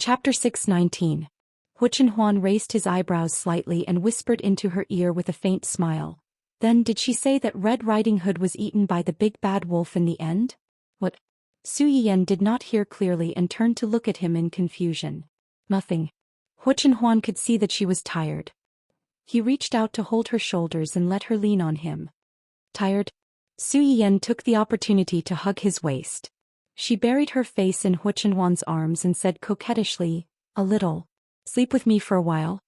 Chapter 619. Huan raised his eyebrows slightly and whispered into her ear with a faint smile. Then did she say that Red Riding Hood was eaten by the big bad wolf in the end? What? Su Yiyen did not hear clearly and turned to look at him in confusion. Nothing. Huan could see that she was tired. He reached out to hold her shoulders and let her lean on him. Tired? Su Yiyen took the opportunity to hug his waist. She buried her face in Huan's arms and said coquettishly, "A little. Sleep with me for a while."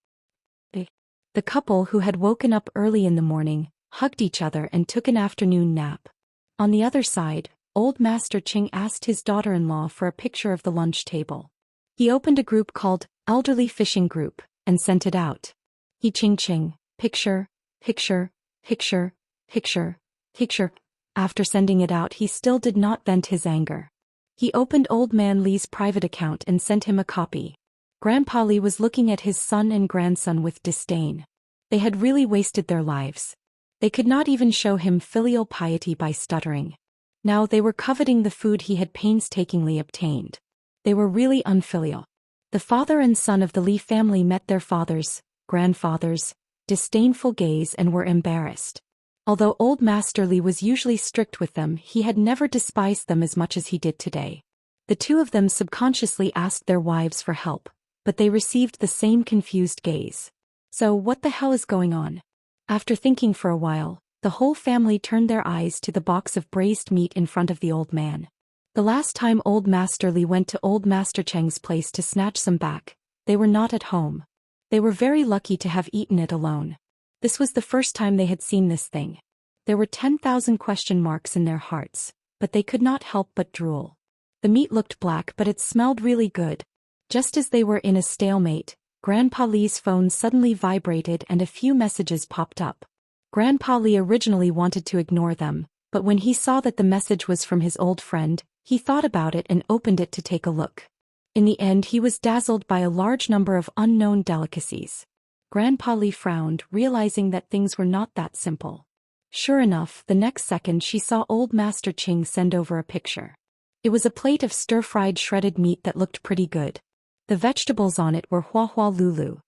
The couple, who had woken up early in the morning, hugged each other and took an afternoon nap. On the other side, old Master Ching asked his daughter-in-law for a picture of the lunch table. He opened a group called Elderly Fishing Group and sent it out. He ching, picture, picture, picture, picture, picture. After sending it out, he still did not vent his anger. He opened Old Man Li's private account and sent him a copy. Grandpa Li was looking at his son and grandson with disdain. They had really wasted their lives. They could not even show him filial piety by stuttering. Now they were coveting the food he had painstakingly obtained. They were really unfilial. The father and son of the Li family met their fathers, grandfathers, disdainful gaze and were embarrassed. Although old Master Li was usually strict with them, he had never despised them as much as he did today. The two of them subconsciously asked their wives for help, but they received the same confused gaze. So what the hell is going on? After thinking for a while, the whole family turned their eyes to the box of braised meat in front of the old man. The last time old Master Li went to old Master Cheng's place to snatch some back, they were not at home. They were very lucky to have eaten it alone. This was the first time they had seen this thing. There were 10,000 question marks in their hearts, but they could not help but drool. The meat looked black, but it smelled really good. Just as they were in a stalemate, Grandpa Li's phone suddenly vibrated and a few messages popped up. Grandpa Li originally wanted to ignore them, but when he saw that the message was from his old friend, he thought about it and opened it to take a look. In the end, he was dazzled by a large number of unknown delicacies. Grandpa Li frowned, realizing that things were not that simple. Sure enough, the next second she saw old Master Ching send over a picture. It was a plate of stir-fried shredded meat that looked pretty good. The vegetables on it were hua lulu.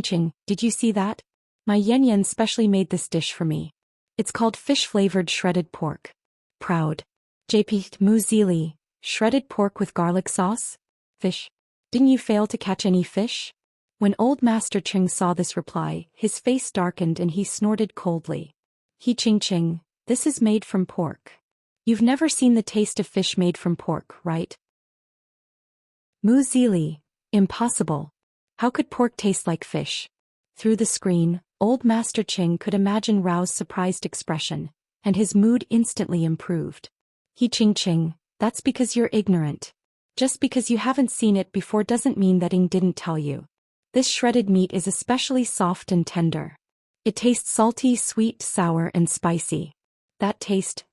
Ching, did you see that? My Yen specially made this dish for me. It's called fish-flavored shredded pork. Proud. JP Muzili, shredded pork with garlic sauce? Fish. Didn't you fail to catch any fish? When old Master Ching saw this reply, his face darkened and he snorted coldly. Ching, this is made from pork. You've never seen the taste of fish made from pork, right? Muzili, impossible. How could pork taste like fish? Through the screen, old Master Ching could imagine Rao's surprised expression, and his mood instantly improved. Ching, that's because you're ignorant. Just because you haven't seen it before doesn't mean that Ing didn't tell you. This shredded meat is especially soft and tender. It tastes salty, sweet, sour, and spicy. That taste.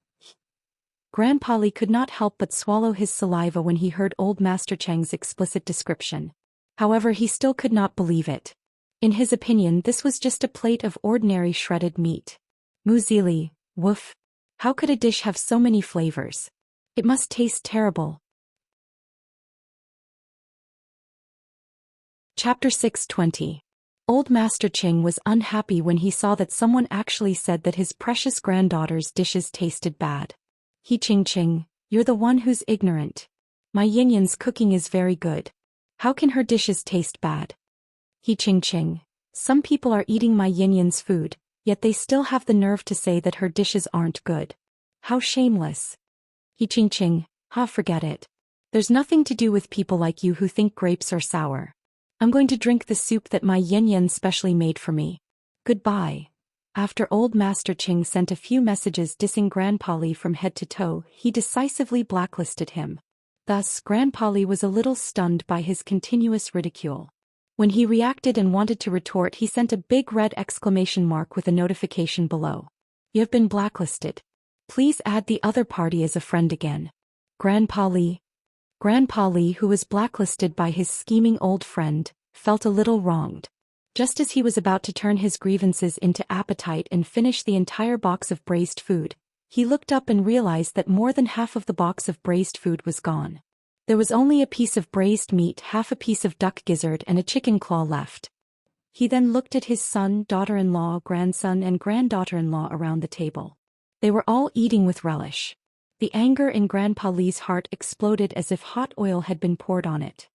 Grandpa Li could not help but swallow his saliva when he heard old Master Cheng's explicit description. However, he still could not believe it. In his opinion, this was just a plate of ordinary shredded meat. Muzili, woof. How could a dish have so many flavors? It must taste terrible. Chapter 620. Old Master Ching was unhappy when he saw that someone actually said that his precious granddaughter's dishes tasted bad. Ching, you're the one who's ignorant. My Yin-Yan's cooking is very good. How can her dishes taste bad? Ching, some people are eating my Yin-Yan's food, yet they still have the nerve to say that her dishes aren't good. How shameless. Ching, forget it. There's nothing to do with people like you who think grapes are sour. I'm going to drink the soup that my Yin-Yan specially made for me. Goodbye. After old Master Ching sent a few messages dissing Grandpa Li from head to toe, he decisively blacklisted him. Thus, Grandpa Li was a little stunned by his continuous ridicule. When he reacted and wanted to retort, he sent a big red exclamation mark with a notification below. You have been blacklisted. Please add the other party as a friend again. Grandpa Li, who was blacklisted by his scheming old friend, felt a little wronged. Just as he was about to turn his grievances into appetite and finish the entire box of braised food, he looked up and realized that more than half of the box of braised food was gone. There was only a piece of braised meat, half a piece of duck gizzard and a chicken claw left. He then looked at his son, daughter-in-law, grandson and granddaughter-in-law around the table. They were all eating with relish. The anger in Grandpa Lee's heart exploded as if hot oil had been poured on it.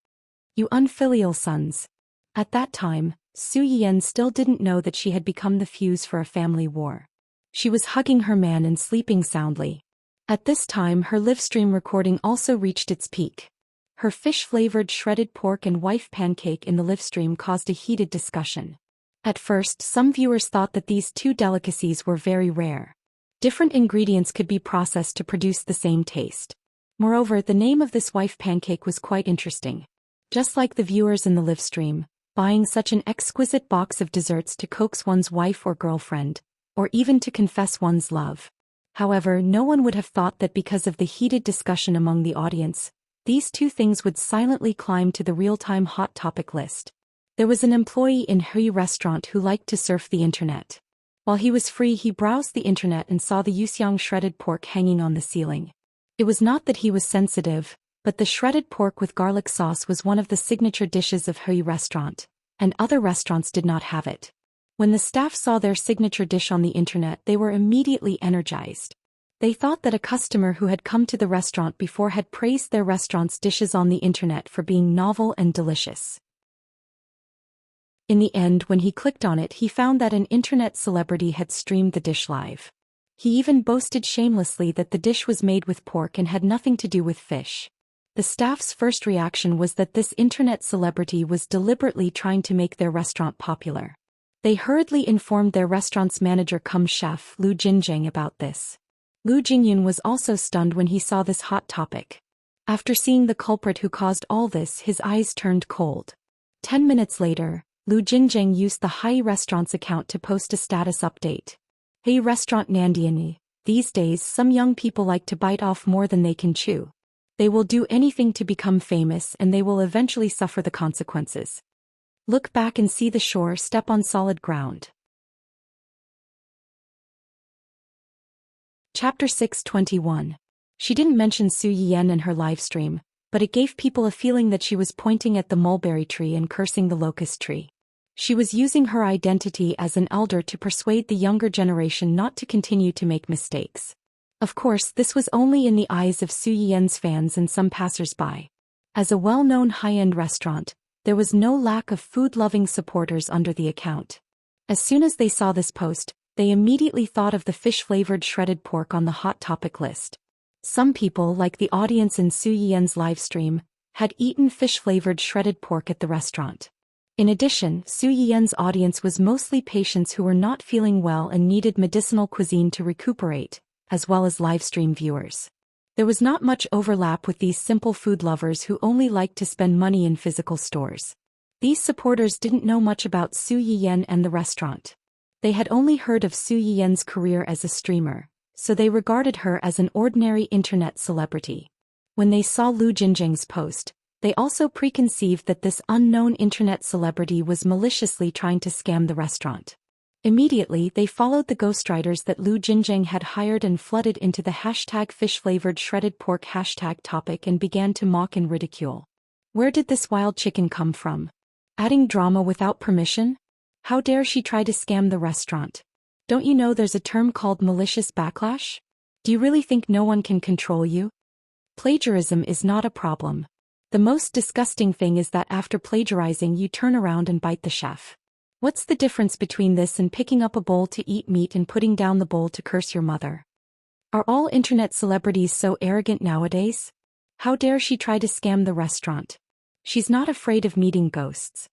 You unfilial sons. At that time, Su Yian still didn't know that she had become the fuse for a family war. She was hugging her man and sleeping soundly. At this time her livestream recording also reached its peak. Her fish-flavored shredded pork and wife pancake in the livestream caused a heated discussion. At first, some viewers thought that these two delicacies were very rare. Different ingredients could be processed to produce the same taste. Moreover, the name of this wife pancake was quite interesting. Just like the viewers in the livestream, buying such an exquisite box of desserts to coax one's wife or girlfriend, or even to confess one's love. However, no one would have thought that because of the heated discussion among the audience, these two things would silently climb to the real-time hot topic list. There was an employee in Hui restaurant who liked to surf the internet. While he was free, he browsed the internet and saw the Yuxiang shredded pork hanging on the ceiling. It was not that he was sensitive, but the shredded pork with garlic sauce was one of the signature dishes of Hui restaurant, and other restaurants did not have it. When the staff saw their signature dish on the internet, they were immediately energized. They thought that a customer who had come to the restaurant before had praised their restaurant's dishes on the internet for being novel and delicious. In the end, when he clicked on it, he found that an internet celebrity had streamed the dish live. He even boasted shamelessly that the dish was made with pork and had nothing to do with fish. The staff's first reaction was that this internet celebrity was deliberately trying to make their restaurant popular. They hurriedly informed their restaurant's manager cum chef, Lu Jingjing, about this. Lu Jingyun was also stunned when he saw this hot topic. After seeing the culprit who caused all this, his eyes turned cold. 10 minutes later, Lu Jingjing used the Hai restaurant's account to post a status update. Hey restaurant Nandiani, these days some young people like to bite off more than they can chew. They will do anything to become famous and they will eventually suffer the consequences. Look back and see the shore, step on solid ground. Chapter 6:21. She didn't mention Su Yian in her livestream, but it gave people a feeling that she was pointing at the mulberry tree and cursing the locust tree. She was using her identity as an elder to persuade the younger generation not to continue to make mistakes. Of course, this was only in the eyes of Su Yian's fans and some passers-by. As a well-known high-end restaurant, there was no lack of food-loving supporters under the account. As soon as they saw this post, they immediately thought of the fish-flavored shredded pork on the hot topic list. Some people, like the audience in Su Yian's livestream, had eaten fish-flavored shredded pork at the restaurant. In addition, Su Yian's audience was mostly patients who were not feeling well and needed medicinal cuisine to recuperate, as well as livestream viewers. There was not much overlap with these simple food lovers who only liked to spend money in physical stores. These supporters didn't know much about Su Yian and the restaurant. They had only heard of Su Yian's career as a streamer, so they regarded her as an ordinary internet celebrity. When they saw Lu Jingjing's post, they also preconceived that this unknown internet celebrity was maliciously trying to scam the restaurant. Immediately, they followed the ghostwriters that Lu Jingjing had hired and flooded into the hashtag fish-flavored shredded pork hashtag topic and began to mock and ridicule. Where did this wild chicken come from? Adding drama without permission? How dare she try to scam the restaurant? Don't you know there's a term called malicious backlash? Do you really think no one can control you? Plagiarism is not a problem. The most disgusting thing is that after plagiarizing you turn around and bite the chef. What's the difference between this and picking up a bowl to eat meat and putting down the bowl to curse your mother? Are all internet celebrities so arrogant nowadays? How dare she try to scam the restaurant? She's not afraid of meeting ghosts.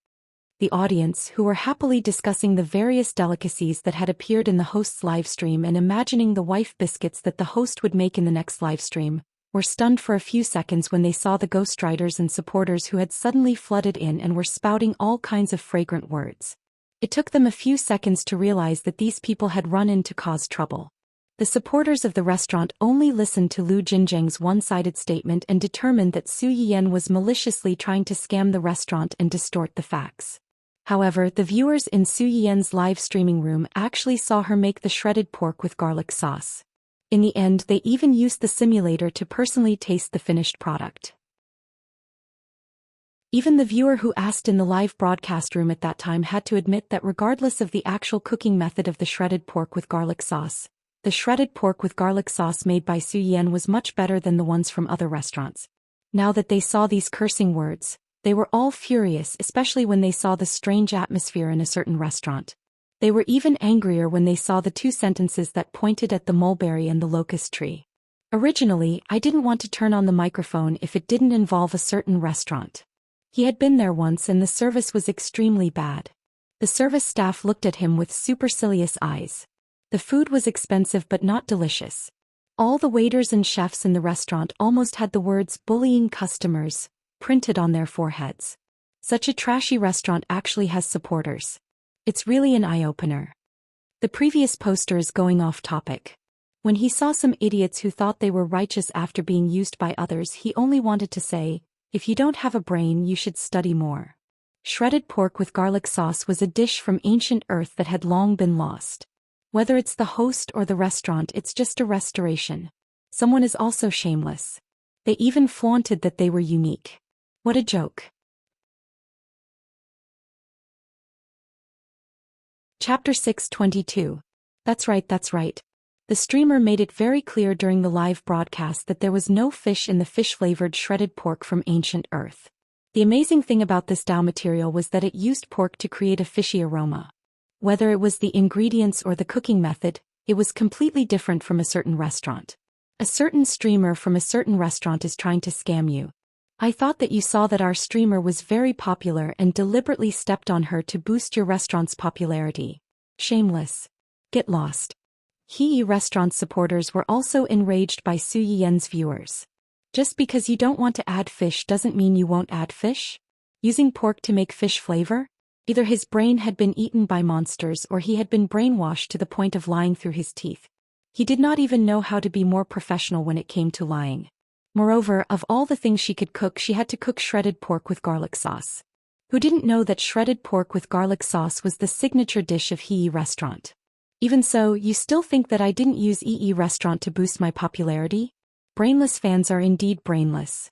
The audience, who were happily discussing the various delicacies that had appeared in the host's livestream and imagining the wife biscuits that the host would make in the next livestream, were stunned for a few seconds when they saw the ghostwriters and supporters who had suddenly flooded in and were spouting all kinds of fragrant words. It took them a few seconds to realize that these people had run in to cause trouble. The supporters of the restaurant only listened to Lu Jingjing's one-sided statement and determined that Su Yian was maliciously trying to scam the restaurant and distort the facts. However, the viewers in Su Yian's live streaming room actually saw her make the shredded pork with garlic sauce. In the end, they even used the simulator to personally taste the finished product. Even the viewer who asked in the live broadcast room at that time had to admit that regardless of the actual cooking method of the shredded pork with garlic sauce, the shredded pork with garlic sauce made by Su Yan was much better than the ones from other restaurants. Now that they saw these cursing words, they were all furious, especially when they saw the strange atmosphere in a certain restaurant. They were even angrier when they saw the two sentences that pointed at the mulberry and the locust tree. Originally, I didn't want to turn on the microphone if it didn't involve a certain restaurant. He had been there once and the service was extremely bad. The service staff looked at him with supercilious eyes. The food was expensive but not delicious. All the waiters and chefs in the restaurant almost had the words "bullying customers" printed on their foreheads. Such a trashy restaurant actually has supporters. It's really an eye-opener. The previous poster is going off topic. When he saw some idiots who thought they were righteous after being used by others, he only wanted to say, "If you don't have a brain, you should study more." Shredded pork with garlic sauce was a dish from ancient Earth that had long been lost. Whether it's the host or the restaurant, it's just a restoration. Someone is also shameless. They even flaunted that they were unique. What a joke. Chapter 622. That's right. The streamer made it very clear during the live broadcast that there was no fish in the fish-flavored shredded pork from ancient Earth. The amazing thing about this dough material was that it used pork to create a fishy aroma. Whether it was the ingredients or the cooking method, it was completely different from a certain restaurant. A certain streamer from a certain restaurant is trying to scam you. I thought that you saw that our streamer was very popular and deliberately stepped on her to boost your restaurant's popularity. Shameless. Get lost. He restaurant supporters were also enraged by Su Yan's viewers. Just because you don't want to add fish doesn't mean you won't add fish? Using pork to make fish flavor? Either his brain had been eaten by monsters or he had been brainwashed to the point of lying through his teeth. He did not even know how to be more professional when it came to lying. Moreover, of all the things she could cook, she had to cook shredded pork with garlic sauce. Who didn't know that shredded pork with garlic sauce was the signature dish of He restaurant? Even so, you still think that I didn't use EE restaurant to boost my popularity? Brainless fans are indeed brainless.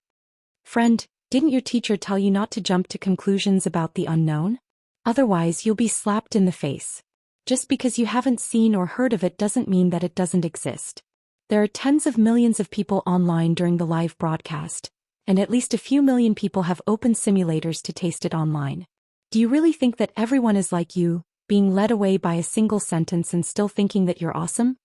Friend, didn't your teacher tell you not to jump to conclusions about the unknown? Otherwise you'll be slapped in the face. Just because you haven't seen or heard of it doesn't mean that it doesn't exist. There are tens of millions of people online during the live broadcast, and at least a few million people have opened simulators to taste it online. Do you really think that everyone is like you, being led away by a single sentence and still thinking that you're awesome?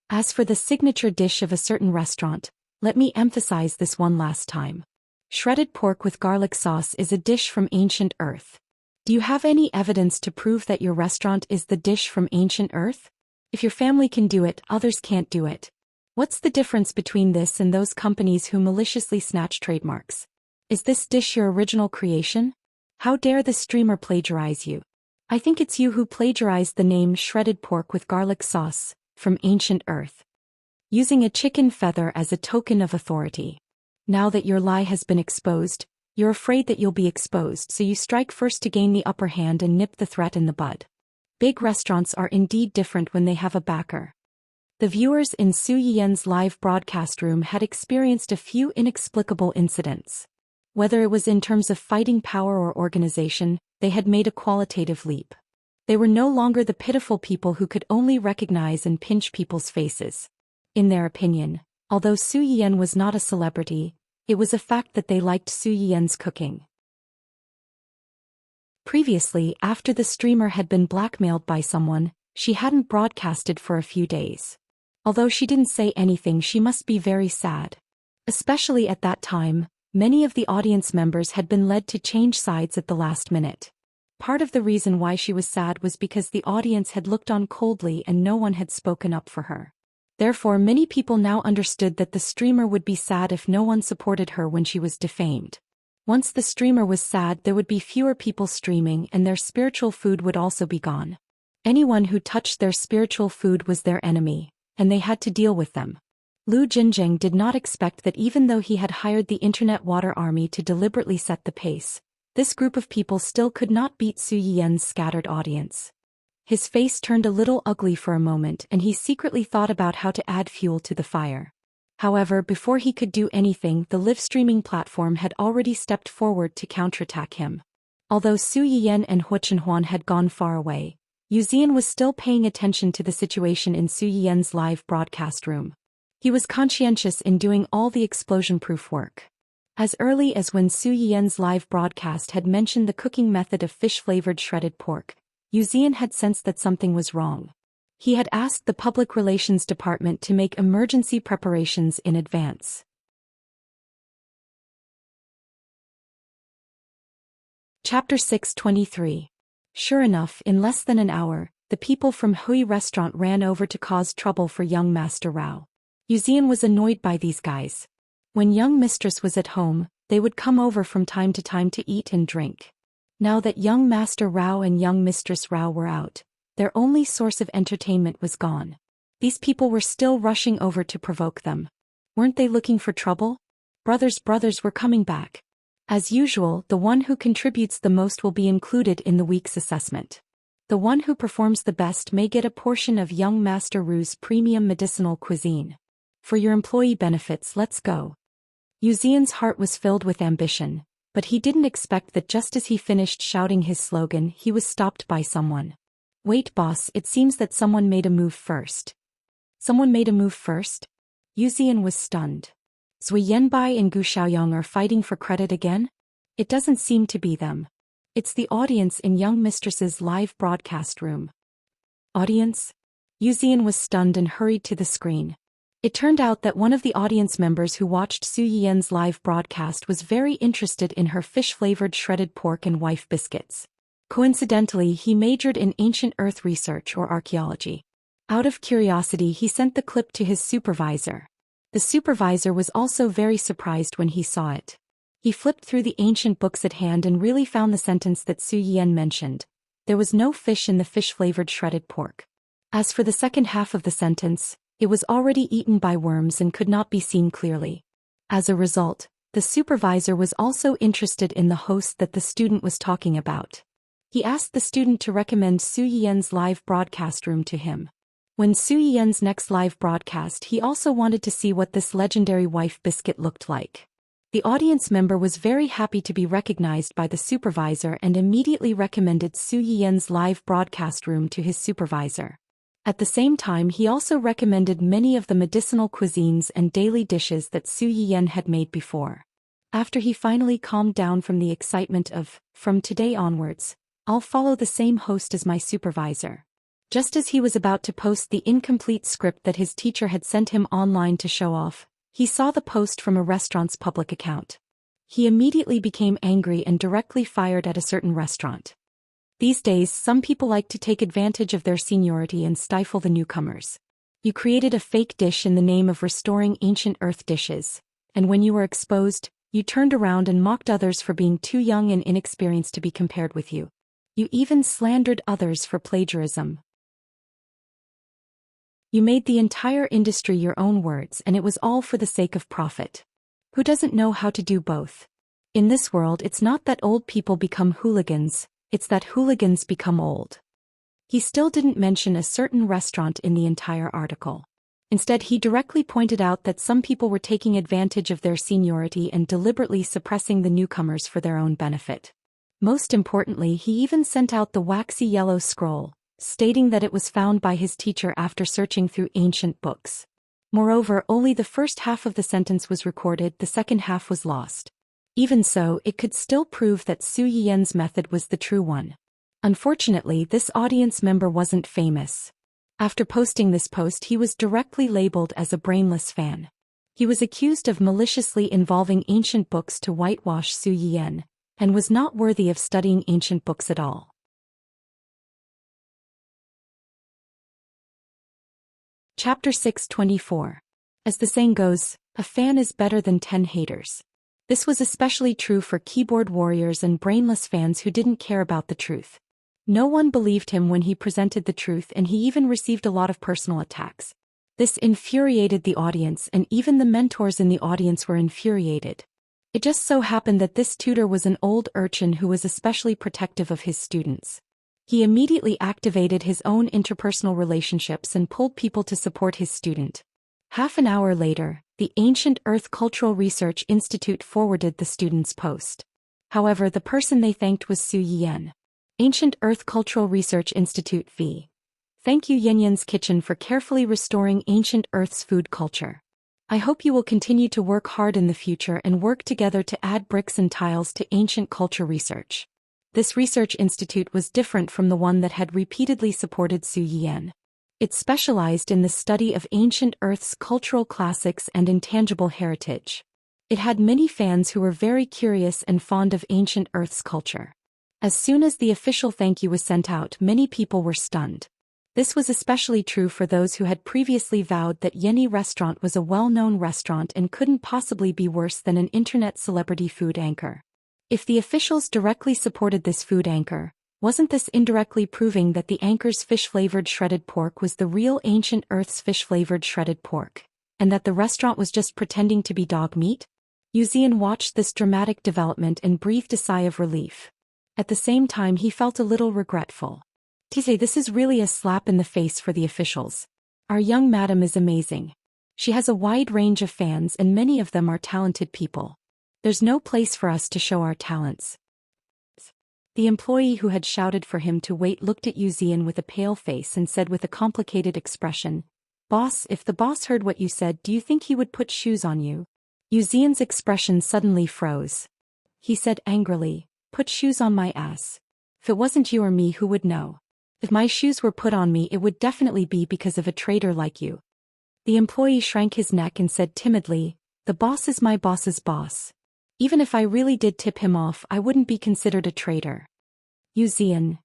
As for the signature dish of a certain restaurant, let me emphasize this one last time. Shredded pork with garlic sauce is a dish from ancient Earth. Do you have any evidence to prove that your restaurant is the dish from ancient Earth? If your family can do it, others can't do it. What's the difference between this and those companies who maliciously snatch trademarks? Is this dish your original creation? How dare the streamer plagiarize you? I think it's you who plagiarized the name shredded pork with garlic sauce from ancient Earth, using a chicken feather as a token of authority. Now that your lie has been exposed, you're afraid that you'll be exposed, so you strike first to gain the upper hand and nip the threat in the bud. Big restaurants are indeed different when they have a backer. The viewers in Su Yan's live broadcast room had experienced a few inexplicable incidents. Whether it was in terms of fighting power or organization, they had made a qualitative leap. They were no longer the pitiful people who could only recognize and pinch people's faces. In their opinion, although Su Yan was not a celebrity, it was a fact that they liked Su Yan's cooking. Previously, after the streamer had been blackmailed by someone, she hadn't broadcasted for a few days. Although she didn't say anything, she must be very sad. Especially at that time, many of the audience members had been led to change sides at the last minute. Part of the reason why she was sad was because the audience had looked on coldly and no one had spoken up for her. Therefore, many people now understood that the streamer would be sad if no one supported her when she was defamed. Once the streamer was sad, there would be fewer people streaming and their spiritual food would also be gone. Anyone who touched their spiritual food was their enemy, and they had to deal with them. Lu Jinjing did not expect that even though he had hired the Internet Water Army to deliberately set the pace, this group of people still could not beat Su Yan's scattered audience. His face turned a little ugly for a moment and he secretly thought about how to add fuel to the fire. However, before he could do anything, the live streaming platform had already stepped forward to counterattack him. Although Su Yiyan and Hu Chenhuan had gone far away, Yu Zian was still paying attention to the situation in Su Yiyan's live broadcast room. He was conscientious in doing all the explosion-proof work. As early as when Su Yiyan's live broadcast had mentioned the cooking method of fish-flavored shredded pork, Yu Zian had sensed that something was wrong. He had asked the public relations department to make emergency preparations in advance. Chapter 623. Sure enough, in less than an hour, the people from Hui restaurant ran over to cause trouble for young Master Rao. Yu Zian was annoyed by these guys. When young mistress was at home, they would come over from time to time to eat and drink. Now that young Master Rao and young Mistress Rao were out, their only source of entertainment was gone. These people were still rushing over to provoke them. Weren't they looking for trouble? Brothers were coming back. As usual, the one who contributes the most will be included in the week's assessment. The one who performs the best may get a portion of young Master Ru's premium medicinal cuisine. For your employee benefits, let's go. Yu Zian's heart was filled with ambition, but he didn't expect that just as he finished shouting his slogan, he was stopped by someone. Wait, boss, it seems that someone made a move first. Someone made a move first? Yu Zian was stunned. Zui Yanbai and Gu Xiaoyong are fighting for credit again? It doesn't seem to be them. It's the audience in young mistress's live broadcast room. Audience? Yu Zian was stunned and hurried to the screen. It turned out that one of the audience members who watched Su Yiyan's live broadcast was very interested in her fish-flavored shredded pork and wife biscuits. Coincidentally, he majored in ancient earth research or archaeology. Out of curiosity, he sent the clip to his supervisor. The supervisor was also very surprised when he saw it. He flipped through the ancient books at hand and really found the sentence that Su Yiyan mentioned. There was no fish in the fish-flavored shredded pork. As for the second half of the sentence, it was already eaten by worms and could not be seen clearly. As a result, the supervisor was also interested in the host that the student was talking about. He asked the student to recommend Su Yiyan's live broadcast room to him. When Su Yiyan's next live broadcast, he also wanted to see what this legendary wife biscuit looked like. The audience member was very happy to be recognized by the supervisor and immediately recommended Su Yiyan's live broadcast room to his supervisor. At the same time, he also recommended many of the medicinal cuisines and daily dishes that Su Yiyan had made before. After he finally calmed down from the excitement of, from today onwards, I'll follow the same host as my supervisor. Just as he was about to post the incomplete script that his teacher had sent him online to show off, he saw the post from a restaurant's public account. He immediately became angry and directly fired at a certain restaurant. These days, some people like to take advantage of their seniority and stifle the newcomers. You created a fake dish in the name of restoring ancient earth dishes, and when you were exposed, you turned around and mocked others for being too young and inexperienced to be compared with you. You even slandered others for plagiarism. You made the entire industry your own words, and it was all for the sake of profit. Who doesn't know how to do both? In this world, it's not that old people become hooligans, it's that hooligans become old. He still didn't mention a certain restaurant in the entire article. Instead, he directly pointed out that some people were taking advantage of their seniority and deliberately suppressing the newcomers for their own benefit. Most importantly, he even sent out the waxy yellow scroll, stating that it was found by his teacher after searching through ancient books. Moreover, only the first half of the sentence was recorded, the second half was lost. Even so, it could still prove that Su Yiyan's method was the true one. Unfortunately, this audience member wasn't famous. After posting this post, he was directly labeled as a brainless fan. He was accused of maliciously involving ancient books to whitewash Su Yiyan, and was not worthy of studying ancient books at all. Chapter 624. As the saying goes, a fan is better than 10 haters. This was especially true for keyboard warriors and brainless fans who didn't care about the truth. No one believed him when he presented the truth, and he even received a lot of personal attacks. This infuriated the audience, and even the mentors in the audience were infuriated. It just so happened that this tutor was an old urchin who was especially protective of his students. He immediately activated his own interpersonal relationships and pulled people to support his student. Half an hour later, The Ancient Earth Cultural Research Institute forwarded the student's post. However, the person they thanked was Su Yan. Ancient Earth Cultural Research Institute v. Thank you Yanyan's Kitchen for carefully restoring Ancient Earth's food culture. I hope you will continue to work hard in the future and work together to add bricks and tiles to ancient culture research. This research institute was different from the one that had repeatedly supported Su Yan. It specialized in the study of ancient Earth's cultural classics and intangible heritage. It had many fans who were very curious and fond of ancient Earth's culture. As soon as the official thank you was sent out, many people were stunned. This was especially true for those who had previously vowed that Yenny Restaurant was a well-known restaurant and couldn't possibly be worse than an internet celebrity food anchor. If the officials directly supported this food anchor, wasn't this indirectly proving that the anchor's fish-flavored shredded pork was the real Ancient Earth's fish-flavored shredded pork, and that the restaurant was just pretending to be dog meat? Yuzian watched this dramatic development and breathed a sigh of relief. At the same time he felt a little regretful. This is really a slap in the face for the officials. Our young madam is amazing. She has a wide range of fans and many of them are talented people. There's no place for us to show our talents. The employee who had shouted for him to wait looked at Yuzian with a pale face and said with a complicated expression, "Boss, if the boss heard what you said, do you think he would put shoes on you?" Yuzian's expression suddenly froze. He said angrily, "Put shoes on my ass. If it wasn't you or me, who would know? If my shoes were put on me, it would definitely be because of a traitor like you." The employee shrank his neck and said timidly, "The boss is my boss's boss. Even if I really did tip him off, I wouldn't be considered a traitor." Yuzian.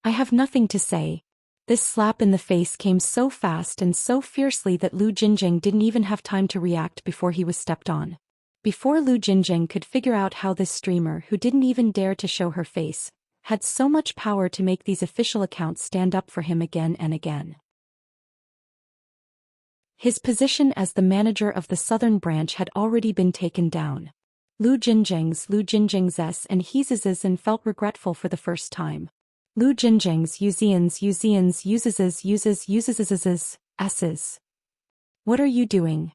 I have nothing to say. This slap in the face came so fast and so fiercely that Lu Jinjing didn't even have time to react before he was stepped on. Before Lu Jinjing could figure out how this streamer, who didn't even dare to show her face, had so much power to make these official accounts stand up for him again and again. His position as the manager of the southern branch had already been taken down. Lu Jinjing's and Hez's felt regretful for the first time. Lu Jinjing's uses s's. What are you doing?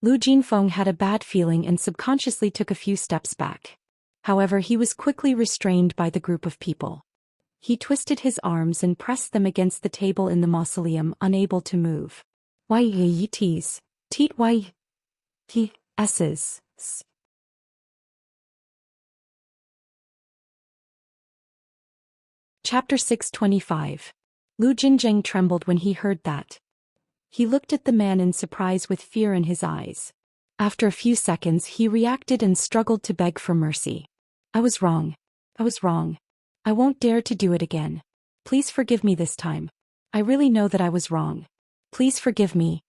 Lu Jinfeng had a bad feeling and subconsciously took a few steps back. However, he was quickly restrained by the group of people. He twisted his arms and pressed them against the table in the mausoleum, unable to move. Y's, teat y, t, s's. Chapter 625. Lu Jinjing trembled when he heard that. He looked at the man in surprise with fear in his eyes. After a few seconds he reacted and struggled to beg for mercy. I was wrong. I won't dare to do it again. Please forgive me this time. I really know that I was wrong. Please forgive me."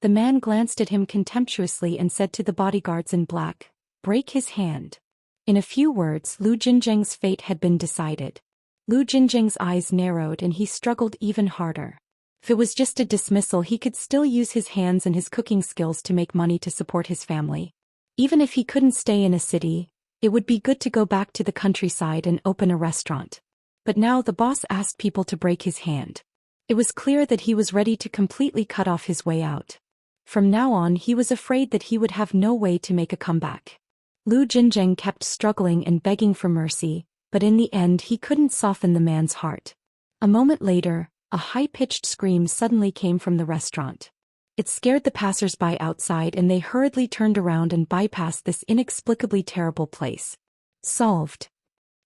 The man glanced at him contemptuously and said to the bodyguards in black, "Break his hand." In a few words, Lu Jinjing's fate had been decided. Lu Jinjing's eyes narrowed and he struggled even harder. If it was just a dismissal, he could still use his hands and his cooking skills to make money to support his family. Even if he couldn't stay in a city, it would be good to go back to the countryside and open a restaurant. But now the boss asked people to break his hand. It was clear that he was ready to completely cut off his way out. From now on he was afraid that he would have no way to make a comeback. Lu Jinjing kept struggling and begging for mercy, but in the end he couldn't soften the man's heart. A moment later, a high-pitched scream suddenly came from the restaurant. It scared the passers-by outside and they hurriedly turned around and bypassed this inexplicably terrible place. Solved.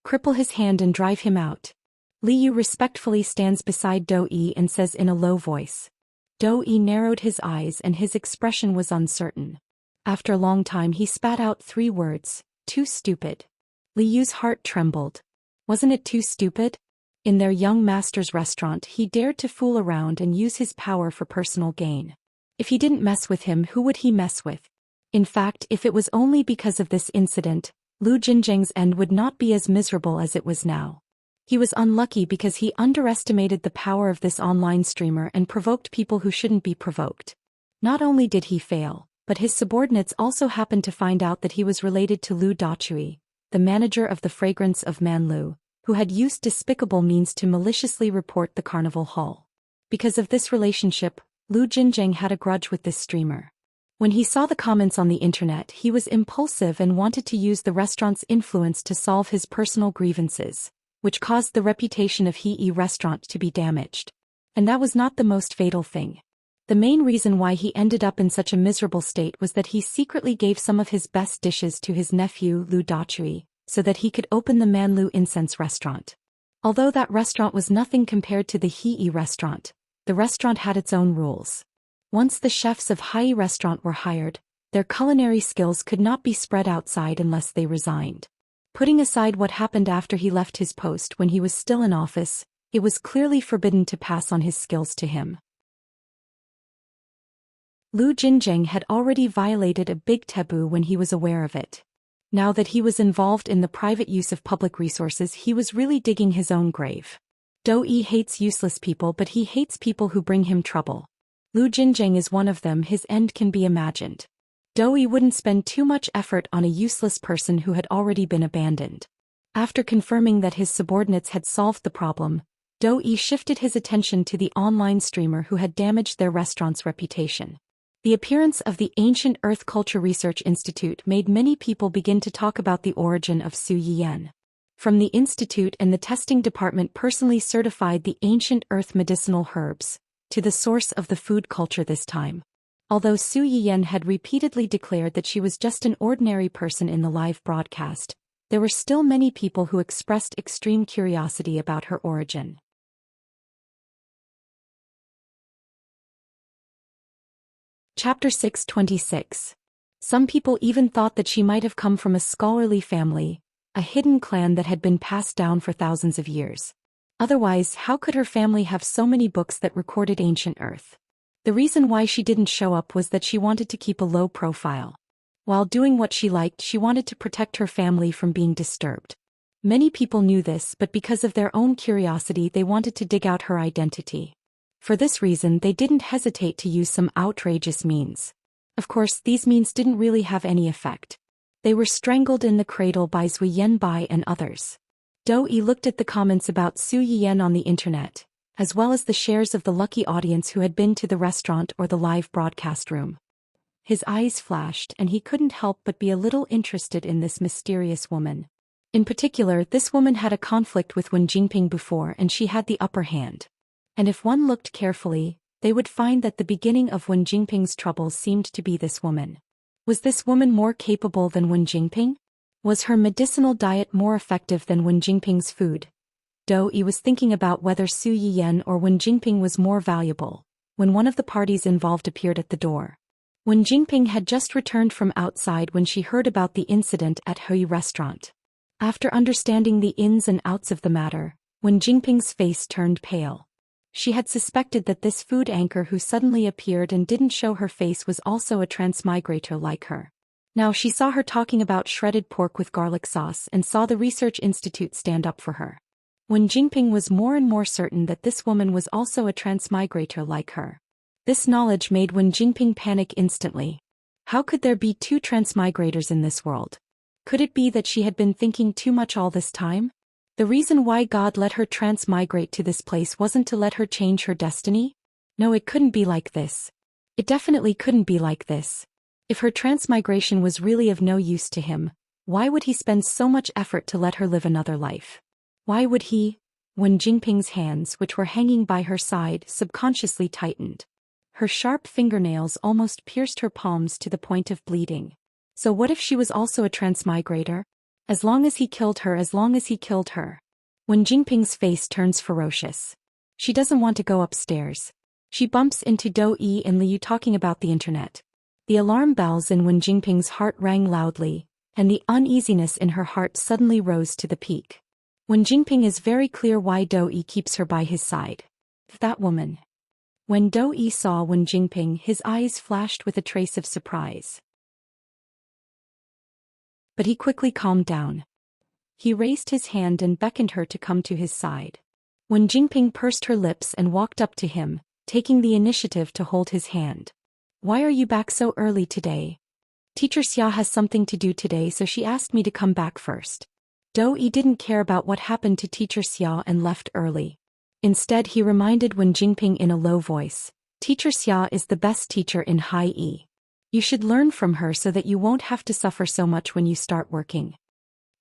Cripple his hand and drive him out. Li Yu respectfully stands beside Do Yi and says in a low voice. Do Yi narrowed his eyes and his expression was uncertain. After a long time he spat out 3 words, "Too stupid." Li Yu's heart trembled. Wasn't it too stupid? In their young master's restaurant he dared to fool around and use his power for personal gain. If he didn't mess with him, who would he mess with? In fact, if it was only because of this incident, Lu Jinjing's end would not be as miserable as it was now. He was unlucky because he underestimated the power of this online streamer and provoked people who shouldn't be provoked. Not only did he fail, but his subordinates also happened to find out that he was related to Lu Dachui, the manager of the Fragrance of Manlu, who had used despicable means to maliciously report the carnival hall. Because of this relationship, Lu Jinjing had a grudge with this streamer. When he saw the comments on the internet, he was impulsive and wanted to use the restaurant's influence to solve his personal grievances, which caused the reputation of He restaurant to be damaged. And that was not the most fatal thing. The main reason why he ended up in such a miserable state was that he secretly gave some of his best dishes to his nephew Lu Dachui, so that he could open the Manlu Incense restaurant. Although that restaurant was nothing compared to the He restaurant, the restaurant had its own rules. Once the chefs of Hai restaurant were hired, their culinary skills could not be spread outside unless they resigned. Putting aside what happened after he left his post when he was still in office, it was clearly forbidden to pass on his skills to him. Lu Jinzheng had already violated a big taboo when he was aware of it. Now that he was involved in the private use of public resources, he was really digging his own grave. Dou Yi hates useless people, but he hates people who bring him trouble. Lu Jinzheng is one of them. His end can be imagined. Dou Yi wouldn't spend too much effort on a useless person who had already been abandoned. After confirming that his subordinates had solved the problem, Dou Yi shifted his attention to the online streamer who had damaged their restaurant's reputation. The appearance of the Ancient Earth Culture Research Institute made many people begin to talk about the origin of Su Yiyan. From the institute and the testing department personally certified the ancient earth medicinal herbs, to the source of the food culture this time. Although Su Yiyan had repeatedly declared that she was just an ordinary person in the live broadcast, there were still many people who expressed extreme curiosity about her origin. Chapter 626. Some people even thought that she might have come from a scholarly family, a hidden clan that had been passed down for thousands of years. Otherwise, how could her family have so many books that recorded ancient Earth? The reason why she didn't show up was that she wanted to keep a low profile. While doing what she liked, she wanted to protect her family from being disturbed. Many people knew this, but because of their own curiosity, they wanted to dig out her identity. For this reason, they didn't hesitate to use some outrageous means. Of course, these means didn't really have any effect. They were strangled in the cradle by Zui Yanbai and others. Dou Yi looked at the comments about Su Yiyan on the internet, as well as the shares of the lucky audience who had been to the restaurant or the live broadcast room. His eyes flashed, and he couldn't help but be a little interested in this mysterious woman. In particular, this woman had a conflict with Wen Jingping before, and she had the upper hand. And if one looked carefully, they would find that the beginning of Wen Jingping's troubles seemed to be this woman. Was this woman more capable than Wen Jingping? Was her medicinal diet more effective than Wen Jingping's food? Dou Yi was thinking about whether Su Yiyan or Wen Jingping was more valuable, when one of the parties involved appeared at the door. Wen Jingping had just returned from outside when she heard about the incident at Hui restaurant. After understanding the ins and outs of the matter, Wen Jingping's face turned pale. She had suspected that this food anchor who suddenly appeared and didn't show her face was also a transmigrator like her. Now she saw her talking about shredded pork with garlic sauce and saw the research institute stand up for her. Wen Jingping was more and more certain that this woman was also a transmigrator like her. This knowledge made Wen Jingping panic instantly. How could there be two transmigrators in this world? Could it be that she had been thinking too much all this time? The reason why God let her transmigrate to this place wasn't to let her change her destiny? No, it couldn't be like this. It definitely couldn't be like this. If her transmigration was really of no use to him, why would he spend so much effort to let her live another life? Why would he? Wen Jingping's hands, which were hanging by her side, subconsciously tightened. Her sharp fingernails almost pierced her palms to the point of bleeding. So what if she was also a transmigrator? As long as he killed her, as long as he killed her. Wen Jingping's face turns ferocious. She doesn't want to go upstairs. She bumps into Dou Yi and Liu talking about the internet. The alarm bells in Wen Jingping's heart rang loudly, and the uneasiness in her heart suddenly rose to the peak. Wen Jingping is very clear why Dou Yi keeps her by his side. That woman. When Dou Yi saw Wen Jingping, his eyes flashed with a trace of surprise. But he quickly calmed down. He raised his hand and beckoned her to come to his side. Wen Jingping pursed her lips and walked up to him, taking the initiative to hold his hand. Why are you back so early today? Teacher Xia has something to do today, so she asked me to come back first. Dou Yi didn't care about what happened to Teacher Xia and left early. Instead, he reminded Wen Jingping in a low voice, Teacher Xia is the best teacher in Hai Yi. You should learn from her so that you won't have to suffer so much when you start working.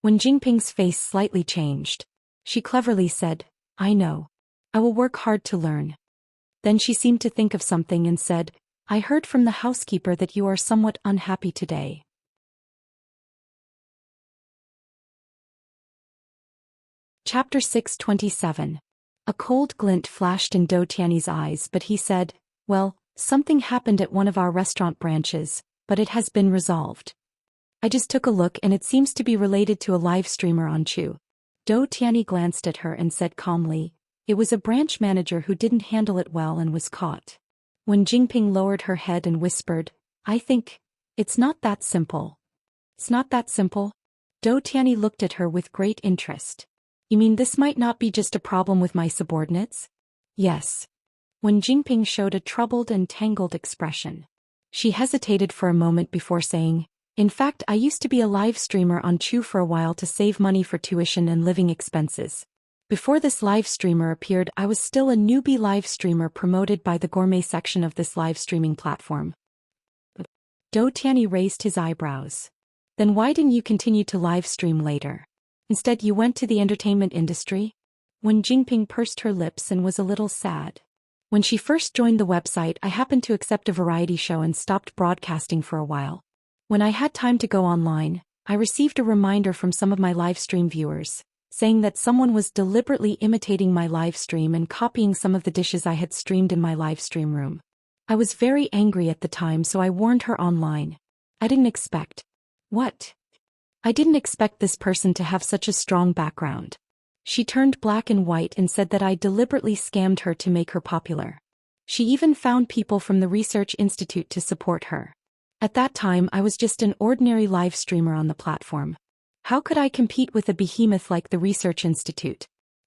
Wen Jingping's face slightly changed. She cleverly said, I know. I will work hard to learn. Then she seemed to think of something and said, I heard from the housekeeper that you are somewhat unhappy today. Chapter 627. A cold glint flashed in Do Tiany's eyes, but he said, well, something happened at one of our restaurant branches, but it has been resolved. I just took a look and it seems to be related to a live streamer on Chu. Do Tiany glanced at her and said calmly, it was a branch manager who didn't handle it well and was caught. Wen Jingping lowered her head and whispered, I think, it's not that simple. It's not that simple? Do Tiany looked at her with great interest. You mean this might not be just a problem with my subordinates? Yes. Wen Jingping showed a troubled and tangled expression. She hesitated for a moment before saying, in fact, I used to be a live streamer on Chu for a while to save money for tuition and living expenses. Before this live streamer appeared, I was still a newbie live streamer promoted by the gourmet section of this live streaming platform. Do Tiany raised his eyebrows. Then why didn't you continue to live stream later? Instead you went to the entertainment industry? Wen Jingping pursed her lips and was a little sad. When she first joined the website, I happened to accept a variety show and stopped broadcasting for a while. When I had time to go online, I received a reminder from some of my live stream viewers, saying that someone was deliberately imitating my live stream and copying some of the dishes I had streamed in my live stream room. I was very angry at the time, so I warned her online. I didn't expect. What? I didn't expect this person to have such a strong background. She turned black and white and said that I deliberately scammed her to make her popular. She even found people from the Research Institute to support her. At that time I was just an ordinary live streamer on the platform. How could I compete with a behemoth like the Research Institute?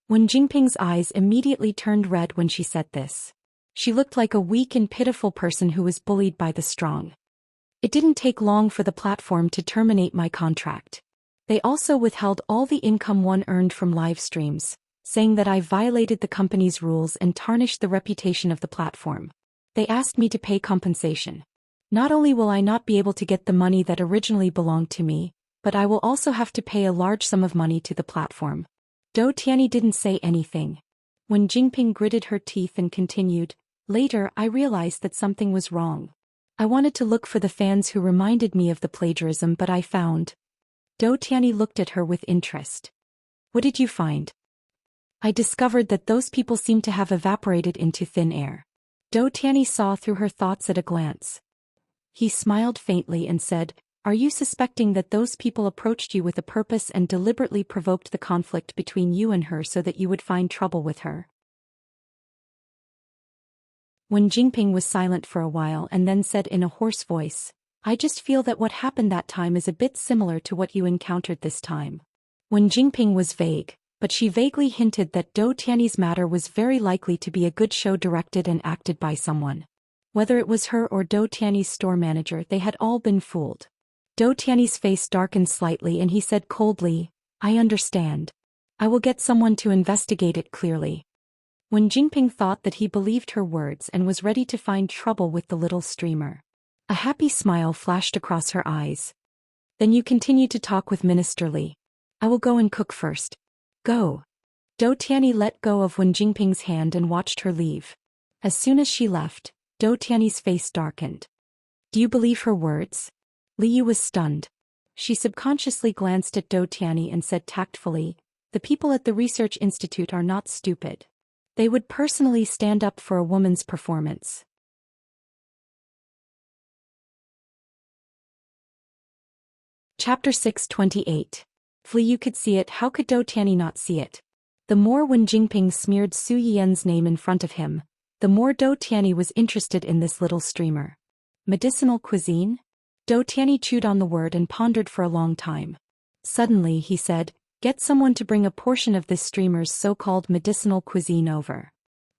Wen Jingping's eyes immediately turned red when she said this. She looked like a weak and pitiful person who was bullied by the strong. It didn't take long for the platform to terminate my contract. They also withheld all the income one earned from live streams, saying that I violated the company's rules and tarnished the reputation of the platform. They asked me to pay compensation. Not only will I not be able to get the money that originally belonged to me, but I will also have to pay a large sum of money to the platform. Do Tiany didn't say anything. Wen Jingping gritted her teeth and continued, later I realized that something was wrong. I wanted to look for the fans who reminded me of the plagiarism, but I found. Do Tiany looked at her with interest. What did you find? I discovered that those people seemed to have evaporated into thin air. Do Tiany saw through her thoughts at a glance. He smiled faintly and said, are you suspecting that those people approached you with a purpose and deliberately provoked the conflict between you and her so that you would find trouble with her? Wen Jingping was silent for a while and then said in a hoarse voice, I just feel that what happened that time is a bit similar to what you encountered this time. Wen Jingping was vague, but she vaguely hinted that Do Tiany's matter was very likely to be a good show directed and acted by someone. Whether it was her or Do Tiany's store manager, they had all been fooled. Do Tiany's face darkened slightly and he said coldly, I understand. I will get someone to investigate it clearly. Wen Jingping thought that he believed her words and was ready to find trouble with the little streamer. A happy smile flashed across her eyes. Then you continue to talk with Minister Li. I will go and cook first. Go. Do Tiany let go of Wen Jingping's hand and watched her leave. As soon as she left, Do Tiany's face darkened. Do you believe her words? Liu was stunned. She subconsciously glanced at Do Tiany and said tactfully, the people at the Research Institute are not stupid. They would personally stand up for a woman's performance. Chapter 628. If Liu could see it, how could Do Tiany not see it? The more Wen Jingping smeared Su Yian's name in front of him, the more Do Tiany was interested in this little streamer. Medicinal cuisine? Do Tiany chewed on the word and pondered for a long time. Suddenly he said, get someone to bring a portion of this streamer's so-called medicinal cuisine over.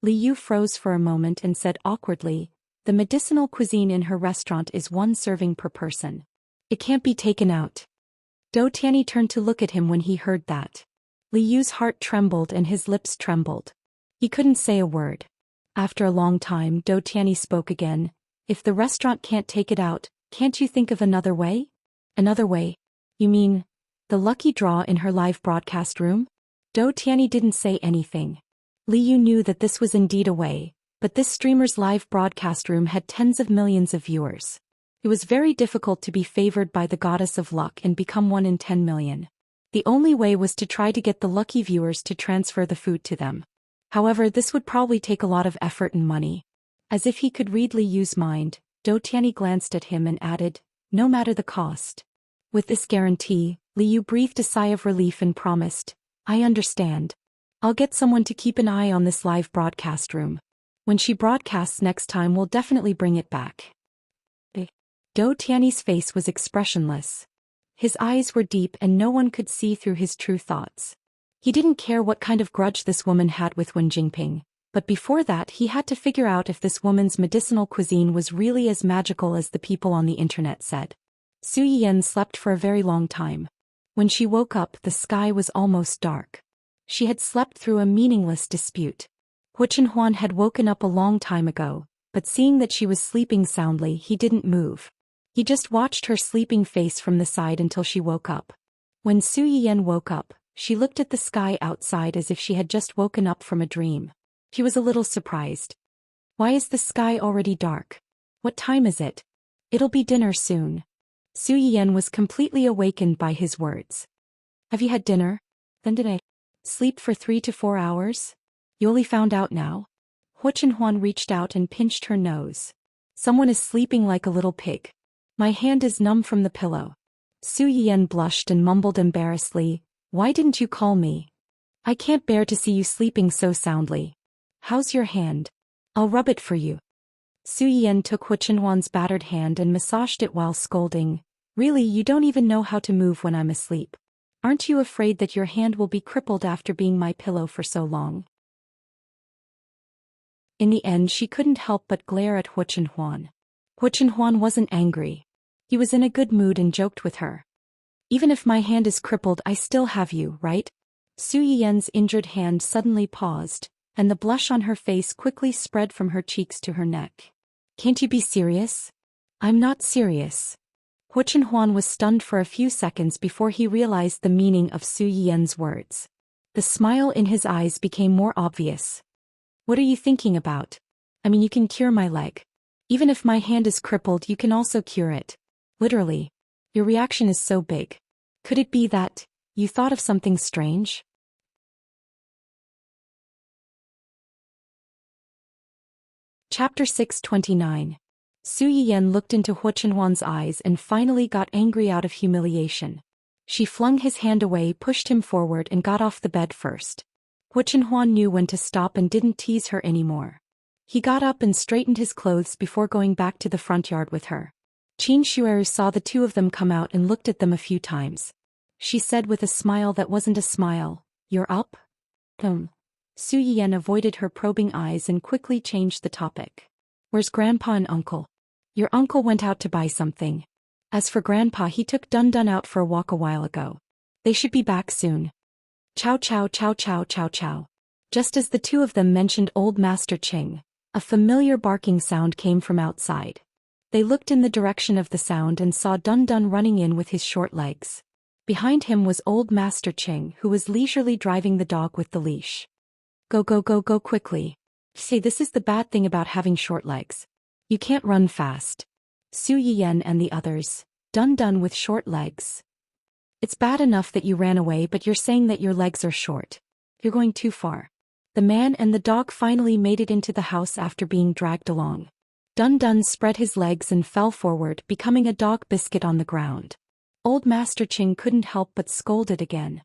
Liu froze for a moment and said awkwardly, the medicinal cuisine in her restaurant is 1 serving per person. It can't be taken out. Do Tiany turned to look at him when he heard that. Liu's heart trembled and his lips trembled. He couldn't say a word. After a long time, Do Tiany spoke again, if the restaurant can't take it out, Can't you think of another way? Another way? You mean, the lucky draw in her live broadcast room? Do Tianyi didn't say anything. Li Yu knew that this was indeed a way, but this streamer's live broadcast room had tens of millions of viewers. It was very difficult to be favored by the goddess of luck and become 1 in 10 million. The only way was to try to get the lucky viewers to transfer the food to them. However, this would probably take a lot of effort and money. As if he could read Li Yu's mind, Do Tianyi glanced at him and added, no matter the cost. With this guarantee, Li Yu breathed a sigh of relief and promised, I understand. I'll get someone to keep an eye on this live broadcast room. When she broadcasts next time, we'll definitely bring it back. Do Tianyi's face was expressionless. His eyes were deep and no one could see through his true thoughts. He didn't care what kind of grudge this woman had with Wen Jingping, but before that he had to figure out if this woman's medicinal cuisine was really as magical as the people on the internet said. Su Yiyan slept for a very long time. When she woke up, the sky was almost dark. She had slept through a meaningless dispute. Hu Chenhuan had woken up a long time ago, but seeing that she was sleeping soundly, he didn't move. He just watched her sleeping face from the side until she woke up. When Su Yiyan woke up, she looked at the sky outside as if she had just woken up from a dream. She was a little surprised. Why is the sky already dark? What time is it? It'll be dinner soon. Su Yiyan was completely awakened by his words. Have you had dinner? Then did I sleep for 3 to 4 hours? You only found out now? Hu Chenhuan reached out and pinched her nose. Someone is sleeping like a little pig. My hand is numb from the pillow. Su Yiyan blushed and mumbled embarrassedly, why didn't you call me? I can't bear to see you sleeping so soundly. How's your hand? I'll rub it for you. Su Yiyan took Hu Chenhuan's battered hand and massaged it while scolding, really, you don't even know how to move when I'm asleep. Aren't you afraid that your hand will be crippled after being my pillow for so long? In the end, she couldn't help but glare at Hu Chenhuan. Hu Chenhuan wasn't angry. He was in a good mood and joked with her. Even if my hand is crippled, I still have you, right? Su Yiyan's injured hand suddenly paused, and the blush on her face quickly spread from her cheeks to her neck. Can't you be serious? I'm not serious. Hu Chenhuan was stunned for a few seconds before he realized the meaning of Su Yiyan's words. The smile in his eyes became more obvious. What are you thinking about? I mean, you can cure my leg. Even if my hand is crippled, you can also cure it. Literally. Your reaction is so big. Could it be that you thought of something strange? Chapter 629. Su Yiyan looked into Hu Chenhuan's eyes and finally got angry out of humiliation. She flung his hand away, pushed him forward and got off the bed first. Hu Chenhuan knew when to stop and didn't tease her anymore. He got up and straightened his clothes before going back to the front yard with her. Qin Shueru saw the two of them come out and looked at them a few times. She said with a smile that wasn't a smile, "You're up?" Su Yiyan avoided her probing eyes and quickly changed the topic. "Where's Grandpa and Uncle?" "Your uncle went out to buy something. As for Grandpa, he took Dun Dun out for a walk a while ago. They should be back soon." Chow chow chow chow chow chow. Just as the two of them mentioned Old Master Ching, a familiar barking sound came from outside. They looked in the direction of the sound and saw Dun Dun running in with his short legs. Behind him was Old Master Ching, who was leisurely driving the dog with the leash. Go go go go quickly. Say, this is the bad thing about having short legs. You can't run fast. Su Yiyan and the others, Dun Dun with short legs. It's bad enough that you ran away, but you're saying that your legs are short. You're going too far. The man and the dog finally made it into the house after being dragged along. Dun Dun spread his legs and fell forward, becoming a dog biscuit on the ground. Old Master Ching couldn't help but scold it again.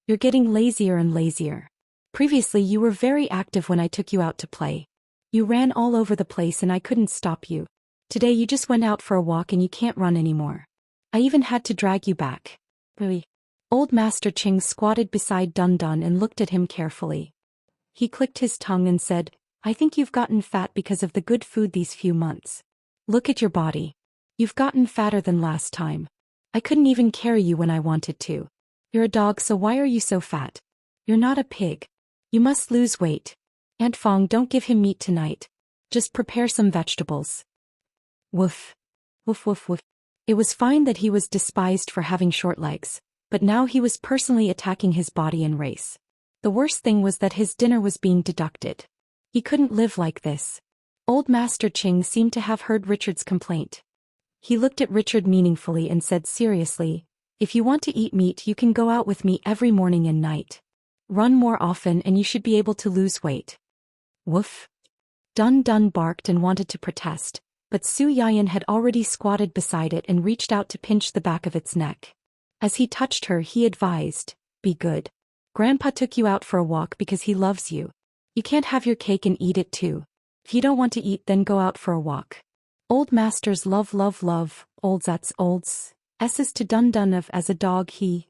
You're getting lazier and lazier. Previously you were very active when I took you out to play. You ran all over the place and I couldn't stop you. Today you just went out for a walk and you can't run anymore. I even had to drag you back. Really? Old Master Ching squatted beside Dun Dun and looked at him carefully. He clicked his tongue and said, I think you've gotten fat because of the good food these few months. Look at your body. You've gotten fatter than last time. I couldn't even carry you when I wanted to. You're a dog, so why are you so fat? You're not a pig. You must lose weight. Aunt Fong, don't give him meat tonight. Just prepare some vegetables. Woof. Woof woof woof. It was fine that he was despised for having short legs, but now he was personally attacking his body and race. The worst thing was that his dinner was being deducted. He couldn't live like this. Old Master Ching seemed to have heard Richard's complaint. He looked at Richard meaningfully and said seriously, "If you want to eat meat, you can go out with me every morning and night. Run more often and you should be able to lose weight." Woof. Dun Dun barked and wanted to protest, but Su Yayan had already squatted beside it and reached out to pinch the back of its neck. As he touched her, he advised, "Be good. Grandpa took you out for a walk because he loves you. You can't have your cake and eat it too. If you don't want to eat, then go out for a walk." Old masters love love love, olds that's olds, S's to Dun Dun of as a dog he.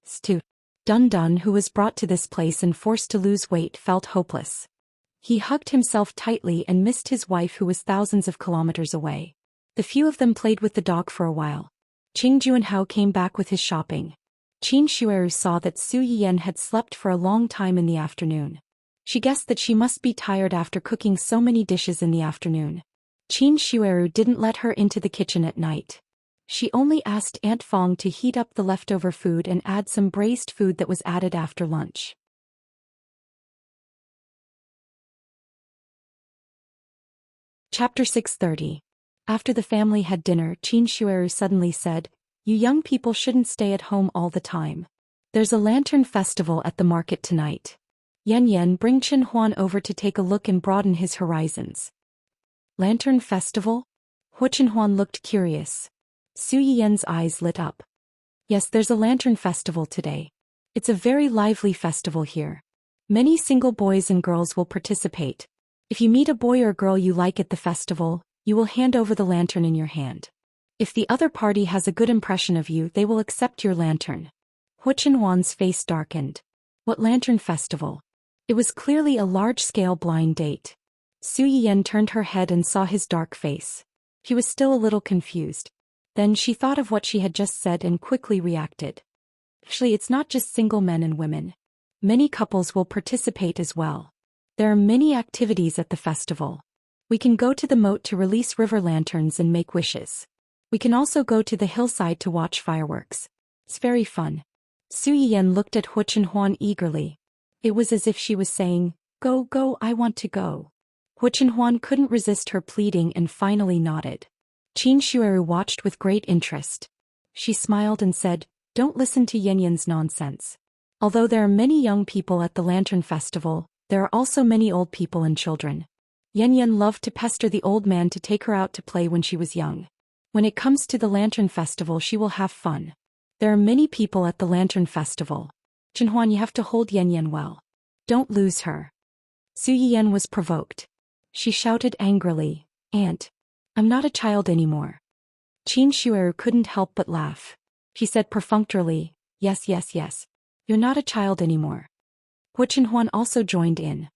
Stu. Dun Dun, who was brought to this place and forced to lose weight, felt hopeless. He hugged himself tightly and missed his wife who was thousands of kilometers away. The few of them played with the dog for a while. Qing Juanhao came back with his shopping. Qin Shueru saw that Su Yiyan had slept for a long time in the afternoon. She guessed that she must be tired after cooking so many dishes in the afternoon. Qin Shueru didn't let her into the kitchen at night. She only asked Aunt Fong to heat up the leftover food and add some braised food that was added after lunch. Chapter 630. After the family had dinner, Qin Shueru suddenly said, "You young people shouldn't stay at home all the time. There's a lantern festival at the market tonight. Yen Yen, bring Chen Huan over to take a look and broaden his horizons." Lantern festival? Hu Chen Huan looked curious. Su Yiyan's eyes lit up. "Yes, there's a lantern festival today. It's a very lively festival here. Many single boys and girls will participate. If you meet a boy or girl you like at the festival, you will hand over the lantern in your hand. If the other party has a good impression of you, they will accept your lantern." Hu Chen Huan's face darkened. What lantern festival? It was clearly a large-scale blind date. Su Yiyan turned her head and saw his dark face. She was still a little confused. Then she thought of what she had just said and quickly reacted. Actually, it's not just single men and women. Many couples will participate as well. There are many activities at the festival. We can go to the moat to release river lanterns and make wishes. We can also go to the hillside to watch fireworks. It's very fun. Su Yiyan looked at Hu Chen Huan eagerly. It was as if she was saying, "Go, go, I want to go." Hu Chen Huan couldn't resist her pleading and finally nodded. Qin Shueru watched with great interest. She smiled and said, "Don't listen to Yen Yen's nonsense. Although there are many young people at the Lantern Festival, there are also many old people and children. Yen Yen loved to pester the old man to take her out to play when she was young. When it comes to the Lantern Festival, she will have fun. There are many people at the Lantern Festival. Chen Huan, you have to hold Yen Yen well. Don't lose her." Su Yiyan was provoked. She shouted angrily, "Aunt, I'm not a child anymore." Qin Shueru couldn't help but laugh. She said perfunctorily, "Yes, yes, yes. You're not a child anymore." Hu Chen Huan also joined in.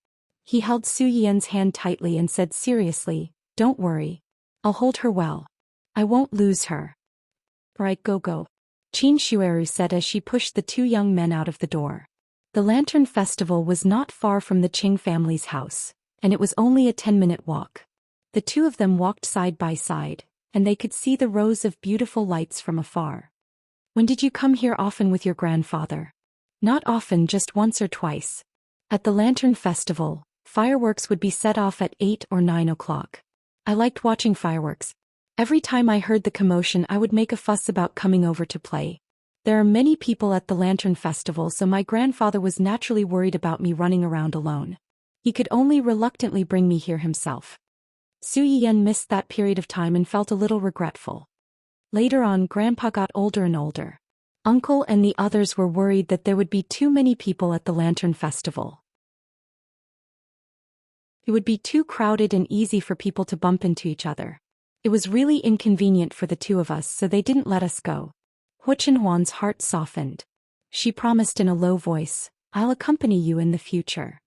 He held Su Yiyan's hand tightly and said seriously, "Don't worry. I'll hold her well. I won't lose her." "Right, go go," Qin Shueru said as she pushed the two young men out of the door. The Lantern Festival was not far from the Qing family's house, and it was only a 10-minute walk. The two of them walked side by side, and they could see the rows of beautiful lights from afar. "When did you come here often with your grandfather?" "Not often, just once or twice. At the Lantern Festival, fireworks would be set off at 8 or 9 o'clock. I liked watching fireworks. Every time I heard the commotion, I would make a fuss about coming over to play. There are many people at the Lantern Festival, so my grandfather was naturally worried about me running around alone. He could only reluctantly bring me here himself." Su Yiyan missed that period of time and felt a little regretful. Later on, Grandpa got older and older. Uncle and the others were worried that there would be too many people at the Lantern Festival. It would be too crowded and easy for people to bump into each other. It was really inconvenient for the two of us, so they didn't let us go. Hu Chen Huan's heart softened. She promised in a low voice, "I'll accompany you in the future."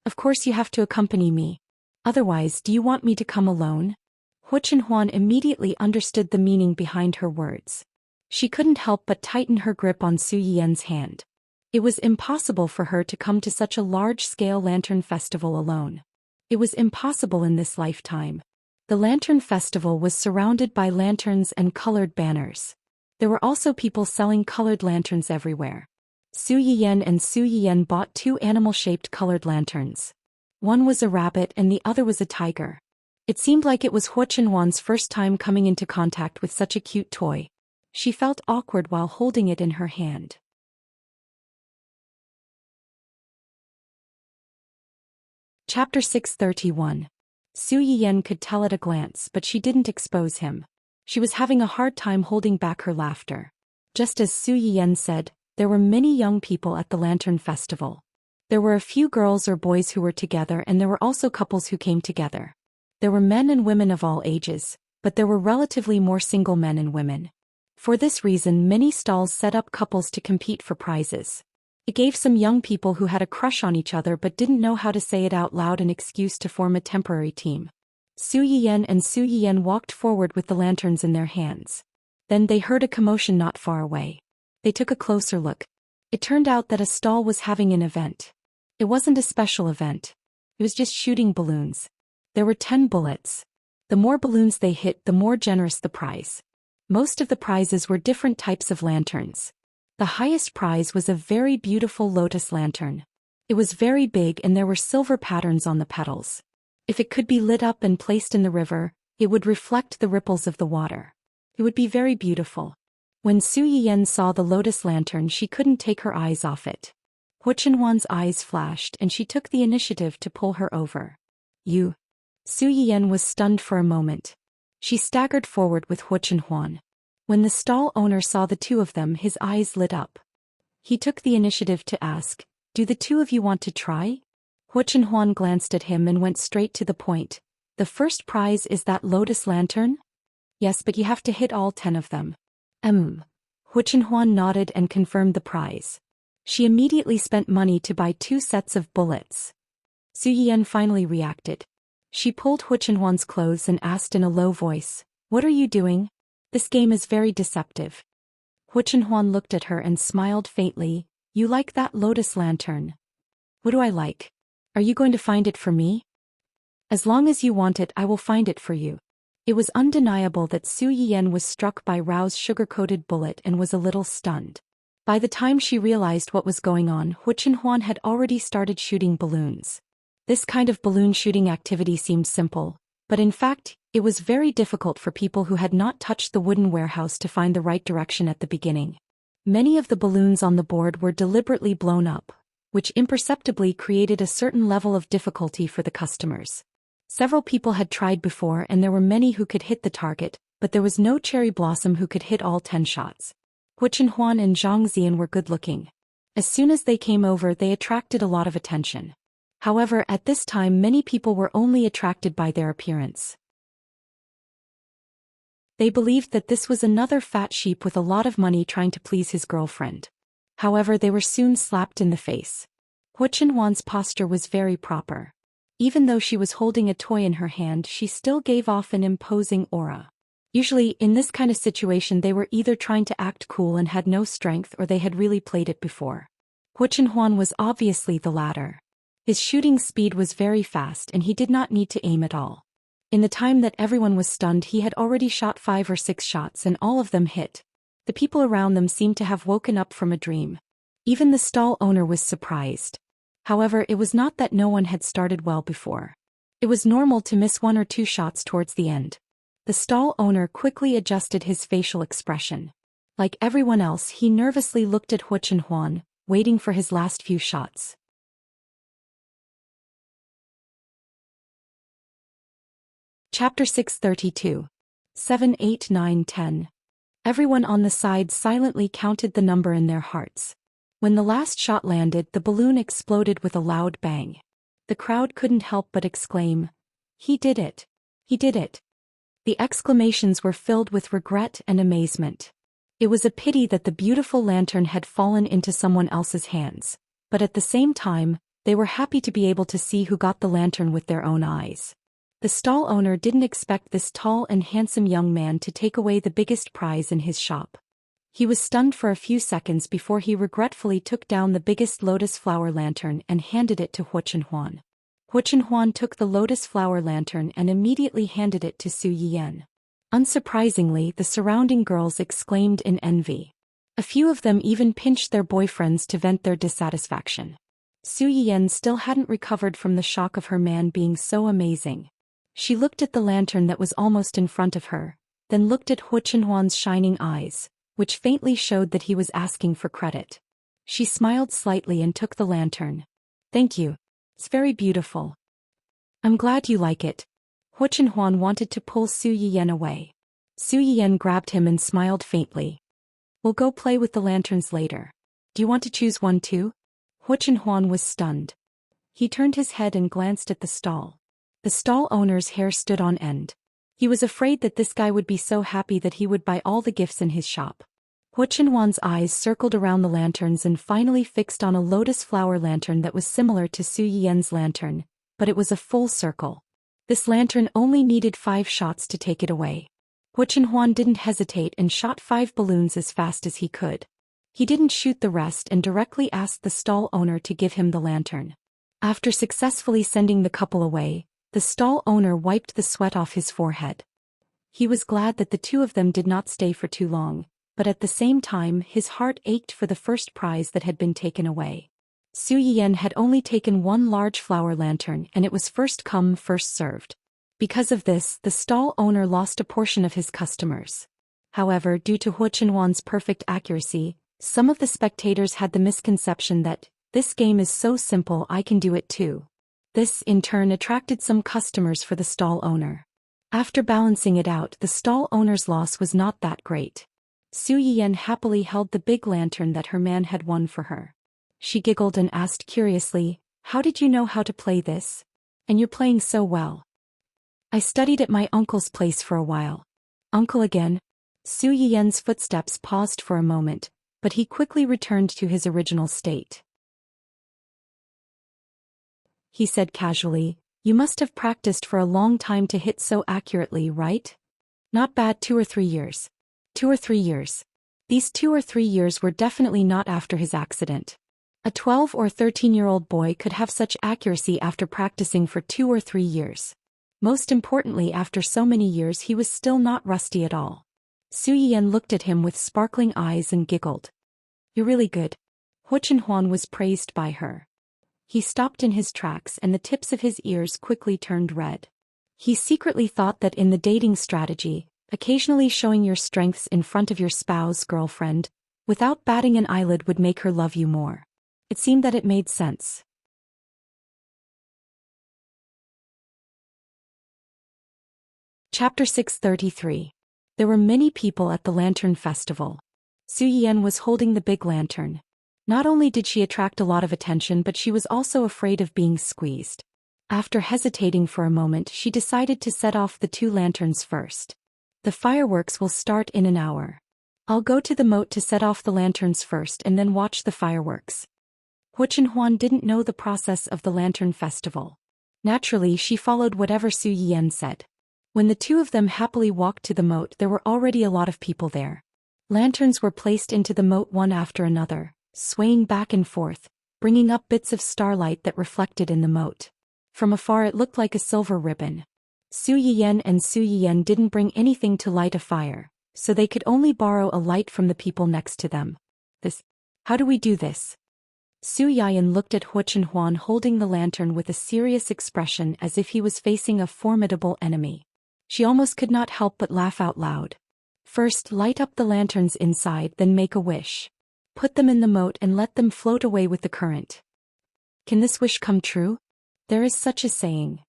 "Of course you have to accompany me. Otherwise, do you want me to come alone?" Hu Chen Huan immediately understood the meaning behind her words. She couldn't help but tighten her grip on Su Yiyan's hand. It was impossible for her to come to such a large-scale lantern festival alone. It was impossible in this lifetime. The Lantern Festival was surrounded by lanterns and colored banners. There were also people selling colored lanterns everywhere. Su Yiyen and Su Yiyen bought 2 animal-shaped colored lanterns. One was a rabbit and the other was a tiger. It seemed like it was Huo Chenhuan's first time coming into contact with such a cute toy. She felt awkward while holding it in her hand. Chapter 631. Su Yiyen could tell at a glance, but she didn't expose him. She was having a hard time holding back her laughter. Just as Su Yiyen said, there were many young people at the Lantern Festival. There were a few girls or boys who were together, and there were also couples who came together. There were men and women of all ages, but there were relatively more single men and women. For this reason, many stalls set up couples to compete for prizes. It gave some young people who had a crush on each other but didn't know how to say it out loud an excuse to form a temporary team. Su Yiyen and Su Yiyen walked forward with the lanterns in their hands. Then they heard a commotion not far away. They took a closer look. It turned out that a stall was having an event. It wasn't a special event. It was just shooting balloons. There were 10 bullets. The more balloons they hit, the more generous the prize. Most of the prizes were different types of lanterns. The highest prize was a very beautiful lotus lantern. It was very big and there were silver patterns on the petals. If it could be lit up and placed in the river, it would reflect the ripples of the water. It would be very beautiful. When Su Yiyen saw the lotus lantern, she couldn't take her eyes off it. Huo Chenhuan's eyes flashed and she took the initiative to pull her over. You. Su Yiyen was stunned for a moment. She staggered forward with Huo Chenhuan. When the stall owner saw the two of them, his eyes lit up. He took the initiative to ask, "Do the two of you want to try?" Huo Chenhuan glanced at him and went straight to the point. "The first prize is that lotus lantern?" "Yes, but you have to hit all 10 of them." Huo Chenhuan nodded and confirmed the prize. She immediately spent money to buy 2 sets of bullets. Su Yiyen finally reacted. She pulled Huo Chenhuan's clothes and asked in a low voice, "What are you doing? This game is very deceptive." Huo Chenhuan looked at her and smiled faintly. "You like that lotus lantern?" "What do I like? Are you going to find it for me?" "As long as you want it, I will find it for you." It was undeniable that Su Yiyen was struck by Rao's sugar-coated bullet and was a little stunned. By the time she realized what was going on, Huo Chenhuan had already started shooting balloons. This kind of balloon shooting activity seemed simple, but in fact, it was very difficult for people who had not touched the wooden warehouse to find the right direction at the beginning. Many of the balloons on the board were deliberately blown up, which imperceptibly created a certain level of difficulty for the customers. Several people had tried before and there were many who could hit the target, but there was no cherry blossom who could hit all 10 shots. Huo Chenhuan and Zhang Xian were good-looking. As soon as they came over, they attracted a lot of attention. However, at this time many people were only attracted by their appearance. They believed that this was another fat sheep with a lot of money trying to please his girlfriend. However, they were soon slapped in the face. Huo Chenhuan's posture was very proper. Even though she was holding a toy in her hand, she still gave off an imposing aura. Usually, in this kind of situation, they were either trying to act cool and had no strength, or they had really played it before. Huo Chenhuan was obviously the latter. His shooting speed was very fast and he did not need to aim at all. In the time that everyone was stunned, he had already shot 5 or 6 shots and all of them hit. The people around them seemed to have woken up from a dream. Even the stall owner was surprised. However, it was not that no one had started well before. It was normal to miss 1 or 2 shots towards the end. The stall owner quickly adjusted his facial expression. Like everyone else, he nervously looked at Huo Chenhuan, waiting for his last few shots. Chapter 632. 7, 8, 9, 10. Everyone on the side silently counted the number in their hearts. When the last shot landed, the balloon exploded with a loud bang. The crowd couldn't help but exclaim, "He did it! He did it!" The exclamations were filled with regret and amazement. It was a pity that the beautiful lantern had fallen into someone else's hands, but at the same time, they were happy to be able to see who got the lantern with their own eyes. The stall owner didn't expect this tall and handsome young man to take away the biggest prize in his shop. He was stunned for a few seconds before he regretfully took down the biggest lotus flower lantern and handed it to Huo Chenhuan. Hu Chenhuan took the lotus flower lantern and immediately handed it to Su Yiyan. Unsurprisingly, the surrounding girls exclaimed in envy. A few of them even pinched their boyfriends to vent their dissatisfaction. Su Yiyan still hadn't recovered from the shock of her man being so amazing. She looked at the lantern that was almost in front of her, then looked at Hu Chenhuan's shining eyes, which faintly showed that he was asking for credit. She smiled slightly and took the lantern. "Thank you. It's very beautiful. I'm glad you like it." Hu Chenhuan wanted to pull Su Yiyan away. Su Yiyan grabbed him and smiled faintly. "We'll go play with the lanterns later. Do you want to choose one too?" Hu Chenhuan was stunned. He turned his head and glanced at the stall. The stall owner's hair stood on end. He was afraid that this guy would be so happy that he would buy all the gifts in his shop. Hu Chenhuan's eyes circled around the lanterns and finally fixed on a lotus flower lantern that was similar to Su Yiyan's lantern, but it was a full circle. This lantern only needed 5 shots to take it away. Hu Chenhuan didn't hesitate and shot 5 balloons as fast as he could. He didn't shoot the rest and directly asked the stall owner to give him the lantern. After successfully sending the couple away, the stall owner wiped the sweat off his forehead. He was glad that the two of them did not stay for too long, but at the same time his heart ached for the first prize that had been taken away. Su Yiyan had only taken 1 large flower lantern and it was first come first served. Because of this, the stall owner lost a portion of his customers. However, due to Hu Chenhuan's perfect accuracy, some of the spectators had the misconception that, "This game is so simple, I can do it too." This in turn attracted some customers for the stall owner. After balancing it out, the stall owner's loss was not that great. Su Yiyan happily held the big lantern that her man had won for her. She giggled and asked curiously, "How did you know how to play this? And you're playing so well." "I studied at my uncle's place for a while." "Uncle again?" Su Yiyan's footsteps paused for a moment, but he quickly returned to his original state. He said casually, "You must have practiced for a long time to hit so accurately, right?" "Not bad, 2 or 3 years." 2 or 3 years. These 2 or 3 years were definitely not after his accident. A 12 or 13-year-old boy could have such accuracy after practicing for 2 or 3 years. Most importantly, after so many years he was still not rusty at all. Su Yiyan looked at him with sparkling eyes and giggled. "You're really good." Hu Chenhuan was praised by her. He stopped in his tracks and the tips of his ears quickly turned red. He secretly thought that in the dating strategy, occasionally showing your strengths in front of your spouse, girlfriend, without batting an eyelid would make her love you more. It seemed that it made sense. Chapter 633. There were many people at the Lantern Festival. Su Yiyan was holding the big lantern. Not only did she attract a lot of attention, but she was also afraid of being squeezed. After hesitating for a moment, she decided to set off the 2 lanterns first. "The fireworks will start in an hour. I'll go to the moat to set off the lanterns first and then watch the fireworks." Hu Chenhuan didn't know the process of the Lantern Festival. Naturally, she followed whatever Su Yiyan said. When the 2 of them happily walked to the moat, there were already a lot of people there. Lanterns were placed into the moat one after another, swaying back and forth, bringing up bits of starlight that reflected in the moat. From afar it looked like a silver ribbon. Su Yiyan and Su Yiyan didn't bring anything to light a fire, so they could only borrow a light from the people next to them. How do we do this?" Su Yiyan looked at Hu Chenhuan holding the lantern with a serious expression as if he was facing a formidable enemy. She almost could not help but laugh out loud. "First, light up the lanterns inside, then make a wish. Put them in the moat and let them float away with the current. Can this wish come true? There is such a saying."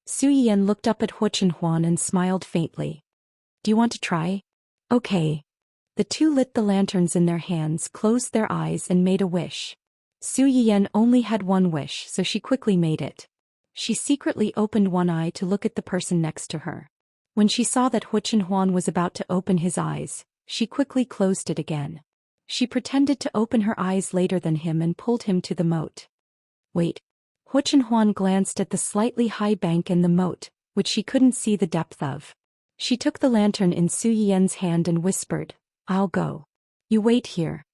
Su Yiyan looked up at Hu Chenhuan and smiled faintly. "Do you want to try?" "Okay." The 2 lit the lanterns in their hands, closed their eyes and made a wish. Su Yiyan only had 1 wish, so she quickly made it. She secretly opened one eye to look at the person next to her. When she saw that Hu Chenhuan was about to open his eyes, she quickly closed it again. She pretended to open her eyes later than him and pulled him to the moat. "Wait." Hu Chenhuan glanced at the slightly high bank and the moat, which she couldn't see the depth of. She took the lantern in Su Yiyan's hand and whispered, "I'll go. You wait here."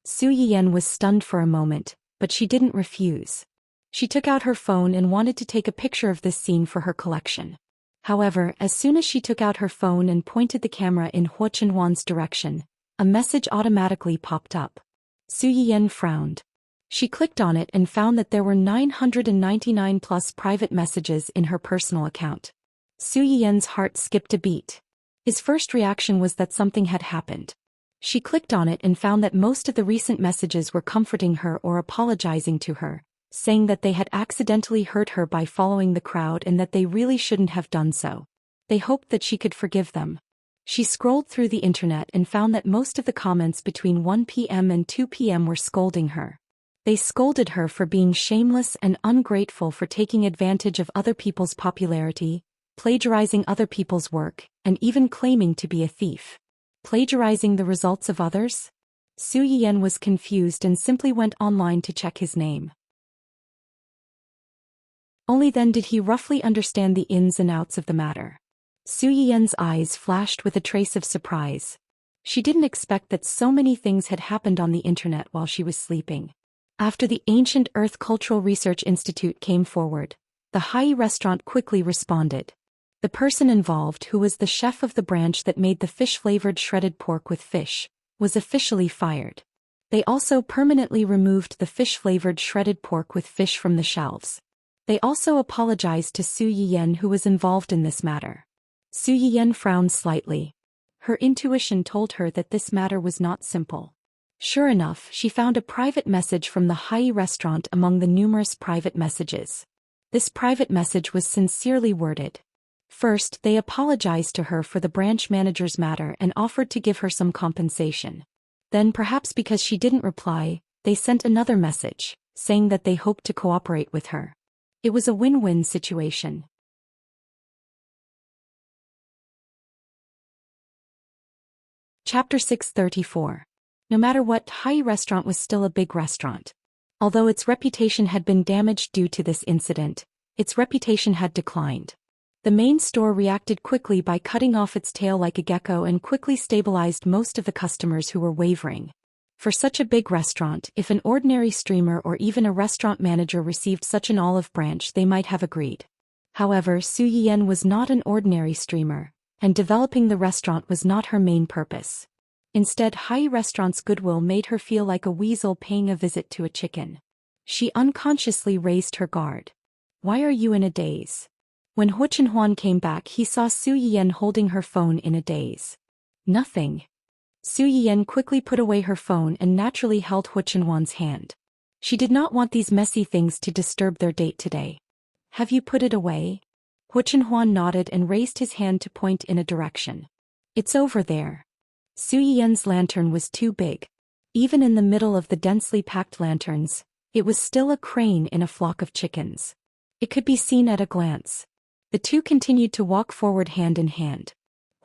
Su Yiyan was stunned for a moment, but she didn't refuse. She took out her phone and wanted to take a picture of this scene for her collection. However, as soon as she took out her phone and pointed the camera in Huo Chenhuan's direction, a message automatically popped up. Su Yiyan frowned. She clicked on it and found that there were 999 plus private messages in her personal account. Su Yiyan's heart skipped a beat. His first reaction was that something had happened. She clicked on it and found that most of the recent messages were comforting her or apologizing to her, saying that they had accidentally hurt her by following the crowd and that they really shouldn't have done so. They hoped that she could forgive them. She scrolled through the internet and found that most of the comments between 1 p.m. and 2 p.m. were scolding her. They scolded her for being shameless and ungrateful, for taking advantage of other people's popularity, plagiarizing other people's work, and even claiming to be a thief. Plagiarizing the results of others? Su Yiyan was confused and simply went online to check his name. Only then did he roughly understand the ins and outs of the matter. Su Yiyan's eyes flashed with a trace of surprise. She didn't expect that so many things had happened on the internet while she was sleeping. After the Ancient Earth Cultural Research Institute came forward, the Hai restaurant quickly responded. The person involved, who was the chef of the branch that made the fish-flavored shredded pork with fish, was officially fired. They also permanently removed the fish-flavored shredded pork with fish from the shelves. They also apologized to Su Yiyan, who was involved in this matter. Su Yiyan frowned slightly. Her intuition told her that this matter was not simple. Sure enough, she found a private message from the Hai restaurant among the numerous private messages. This private message was sincerely worded. First, they apologized to her for the branch manager's matter and offered to give her some compensation. Then, perhaps because she didn't reply, they sent another message, saying that they hoped to cooperate with her. It was a win-win situation. Chapter 634. No matter what, Hai restaurant was still a big restaurant. Although its reputation had been damaged due to this incident, its reputation had declined. The main store reacted quickly by cutting off its tail like a gecko and quickly stabilized most of the customers who were wavering. For such a big restaurant, if an ordinary streamer or even a restaurant manager received such an olive branch, they might have agreed. However, Su Yiyan was not an ordinary streamer, and developing the restaurant was not her main purpose. Instead, Hai restaurant's goodwill made her feel like a weasel paying a visit to a chicken. She unconsciously raised her guard. Why are you in a daze? When Huo Chenhuan came back, he saw Su Yiyan holding her phone in a daze. Nothing. Su Yiyan quickly put away her phone and naturally held Huo Chenhuan's hand. She did not want these messy things to disturb their date today. Have you put it away? Huo Chenhuan nodded and raised his hand to point in a direction. It's over there. Su Yiyan's lantern was too big. Even in the middle of the densely packed lanterns, it was still a crane in a flock of chickens. It could be seen at a glance. The two continued to walk forward hand in hand.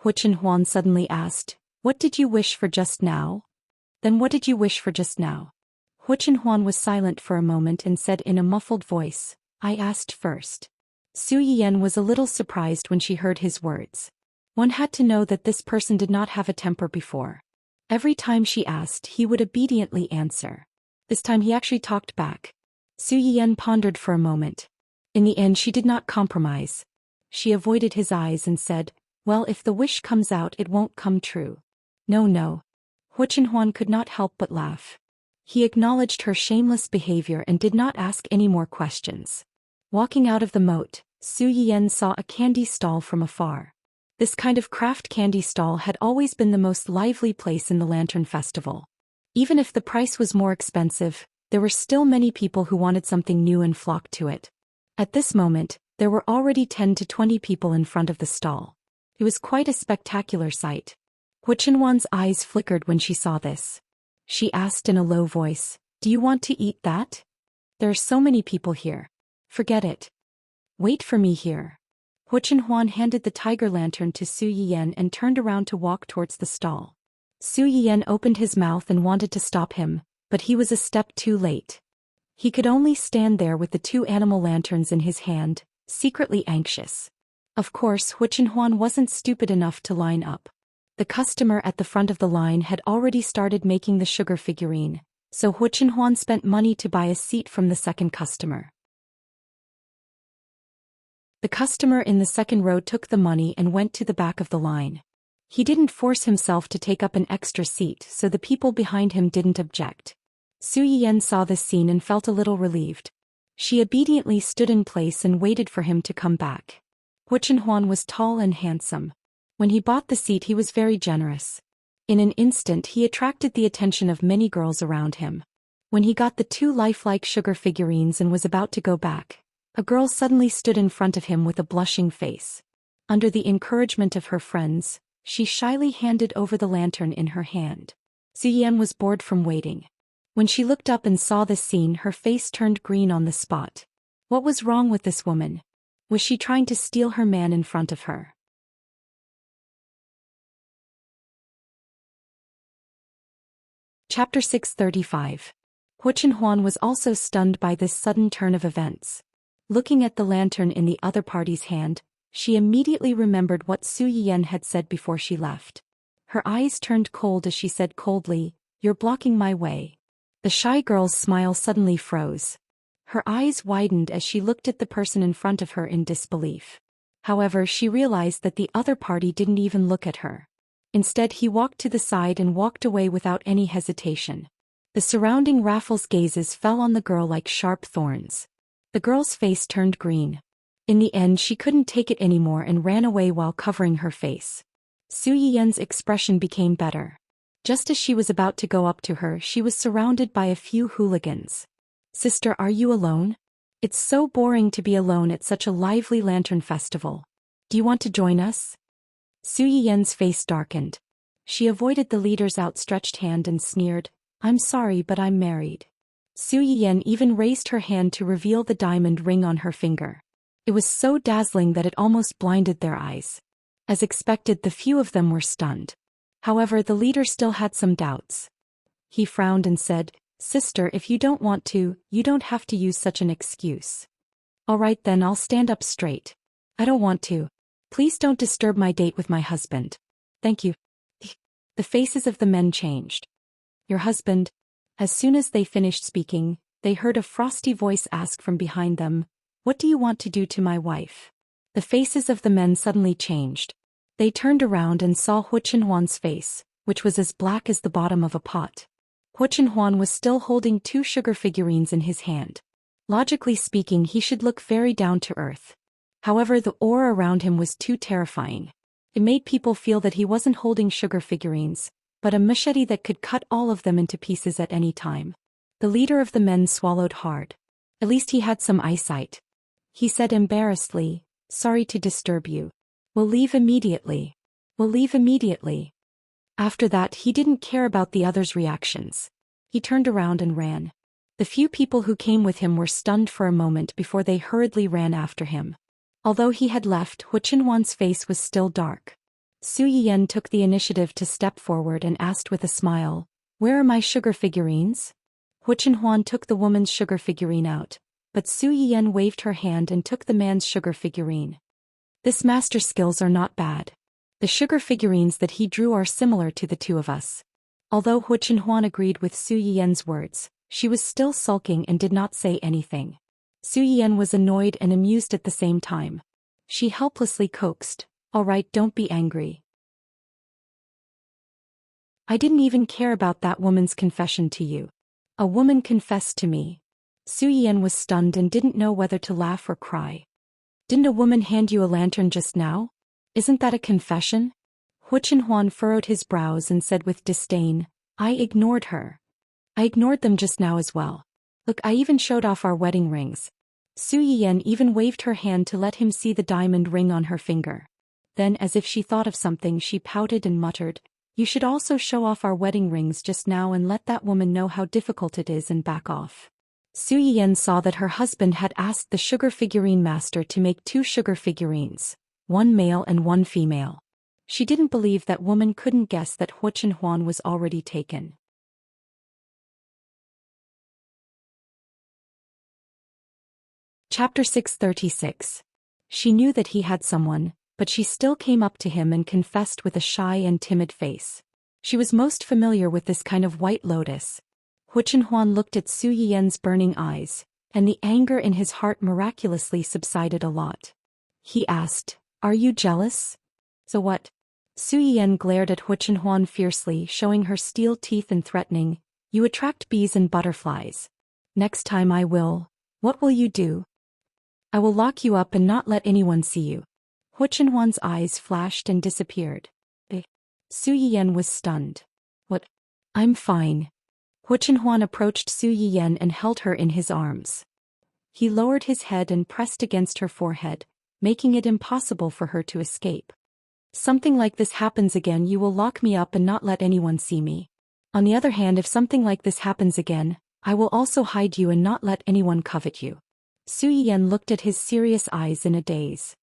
Huo Chenhuan suddenly asked, "What did you wish for just now?" "Then what did you wish for just now?" Huo Chenhuan was silent for a moment and said in a muffled voice, "I asked first." Su Yiyan was a little surprised when she heard his words. One had to know that this person did not have a temper before. Every time she asked, he would obediently answer. This time he actually talked back. Su Yiyan pondered for a moment. In the end, she did not compromise. She avoided his eyes and said, "Well, if the wish comes out, it won't come true." No. Huo Chenhuan could not help but laugh. He acknowledged her shameless behavior and did not ask any more questions. Walking out of the moat, Su Yiyan saw a candy stall from afar. This kind of craft candy stall had always been the most lively place in the Lantern Festival. Even if the price was more expensive, there were still many people who wanted something new and flocked to it. At this moment, there were already 10 to 20 people in front of the stall. It was quite a spectacular sight. Huo Chenhuan's eyes flickered when she saw this. She asked in a low voice, "Do you want to eat that? There are so many people here. Forget it. Wait for me here." Huo Chenhuan handed the tiger lantern to Su Yiyan and turned around to walk towards the stall. Su Yiyan opened his mouth and wanted to stop him, but he was a step too late. He could only stand there with the two animal lanterns in his hand, secretly anxious. Of course, Huo Chenhuan wasn't stupid enough to line up. The customer at the front of the line had already started making the sugar figurine, so Huo Chenhuan spent money to buy a seat from the second customer. The customer in the second row took the money and went to the back of the line. He didn't force himself to take up an extra seat, so the people behind him didn't object. Su Yiyan saw this scene and felt a little relieved. She obediently stood in place and waited for him to come back. Hu Chenhuan was tall and handsome. When he bought the seat, he was very generous. In an instant, he attracted the attention of many girls around him. When he got the 2 lifelike sugar figurines and was about to go back, a girl suddenly stood in front of him with a blushing face. Under the encouragement of her friends, she shyly handed over the lantern in her hand. Su Yiyan was bored from waiting. When she looked up and saw this scene, her face turned green on the spot. What was wrong with this woman? Was she trying to steal her man in front of her? Chapter 635. Hu Chenhuan was also stunned by this sudden turn of events. Looking at the lantern in the other party's hand, she immediately remembered what Su Yiyan had said before she left. Her eyes turned cold as she said coldly, "You're blocking my way." The shy girl's smile suddenly froze. Her eyes widened as she looked at the person in front of her in disbelief. However, she realized that the other party didn't even look at her. Instead, he walked to the side and walked away without any hesitation. The surrounding Raffles' gazes fell on the girl like sharp thorns. The girl's face turned green. In the end, she couldn't take it anymore and ran away while covering her face. Su Yiyan's expression became better. Just as she was about to go up to her, she was surrounded by a few hooligans. "Sister, are you alone? It's so boring to be alone at such a lively lantern festival. Do you want to join us?" Su Yiyan's face darkened. She avoided the leader's outstretched hand and sneered, "I'm sorry, but I'm married." Su Yiyan even raised her hand to reveal the diamond ring on her finger. It was so dazzling that it almost blinded their eyes. As expected, the few of them were stunned. However, the leader still had some doubts. He frowned and said, "Sister, if you don't want to, you don't have to use such an excuse." "All right then, I'll stand up straight. I don't want to. Please don't disturb my date with my husband." "Thank you." The faces of the men changed. "Your husband?" As soon as they finished speaking, they heard a frosty voice ask from behind them, "What do you want to do to my wife?" The faces of the men suddenly changed. They turned around and saw Hu Chenhuan's face, which was as black as the bottom of a pot. Hu Chenhuan was still holding 2 sugar figurines in his hand. Logically speaking, he should look very down to earth. However, the aura around him was too terrifying. It made people feel that he wasn't holding sugar figurines, but a machete that could cut all of them into pieces at any time. The leader of the men swallowed hard. At least he had some eyesight. He said embarrassedly, "Sorry to disturb you. We'll leave immediately. We'll leave immediately." After that, he didn't care about the others' reactions. He turned around and ran. The few people who came with him were stunned for a moment before they hurriedly ran after him. Although he had left, Hu Chenhuan's face was still dark. Su Yiyan took the initiative to step forward and asked with a smile, "Where are my sugar figurines?" Hu Chenhuan took the woman's sugar figurine out, but Su Yiyan waved her hand and took the man's sugar figurine. "This master's skills are not bad. The sugar figurines that he drew are similar to the 2 of us." Although Hu Chenhuan agreed with Su Yiyan's words, she was still sulking and did not say anything. Su Yiyan was annoyed and amused at the same time. She helplessly coaxed, "All right, don't be angry. I didn't even care about that woman's confession to you. A woman confessed to me." Su Yiyan was stunned and didn't know whether to laugh or cry. "Didn't a woman hand you a lantern just now? Isn't that a confession?" Hu Chenhuan furrowed his brows and said with disdain, "I ignored her. I ignored them just now as well. Look, I even showed off our wedding rings." Su Yiyan even waved her hand to let him see the diamond ring on her finger. Then, as if she thought of something, she pouted and muttered, "You should also show off our wedding rings just now and let that woman know how difficult it is and back off." Su Yiyan saw that her husband had asked the sugar figurine master to make 2 sugar figurines, 1 male and 1 female. She didn't believe that woman couldn't guess that Hu Chenhuan was already taken. Chapter 636. She knew that he had someone, but she still came up to him and confessed with a shy and timid face. She was most familiar with this kind of white lotus. Hu Chenhuan looked at Su Yiyan's burning eyes, and the anger in his heart miraculously subsided a lot. He asked, "Are you jealous?" "So what?" Su Yiyan glared at Hu Chenhuan fiercely, showing her steel teeth and threatening, "You attract bees and butterflies. Next time I will. What will you do?" "I will lock you up and not let anyone see you." Hu Chenhuan's eyes flashed and disappeared. Su Yiyan was stunned. "What?" "I'm fine." Hu Chenhuan approached Su Yiyan and held her in his arms. He lowered his head and pressed against her forehead, making it impossible for her to escape. "Something like this happens again, you will lock me up and not let anyone see me. On the other hand, if something like this happens again, I will also hide you and not let anyone covet you." Su Yiyan looked at his serious eyes in a daze.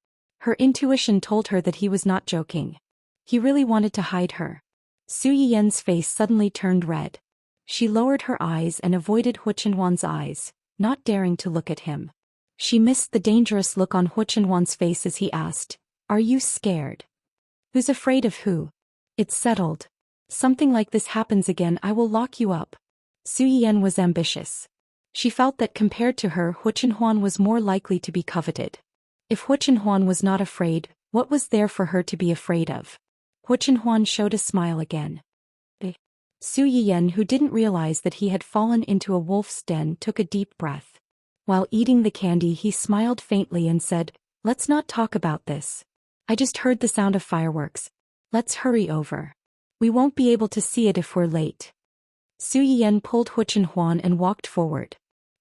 Her intuition told her that he was not joking. He really wanted to hide her. Su Yiyan's face suddenly turned red. She lowered her eyes and avoided Hu Chenhuan's eyes, not daring to look at him. She missed the dangerous look on Hu Chenhuan's face as he asked, "Are you scared?" "Who's afraid of who?" "It's settled. Something like this happens again, I will lock you up." Su Yiyan was ambitious. She felt that compared to her, Hu Chenhuan was more likely to be coveted. If Hu Chenhuan was not afraid, what was there for her to be afraid of? Hu Chenhuan showed a smile again. Su Yiyan, who didn't realize that he had fallen into a wolf's den, took a deep breath. While eating the candy, he smiled faintly and said, "Let's not talk about this. I just heard the sound of fireworks. Let's hurry over. We won't be able to see it if we're late." Su Yiyan pulled Hu Chenhuan and walked forward.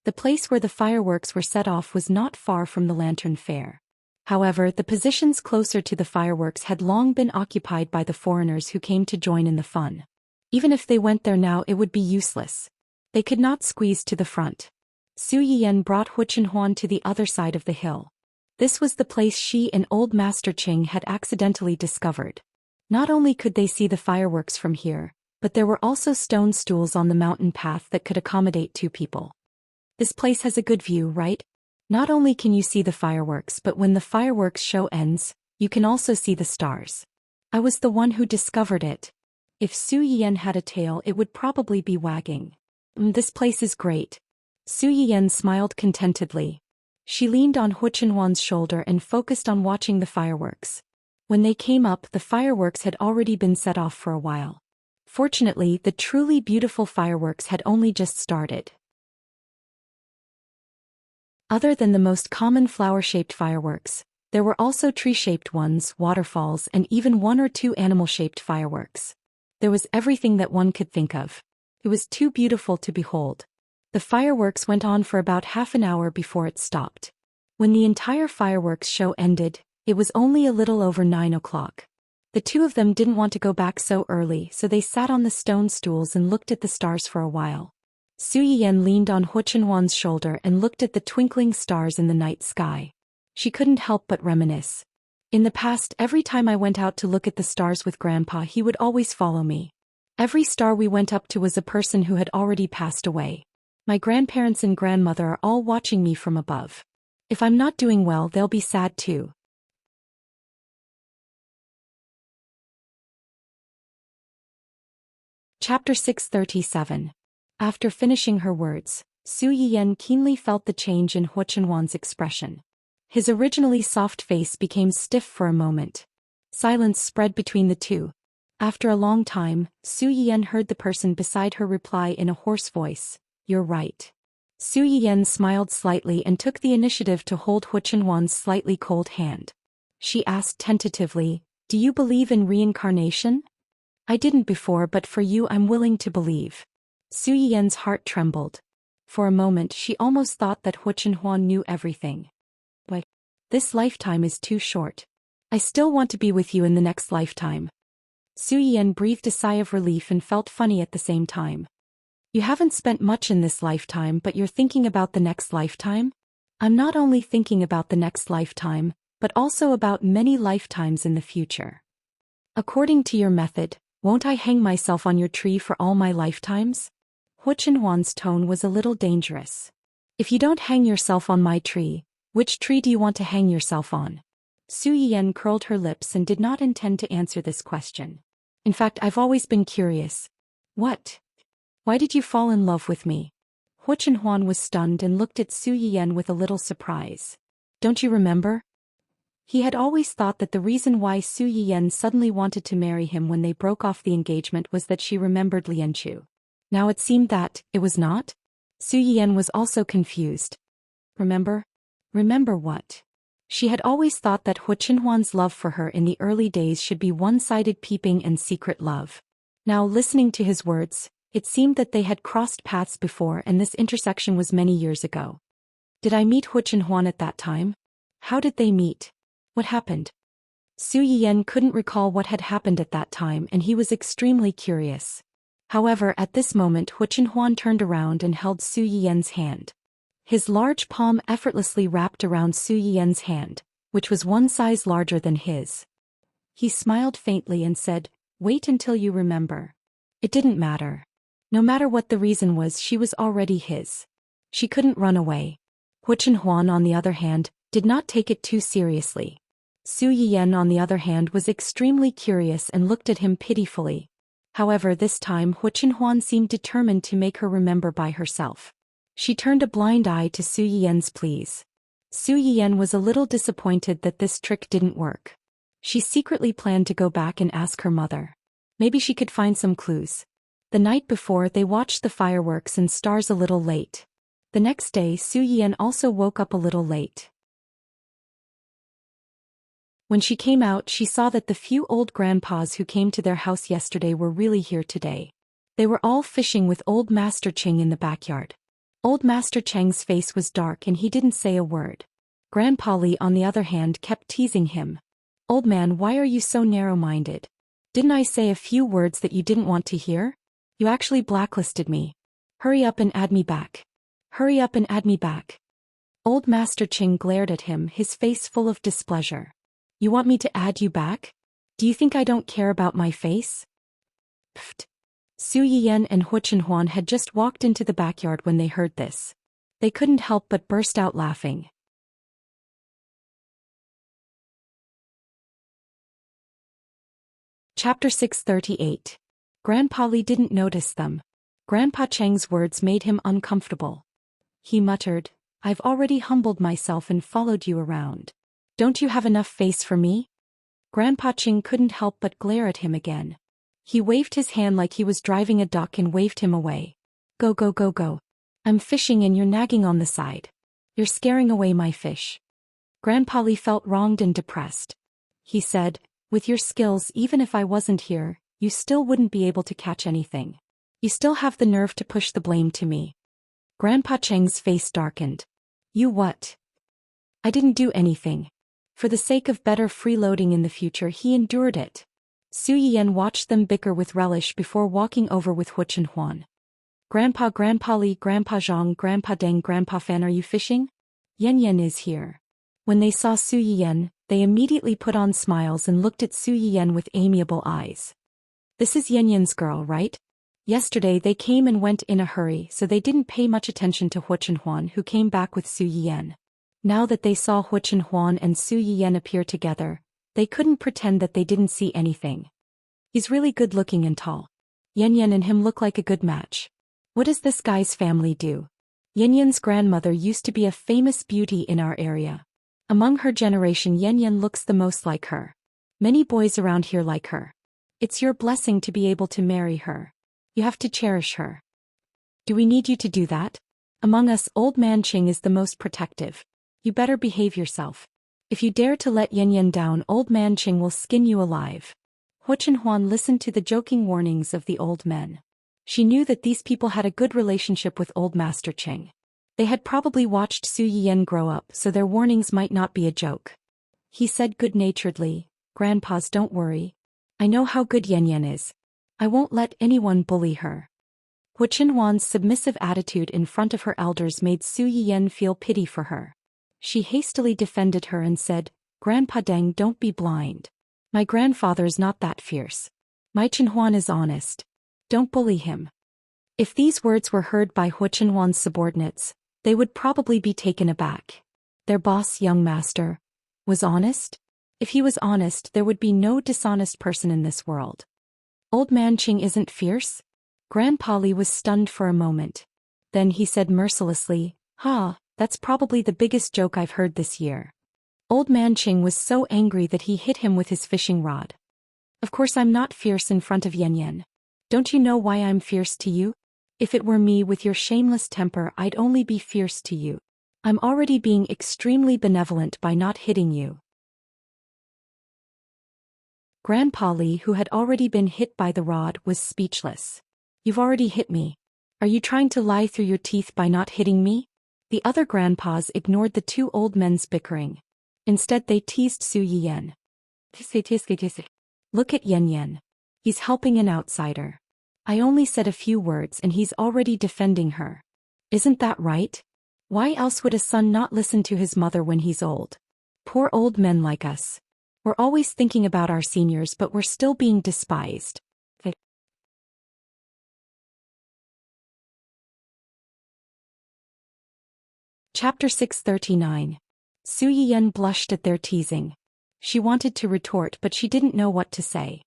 The place where the fireworks were set off was not far from the lantern fair. However, the positions closer to the fireworks had long been occupied by the foreigners who came to join in the fun. Even if they went there now, it would be useless. They could not squeeze to the front. Su Yiyan brought Hu Chenhuan to the other side of the hill. This was the place she and old Master Qing had accidentally discovered. Not only could they see the fireworks from here, but there were also stone stools on the mountain path that could accommodate 2 people. "This place has a good view, right? Not only can you see the fireworks, but when the fireworks show ends, you can also see the stars. I was the one who discovered it." If Su Yiyan had a tail, it would probably be wagging. "This place is great." Su Yiyan smiled contentedly. She leaned on Hu Chenhuan's shoulder and focused on watching the fireworks. When they came up, the fireworks had already been set off for a while. Fortunately, the truly beautiful fireworks had only just started. Other than the most common flower-shaped fireworks, there were also tree-shaped ones, waterfalls, and even 1 or 2 animal-shaped fireworks. There was everything that one could think of. It was too beautiful to behold. The fireworks went on for about half an hour before it stopped. When the entire fireworks show ended, it was only a little over 9 o'clock. The 2 of them didn't want to go back so early, so they sat on the stone stools and looked at the stars for a while. Su Yiyan leaned on Hu Chenhuan's shoulder and looked at the twinkling stars in the night sky. She couldn't help but reminisce. "In the past, every time I went out to look at the stars with Grandpa, he would always follow me. Every star we went up to was a person who had already passed away. My grandparents and grandmother are all watching me from above. If I'm not doing well, they'll be sad too." Chapter 637. After finishing her words, Su Yiyan keenly felt the change in Hu Chenhuan's expression. His originally soft face became stiff for a moment. Silence spread between the 2. After a long time, Su Yiyan heard the person beside her reply in a hoarse voice, "You're right." Su Yiyan smiled slightly and took the initiative to hold Hu Chenhuan's slightly cold hand. She asked tentatively, "Do you believe in reincarnation?" "I didn't before, but for you I'm willing to believe." Su Yiyan's heart trembled. For a moment she almost thought that Hu Chenhuan knew everything. "Why, this lifetime is too short. I still want to be with you in the next lifetime." Su Yiyan breathed a sigh of relief and felt funny at the same time. "You haven't spent much in this lifetime, but you're thinking about the next lifetime?" "I'm not only thinking about the next lifetime, but also about many lifetimes in the future. According to your method, won't I hang myself on your tree for all my lifetimes?" Hu Chenhuan's tone was a little dangerous. "If you don't hang yourself on my tree, which tree do you want to hang yourself on?" Su Yiyan curled her lips and did not intend to answer this question. "In fact, I've always been curious." "What? Why did you fall in love with me?" Hu Chenhuan was stunned and looked at Su Yiyan with a little surprise. "Don't you remember?" He had always thought that the reason why Su Yiyan suddenly wanted to marry him when they broke off the engagement was that she remembered Lianchu. Now it seemed that it was not. Su Yiyan was also confused. Remember? Remember what? She had always thought that Hu Qinhuan's love for her in the early days should be one-sided peeping and secret love. Now listening to his words, it seemed that they had crossed paths before and this intersection was many years ago. Did I meet Hu Qinhuan at that time? How did they meet? What happened? Su Yiyan couldn't recall what had happened at that time and he was extremely curious. However, at this moment Hu Qinhuan turned around and held Su Yiyan's hand. His large palm effortlessly wrapped around Su Yiyan's hand, which was one size larger than his. He smiled faintly and said, "Wait until you remember." It didn't matter. No matter what the reason was, she was already his. She couldn't run away. Hu Qinhuan, on the other hand, did not take it too seriously. Su Yiyan, on the other hand, was extremely curious and looked at him pitifully. However, this time Hu Qinhuan seemed determined to make her remember by herself. She turned a blind eye to Su Yiyan's pleas. Su Yiyan was a little disappointed that this trick didn't work. She secretly planned to go back and ask her mother. Maybe she could find some clues. The night before, they watched the fireworks and stars a little late. The next day, Su Yiyan also woke up a little late. When she came out, she saw that the few old grandpas who came to their house yesterday were really here today. They were all fishing with Old Master Cheng in the backyard. Old Master Cheng's face was dark and he didn't say a word. Grandpa Li, on the other hand, kept teasing him. "Old man, why are you so narrow-minded? Didn't I say a few words that you didn't want to hear? You actually blacklisted me. Hurry up and add me back. Hurry up and add me back." Old Master Cheng glared at him, his face full of displeasure. "You want me to add you back? Do you think I don't care about my face?" Pfft. Su Yiyan and Hu Qinhuan had just walked into the backyard when they heard this. They couldn't help but burst out laughing. Chapter 638. Grandpa Li didn't notice them. Grandpa Cheng's words made him uncomfortable. He muttered, "I've already humbled myself and followed you around. Don't you have enough face for me?" Grandpa Cheng couldn't help but glare at him again. He waved his hand like he was driving a duck and waved him away. "Go, go, go, go. I'm fishing and you're nagging on the side. You're scaring away my fish." Grandpa Li felt wronged and depressed. He said, "With your skills, even if I wasn't here, you still wouldn't be able to catch anything. You still have the nerve to push the blame to me." Grandpa Cheng's face darkened. "You what?" "I didn't do anything." For the sake of better freeloading in the future, he endured it. Su Yiyan watched them bicker with relish before walking over with Hu Qinhuan. "Grandpa, Grandpa Li, Grandpa Zhang, Grandpa Deng, Grandpa Fan, are you fishing? Yan Yan is here." When they saw Su Yiyan, they immediately put on smiles and looked at Su Yiyan with amiable eyes. "This is Yan Yan's girl, right?" Yesterday they came and went in a hurry, so they didn't pay much attention to Hu Qinhuan, who came back with Su Yiyan. Now that they saw Hu Qinhuan and Su Yiyan appear together, they couldn't pretend that they didn't see anything. "He's really good-looking and tall. Yan Yan and him look like a good match. What does this guy's family do?" Yan Yan's grandmother used to be a famous beauty in our area. Among her generation, Yan Yan looks the most like her. Many boys around here like her. It's your blessing to be able to marry her. You have to cherish her. Do we need you to do that? Among us, Old Man Ching is the most protective. You better behave yourself. If you dare to let Yan Yan down, Old Man Ching will skin you alive. Hu Qinhuan listened to the joking warnings of the old men. She knew that these people had a good relationship with Old Master Cheng. They had probably watched Su Yiyan grow up, so their warnings might not be a joke. He said good-naturedly, "Grandpas, don't worry. I know how good Yan Yan is. I won't let anyone bully her." Hu Qinhuan's submissive attitude in front of her elders made Su Yiyan feel pity for her. She hastily defended her and said, "Grandpa Deng, don't be blind. My grandfather's not that fierce. My Qinhuan is honest. Don't bully him." If these words were heard by Hu Qinhuan's subordinates, they would probably be taken aback. Their boss, young master, was honest? If he was honest, there would be no dishonest person in this world. Old Man Ching isn't fierce? Grandpa Li was stunned for a moment. Then he said mercilessly, "Ha, that's probably the biggest joke I've heard this year." Old Man Ching was so angry that he hit him with his fishing rod. Of course I'm not fierce in front of Yan Yan. Don't you know why I'm fierce to you? If it were me with your shameless temper, I'd only be fierce to you. I'm already being extremely benevolent by not hitting you. Grandpa Li, who had already been hit by the rod, was speechless. You've already hit me. Are you trying to lie through your teeth by not hitting me? The other grandpas ignored the two old men's bickering. Instead they teased Su Yiyan. Look at Yan Yan. He's helping an outsider. I only said a few words and he's already defending her. Isn't that right? Why else would a son not listen to his mother when he's old? Poor old men like us. We're always thinking about our seniors, but we're still being despised. Chapter 639. Su Yiyan blushed at their teasing. She wanted to retort, but she didn't know what to say.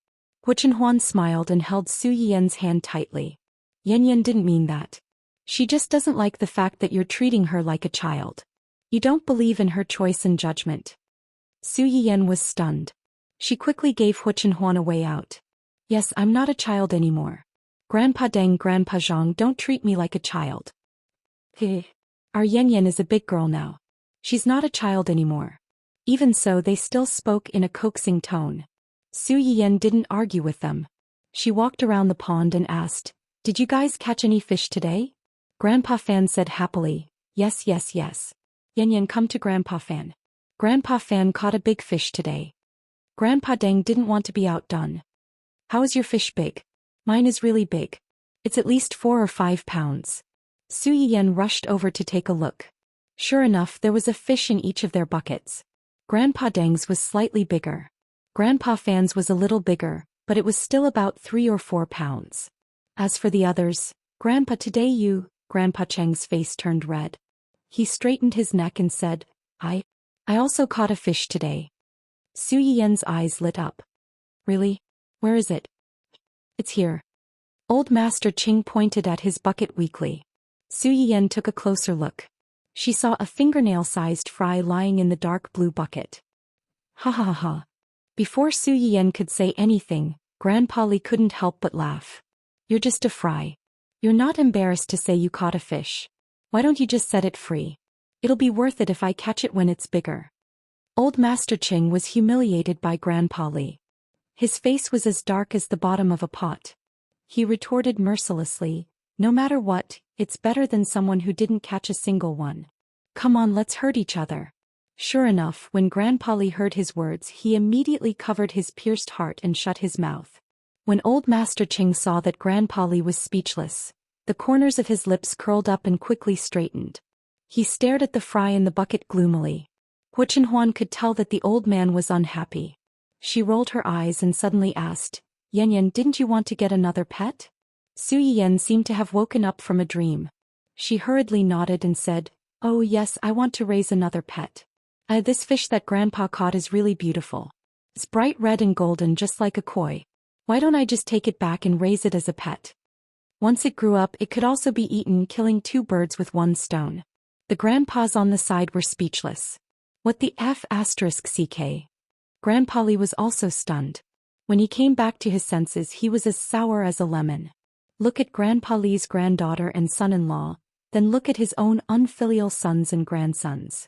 Hu Chenhuan smiled and held Su Yiyan's hand tightly. Yan Yan didn't mean that. She just doesn't like the fact that you're treating her like a child. You don't believe in her choice and judgment. Su Yiyan was stunned. She quickly gave Hu Chenhuan a way out. Yes, I'm not a child anymore. Grandpa Deng, Grandpa Zhang, don't treat me like a child. Our Yan Yan is a big girl now. She's not a child anymore. Even so, they still spoke in a coaxing tone. Su Yiyan didn't argue with them. She walked around the pond and asked, "Did you guys catch any fish today?" Grandpa Fan said happily, "Yes, yes, yes. Yan Yan, come to Grandpa Fan. Grandpa Fan caught a big fish today." Grandpa Deng didn't want to be outdone. "How is your fish big?" "Mine is really big. It's at least 4 or 5 pounds. Su Yiyan rushed over to take a look. Sure enough, there was a fish in each of their buckets. Grandpa Deng's was slightly bigger. Grandpa Fan's was a little bigger, but it was still about 3 or 4 pounds. As for the others, Grandpa, today Grandpa Cheng's face turned red. He straightened his neck and said, I also caught a fish today." Su Yiyan's eyes lit up. "Really? Where is it?" "It's here." Old Master Ching pointed at his bucket weakly. Su Yiyan took a closer look. She saw a fingernail-sized fry lying in the dark blue bucket. Ha ha ha ha. Before Su Yiyan could say anything, Grandpa Li couldn't help but laugh. "You're just a fry. You're not embarrassed to say you caught a fish. Why don't you just set it free? It'll be worth it if I catch it when it's bigger." Old Master Ching was humiliated by Grandpa Li. His face was as dark as the bottom of a pot. He retorted mercilessly, "No matter what, it's better than someone who didn't catch a single one. Come on, let's hurt each other." Sure enough, when Grandpa Li heard his words, he immediately covered his pierced heart and shut his mouth. When Old Master Ching saw that Grandpa Li was speechless, the corners of his lips curled up and quickly straightened. He stared at the fry in the bucket gloomily. Hu Chenhuan could tell that the old man was unhappy. She rolled her eyes and suddenly asked, "Yan Yan, didn't you want to get another pet?" Su Yiyan seemed to have woken up from a dream. She hurriedly nodded and said, "Oh yes, I want to raise another pet. This fish that Grandpa caught is really beautiful. It's bright red and golden just like a koi. Why don't I just take it back and raise it as a pet? Once it grew up, it could also be eaten, killing 2 birds with 1 stone." The grandpas on the side were speechless. What the f***ck? Grandpa Li was also stunned. When he came back to his senses, he was as sour as a lemon. Look at Grandpa Li's granddaughter and son-in-law, then look at his own unfilial sons and grandsons.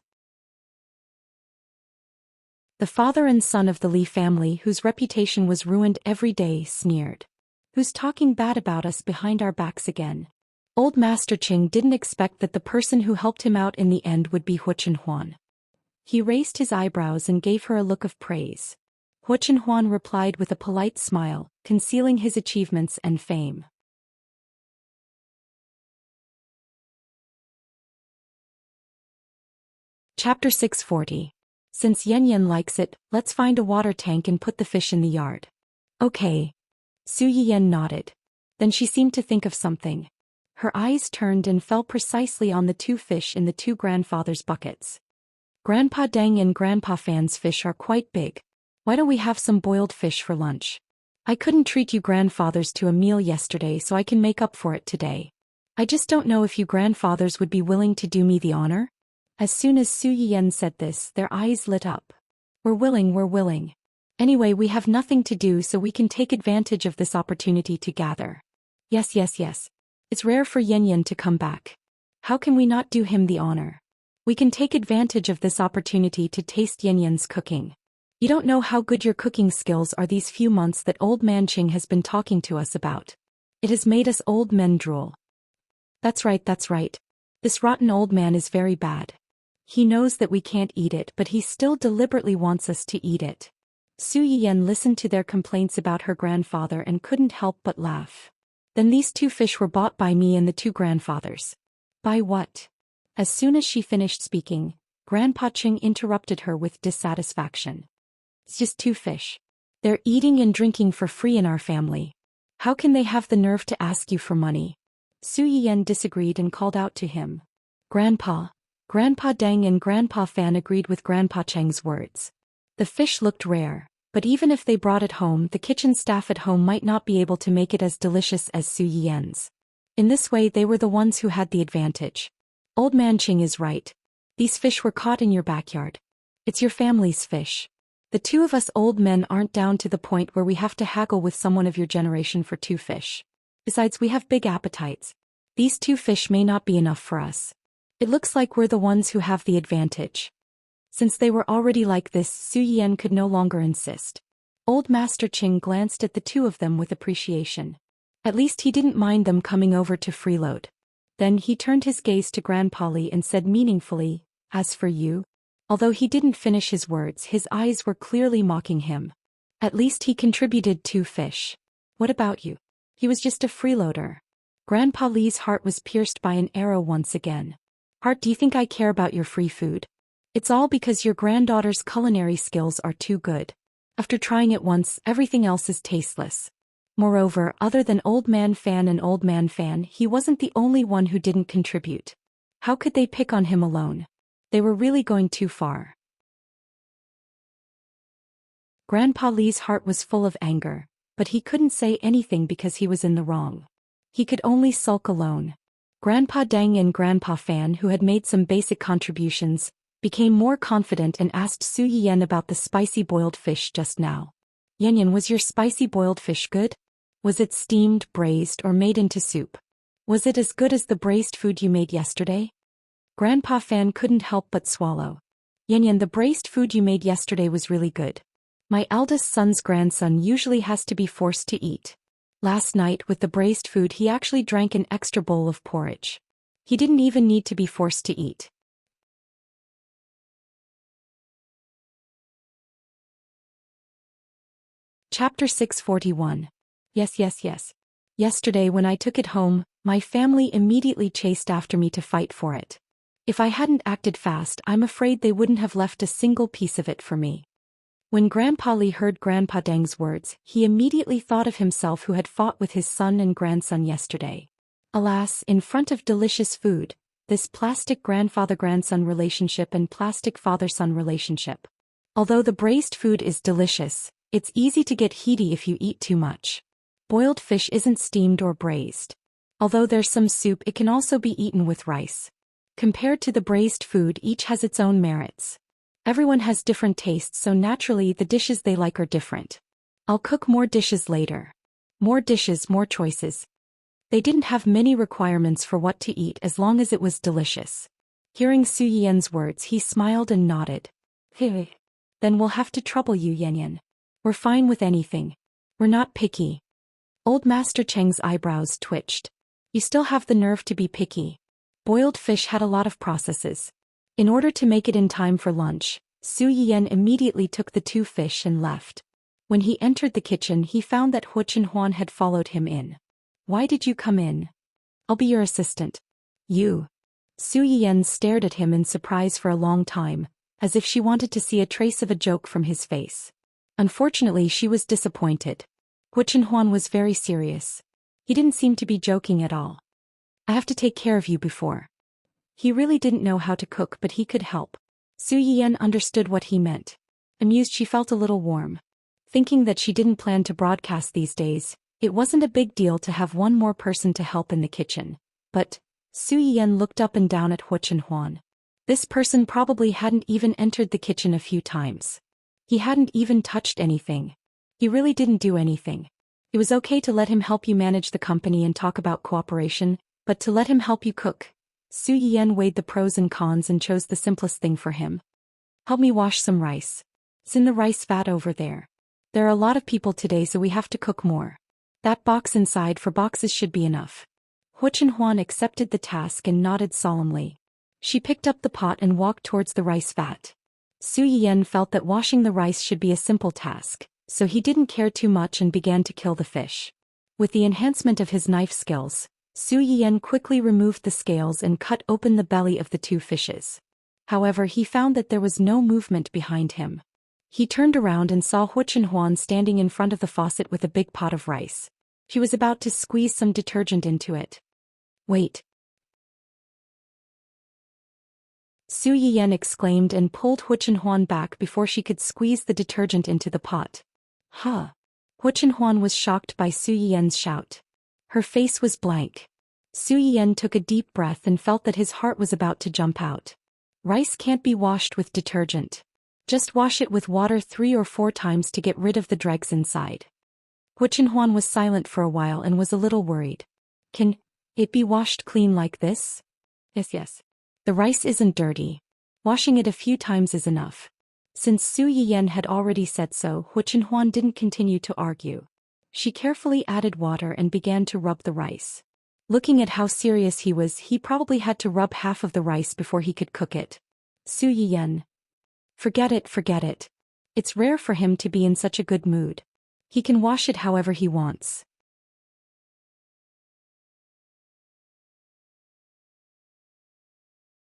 The father and son of the Li family, whose reputation was ruined every day, sneered. "Who's talking bad about us behind our backs again?" Old Master Ching didn't expect that the person who helped him out in the end would be Hu Chenhuan. He raised his eyebrows and gave her a look of praise. Hu Chenhuan replied with a polite smile, concealing his achievements and fame. Chapter 640. Since Yan Yan likes it, let's find a water tank and put the fish in the yard. Okay. Su Yiyan nodded. Then she seemed to think of something. Her eyes turned and fell precisely on the 2 fish in the 2 grandfathers' buckets. Grandpa Deng and Grandpa Fan's fish are quite big. Why don't we have some boiled fish for lunch? I couldn't treat you grandfathers to a meal yesterday, so I can make up for it today. I just don't know if you grandfathers would be willing to do me the honor. As soon as Su Yiyan said this, their eyes lit up. We're willing. Anyway, we have nothing to do, so we can take advantage of this opportunity to gather. Yes. It's rare for Yan to come back. How can we not do him the honor? We can take advantage of this opportunity to taste Yan's cooking. You don't know how good your cooking skills are these few months that old man Ching has been talking to us about. It has made us old men drool. That's right. This rotten old man is very bad. He knows that we can't eat it, but he still deliberately wants us to eat it. Su Yiyan listened to their complaints about her grandfather and couldn't help but laugh. Then these 2 fish were bought by me and the 2 grandfathers. By what? As soon as she finished speaking, Grandpa Ching interrupted her with dissatisfaction. It's just 2 fish. They're eating and drinking for free in our family. How can they have the nerve to ask you for money? Su Yiyan disagreed and called out to him. Grandpa Deng and Grandpa Fan agreed with Grandpa Cheng's words. The fish looked rare, but even if they brought it home, the kitchen staff at home might not be able to make it as delicious as Su Yiyan's. In this way, they were the ones who had the advantage. Old man Ching is right. These fish were caught in your backyard. It's your family's fish. The 2 of us old men aren't down to the point where we have to haggle with someone of your generation for 2 fish. Besides, we have big appetites. These 2 fish may not be enough for us. It looks like we're the ones who have the advantage. Since they were already like this, Su Yiyan could no longer insist. Old Master Ching glanced at the 2 of them with appreciation. At least he didn't mind them coming over to freeload. Then he turned his gaze to Grandpa Li and said meaningfully, as for you? Although he didn't finish his words, his eyes were clearly mocking him. At least he contributed 2 fish. What about you? He was just a freeloader. Grandpa Li's heart was pierced by an arrow once again. Heart, do you think I care about your free food? It's all because your granddaughter's culinary skills are too good. After trying it once, everything else is tasteless. Moreover, other than Old Man Fan and Old Man Fan, he wasn't the only one who didn't contribute. How could they pick on him alone? They were really going too far. Grandpa Li's heart was full of anger, but he couldn't say anything because he was in the wrong. He could only sulk alone. Grandpa Deng and Grandpa Fan, who had made some basic contributions, became more confident and asked Su Yiyan about the spicy boiled fish just now. Yan, was your spicy boiled fish good? Was it steamed, braised, or made into soup? Was it as good as the braised food you made yesterday? Grandpa Fan couldn't help but swallow. Yan, the braised food you made yesterday was really good. My eldest son's grandson usually has to be forced to eat. Last night, with the braised food, he actually drank an extra bowl of porridge. He didn't even need to be forced to eat. Chapter 641. Yes. Yesterday when I took it home, my family immediately chased after me to fight for it. If I hadn't acted fast, I'm afraid they wouldn't have left a single piece of it for me. When Grandpa Li heard Grandpa Deng's words, he immediately thought of himself who had fought with his son and grandson yesterday. Alas, in front of delicious food, this plastic grandfather-grandson relationship and plastic father-son relationship. Although the braised food is delicious, it's easy to get heaty if you eat too much. Boiled fish isn't steamed or braised. Although there's some soup, it can also be eaten with rice. Compared to the braised food, each has its own merits. Everyone has different tastes, so naturally the dishes they like are different. I'll cook more dishes later. More dishes, more choices. They didn't have many requirements for what to eat as long as it was delicious. Hearing Su Yiyan's words, he smiled and nodded. Hey. Then we'll have to trouble you, Yan. We're fine with anything. We're not picky. Old Master Cheng's eyebrows twitched. You still have the nerve to be picky. Boiled fish had a lot of processes. In order to make it in time for lunch, Su Yiyan immediately took the 2 fish and left. When he entered the kitchen, he found that Huchen Huan had followed him in. Why did you come in? I'll be your assistant. You. Su Yiyan stared at him in surprise for a long time, as if she wanted to see a trace of a joke from his face. Unfortunately, she was disappointed. Huchen Huan was very serious. He didn't seem to be joking at all. I have to take care of you before. He really didn't know how to cook, but he could help. Su Yiyan understood what he meant. Amused, she felt a little warm. Thinking that she didn't plan to broadcast these days, it wasn't a big deal to have one more person to help in the kitchen. But Su Yiyan looked up and down at Huchen Huan. This person probably hadn't even entered the kitchen a few times. He hadn't even touched anything. He really didn't do anything. It was okay to let him help you manage the company and talk about cooperation, but to let him help you cook. Su Yiyan weighed the pros and cons and chose the simplest thing for him. Help me wash some rice. It's in the rice vat over there. There are a lot of people today, so we have to cook more. That box inside for boxes should be enough. Hu Chenhuan accepted the task and nodded solemnly. She picked up the pot and walked towards the rice vat. Su Yiyan felt that washing the rice should be a simple task, so he didn't care too much and began to kill the fish. With the enhancement of his knife skills, Su Yiyan quickly removed the scales and cut open the belly of the two fishes. However, he found that there was no movement behind him. He turned around and saw Hu Chenhuan standing in front of the faucet with a big pot of rice. She was about to squeeze some detergent into it. Wait. Su Yiyan exclaimed and pulled Hu Chenhuan back before she could squeeze the detergent into the pot. Huh. Hu Chenhuan was shocked by Su Yiyan's shout. Her face was blank. Su Yiyan took a deep breath and felt that his heart was about to jump out. Rice can't be washed with detergent. Just wash it with water 3 or 4 times to get rid of the dregs inside. Hu Chenhuan was silent for a while and was a little worried. Can it be washed clean like this? Yes. The rice isn't dirty. Washing it a few times is enough. Since Su Yiyan had already said so, Hu Chenhuan didn't continue to argue. She carefully added water and began to rub the rice. Looking at how serious he was, he probably had to rub half of the rice before he could cook it. Su Yiyan. Forget it. It's rare for him to be in such a good mood. He can wash it however he wants.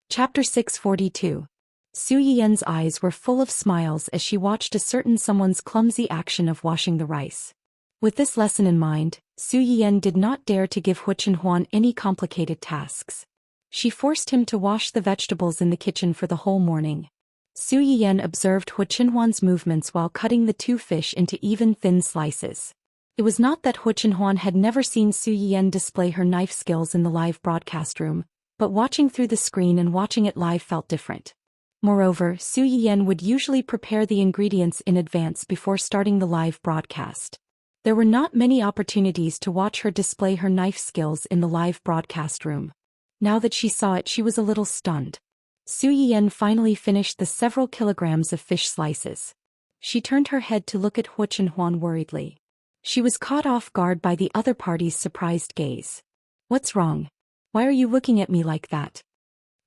Chapter 642. Su Yiyan's eyes were full of smiles as she watched a certain someone's clumsy action of washing the rice. With this lesson in mind, Su Yiyan did not dare to give Hu Chenhuan any complicated tasks. She forced him to wash the vegetables in the kitchen for the whole morning. Su Yiyan observed Hu Chenhuan's movements while cutting the two fish into even thin slices. It was not that Hu Chenhuan had never seen Su Yiyan display her knife skills in the live broadcast room, but watching through the screen and watching it live felt different. Moreover, Su Yiyan would usually prepare the ingredients in advance before starting the live broadcast. There were not many opportunities to watch her display her knife skills in the live broadcast room. Now that she saw it, she was a little stunned. Su Yiyan finally finished the several kilograms of fish slices. She turned her head to look at Hu Chenhuan worriedly. She was caught off guard by the other party's surprised gaze. What's wrong? Why are you looking at me like that?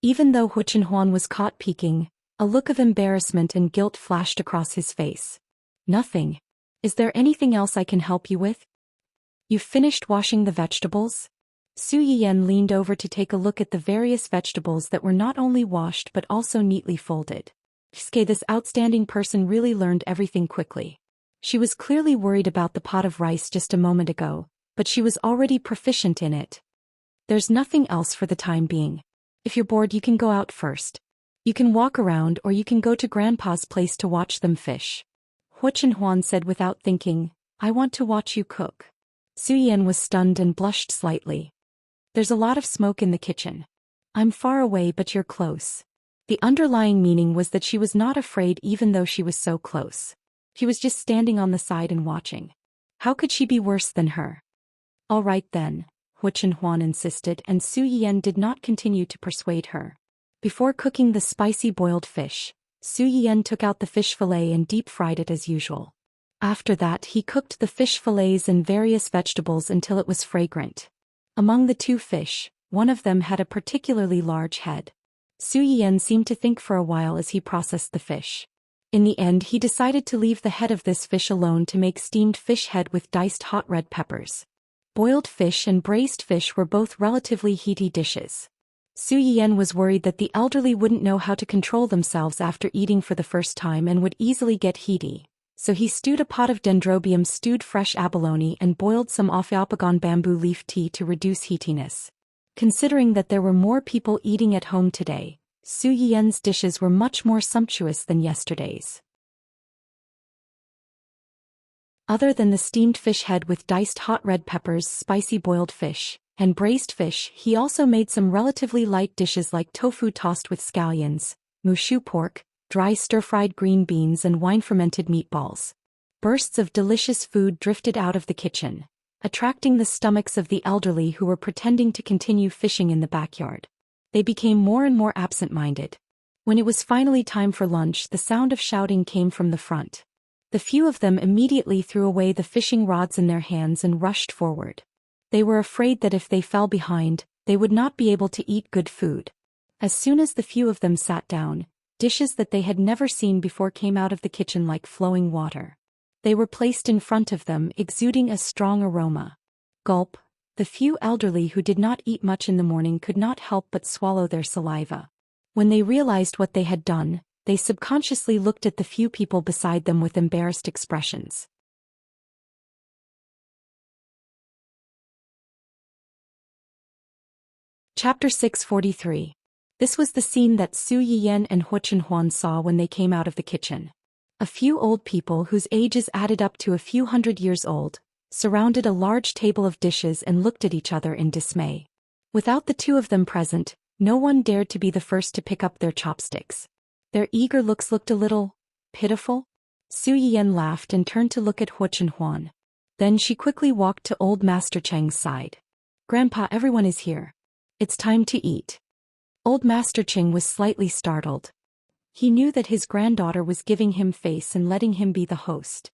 Even though Hu Chenhuan was caught peeking, a look of embarrassment and guilt flashed across his face. Nothing. Is there anything else I can help you with? You've finished washing the vegetables? Su Yiyan leaned over to take a look at the various vegetables that were not only washed but also neatly folded. This outstanding person really learned everything quickly. She was clearly worried about the pot of rice just a moment ago, but she was already proficient in it. There's nothing else for the time being. If you're bored, you can go out first. You can walk around or you can go to Grandpa's place to watch them fish. Hu Chenhuan said without thinking, I want to watch you cook. Su Yiyan was stunned and blushed slightly. There's a lot of smoke in the kitchen. I'm far away but you're close. The underlying meaning was that she was not afraid even though she was so close. She was just standing on the side and watching. How could she be worse than her? All right then, Hu Chenhuan insisted, and Su Yiyan did not continue to persuade her. Before cooking the spicy boiled fish, Su Yiyan took out the fish fillet and deep-fried it as usual. After that, he cooked the fish fillets and various vegetables until it was fragrant. Among the two fish, one of them had a particularly large head. Su Yiyan seemed to think for a while as he processed the fish. In the end, he decided to leave the head of this fish alone to make steamed fish head with diced hot red peppers. Boiled fish and braised fish were both relatively heaty dishes. Su Yiyan was worried that the elderly wouldn't know how to control themselves after eating for the first time and would easily get heaty, so he stewed a pot of dendrobium stewed fresh abalone and boiled some Ophiophagon bamboo leaf tea to reduce heatiness. Considering that there were more people eating at home today, Su Yiyan's dishes were much more sumptuous than yesterday's. Other than the steamed fish head with diced hot red peppers, spicy boiled fish, and braised fish. He also made some relatively light dishes like tofu tossed with scallions, mushu pork, dry stir-fried green beans and wine-fermented meatballs. Bursts of delicious food drifted out of the kitchen, attracting the stomachs of the elderly who were pretending to continue fishing in the backyard. They became more and more absent-minded. When it was finally time for lunch, the sound of shouting came from the front. The few of them immediately threw away the fishing rods in their hands and rushed forward. They were afraid that if they fell behind, they would not be able to eat good food. As soon as the few of them sat down, dishes that they had never seen before came out of the kitchen like flowing water. They were placed in front of them, exuding a strong aroma. Gulp. The few elderly who did not eat much in the morning could not help but swallow their saliva. When they realized what they had done, they subconsciously looked at the few people beside them with embarrassed expressions. Chapter 643. This was the scene that Su Yiyan and Huchen Huan saw when they came out of the kitchen. A few old people whose ages added up to a few hundred years old, surrounded a large table of dishes and looked at each other in dismay. Without the two of them present, no one dared to be the first to pick up their chopsticks. Their eager looks looked a little pitiful. Su Yiyan laughed and turned to look at Huchen Huan. Then she quickly walked to old Master Cheng's side. "Grandpa, everyone is here. It's time to eat." Old Master Cheng was slightly startled. He knew that his granddaughter was giving him face and letting him be the host.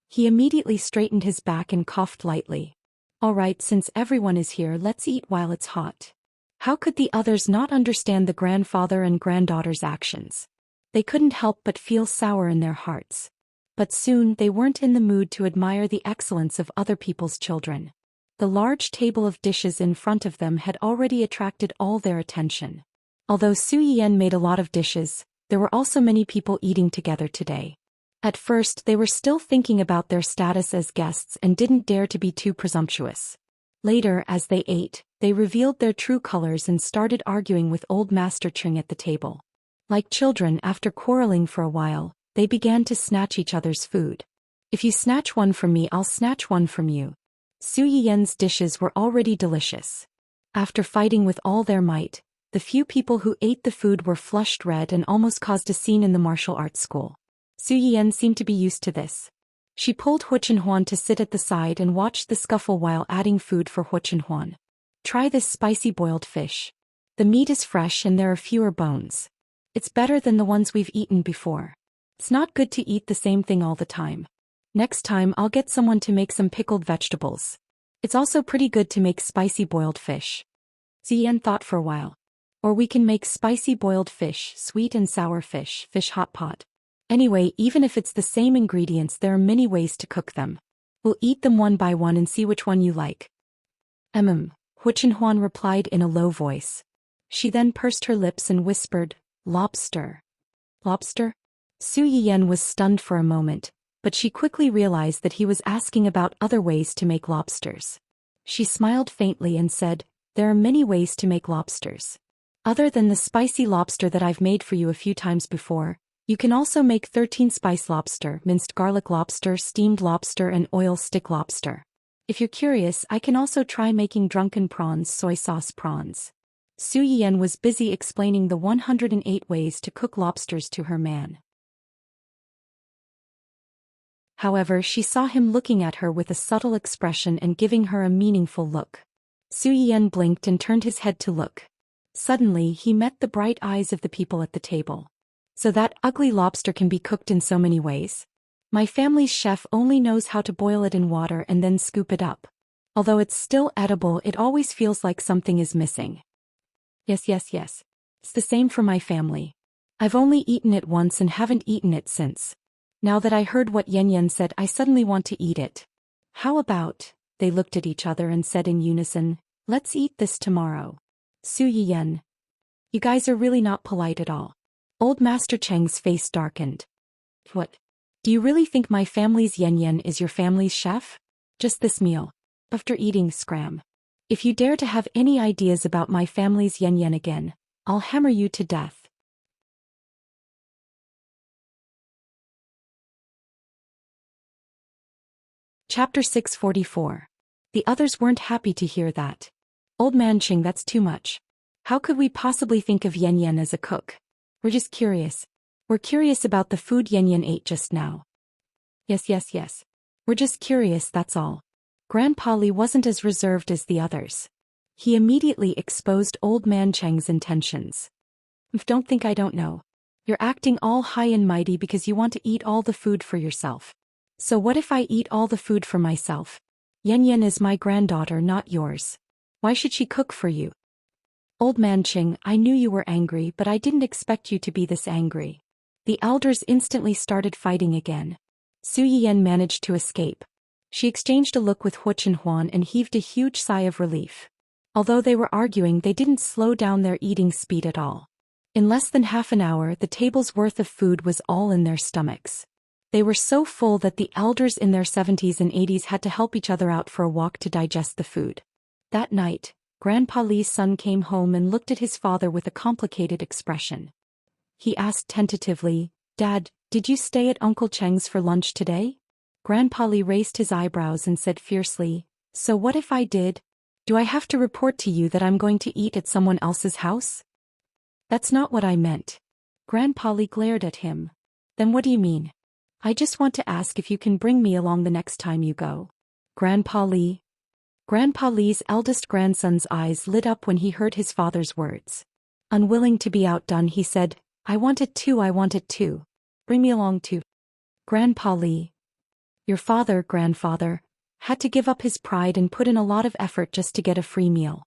He immediately straightened his back and coughed lightly. "All right, since everyone is here, let's eat while it's hot." How could the others not understand the grandfather and granddaughter's actions? They couldn't help but feel sour in their hearts. But soon they weren't in the mood to admire the excellence of other people's children. The large table of dishes in front of them had already attracted all their attention. Although Su Yiyan made a lot of dishes, there were also many people eating together today. At first they were still thinking about their status as guests and didn't dare to be too presumptuous. Later, as they ate, they revealed their true colors and started arguing with old Master Cheng at the table. Like children, after quarreling for a while, they began to snatch each other's food. "If you snatch one from me, I'll snatch one from you." Su Yiyan's dishes were already delicious. After fighting with all their might, the few people who ate the food were flushed red and almost caused a scene in the martial arts school. Su Yiyan seemed to be used to this. She pulled Huchen Huan to sit at the side and watched the scuffle while adding food for Huchen Huan. "Try this spicy boiled fish. The meat is fresh and there are fewer bones. It's better than the ones we've eaten before. It's not good to eat the same thing all the time. Next time I'll get someone to make some pickled vegetables. It's also pretty good to make spicy boiled fish." Ziyan thought for a while. "Or we can make spicy boiled fish, sweet and sour fish, fish hot pot. Anyway, even if it's the same ingredients, there are many ways to cook them. We'll eat them one by one and see which one you like." Huchen Huan replied in a low voice. She then pursed her lips and whispered, "Lobster." "Lobster?" Su Yiyan was stunned for a moment, but she quickly realized that he was asking about other ways to make lobsters. She smiled faintly and said, "There are many ways to make lobsters. Other than the spicy lobster that I've made for you a few times before, you can also make 13 spice lobster, minced garlic lobster, steamed lobster and oil stick lobster. If you're curious, I can also try making drunken prawns, soy sauce prawns." Su Yiyan was busy explaining the 108 ways to cook lobsters to her man. However, she saw him looking at her with a subtle expression and giving her a meaningful look. Su Yiyan blinked and turned his head to look. Suddenly, he met the bright eyes of the people at the table. "So that ugly lobster can be cooked in so many ways? My family's chef only knows how to boil it in water and then scoop it up. Although it's still edible, it always feels like something is missing." Yes. It's the same for my family. I've only eaten it once and haven't eaten it since. Now that I heard what Yan Yan said, I suddenly want to eat it. How about," they looked at each other and said in unison, "let's eat this tomorrow." Su Yiyan. "You guys are really not polite at all." Old Master Cheng's face darkened. "What? Do you really think my family's Yan Yan is your family's chef? Just this meal. After eating scram. If you dare to have any ideas about my family's Yan Yan again, I'll hammer you to death." Chapter 644. The others weren't happy to hear that. Old man Ching, that's too much. How could we possibly think of Yen Yen as a cook? We're just curious. We're curious about the food Yen Yen ate just now. Yes. We're just curious, that's all. Grandpa Li wasn't as reserved as the others. He immediately exposed Old Man Cheng's intentions. Don't think I don't know. You're acting all high and mighty because you want to eat all the food for yourself. So what if I eat all the food for myself? Yen Yen is my granddaughter, not yours. Why should she cook for you? Old Man Ching, I knew you were angry, but I didn't expect you to be this angry. The elders instantly started fighting again. Su Yiyan managed to escape. She exchanged a look with Hu Chenhuan and heaved a huge sigh of relief. Although they were arguing, they didn't slow down their eating speed at all. In less than half an hour, the table's worth of food was all in their stomachs. They were so full that the elders in their 70s and 80s had to help each other out for a walk to digest the food. That night, Grandpa Li's son came home and looked at his father with a complicated expression. He asked tentatively, "Dad, did you stay at Uncle Cheng's for lunch today?" Grandpa Li raised his eyebrows and said fiercely, "So what if I did? Do I have to report to you that I'm going to eat at someone else's house?" "That's not what I meant." Grandpa Li glared at him. "Then what do you mean?" "I just want to ask if you can bring me along the next time you go." Grandpa Li's eldest grandson's eyes lit up when he heard his father's words. Unwilling to be outdone, he said, I want it too. Bring me along too." Grandpa Li, your father, grandfather, had to give up his pride and put in a lot of effort just to get a free meal.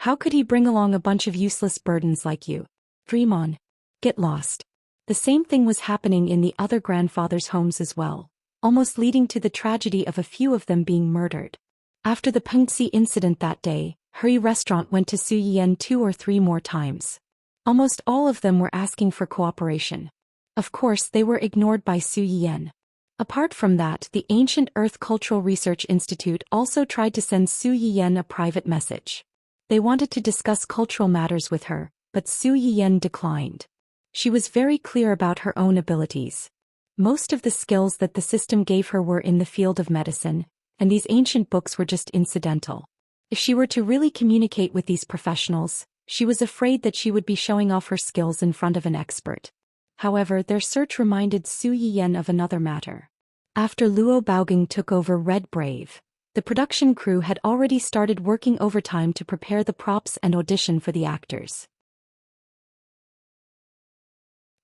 How could he bring along a bunch of useless burdens like you? Dream on. Get lost. The same thing was happening in the other grandfathers' homes as well, almost leading to the tragedy of a few of them being murdered. After the Pengxi incident that day, Hurry Restaurant went to Su Yiyan 2 or 3 more times. Almost all of them were asking for cooperation. Of course, they were ignored by Su Yiyan. Apart from that, the Ancient Earth Cultural Research Institute also tried to send Su Yiyan a private message. They wanted to discuss cultural matters with her, but Su Yiyan declined. She was very clear about her own abilities. Most of the skills that the system gave her were in the field of medicine, and these ancient books were just incidental. If she were to really communicate with these professionals, she was afraid that she would be showing off her skills in front of an expert. However, their search reminded Su Yiyan of another matter. After Luo Baogang took over Red Brave, the production crew had already started working overtime to prepare the props and audition for the actors.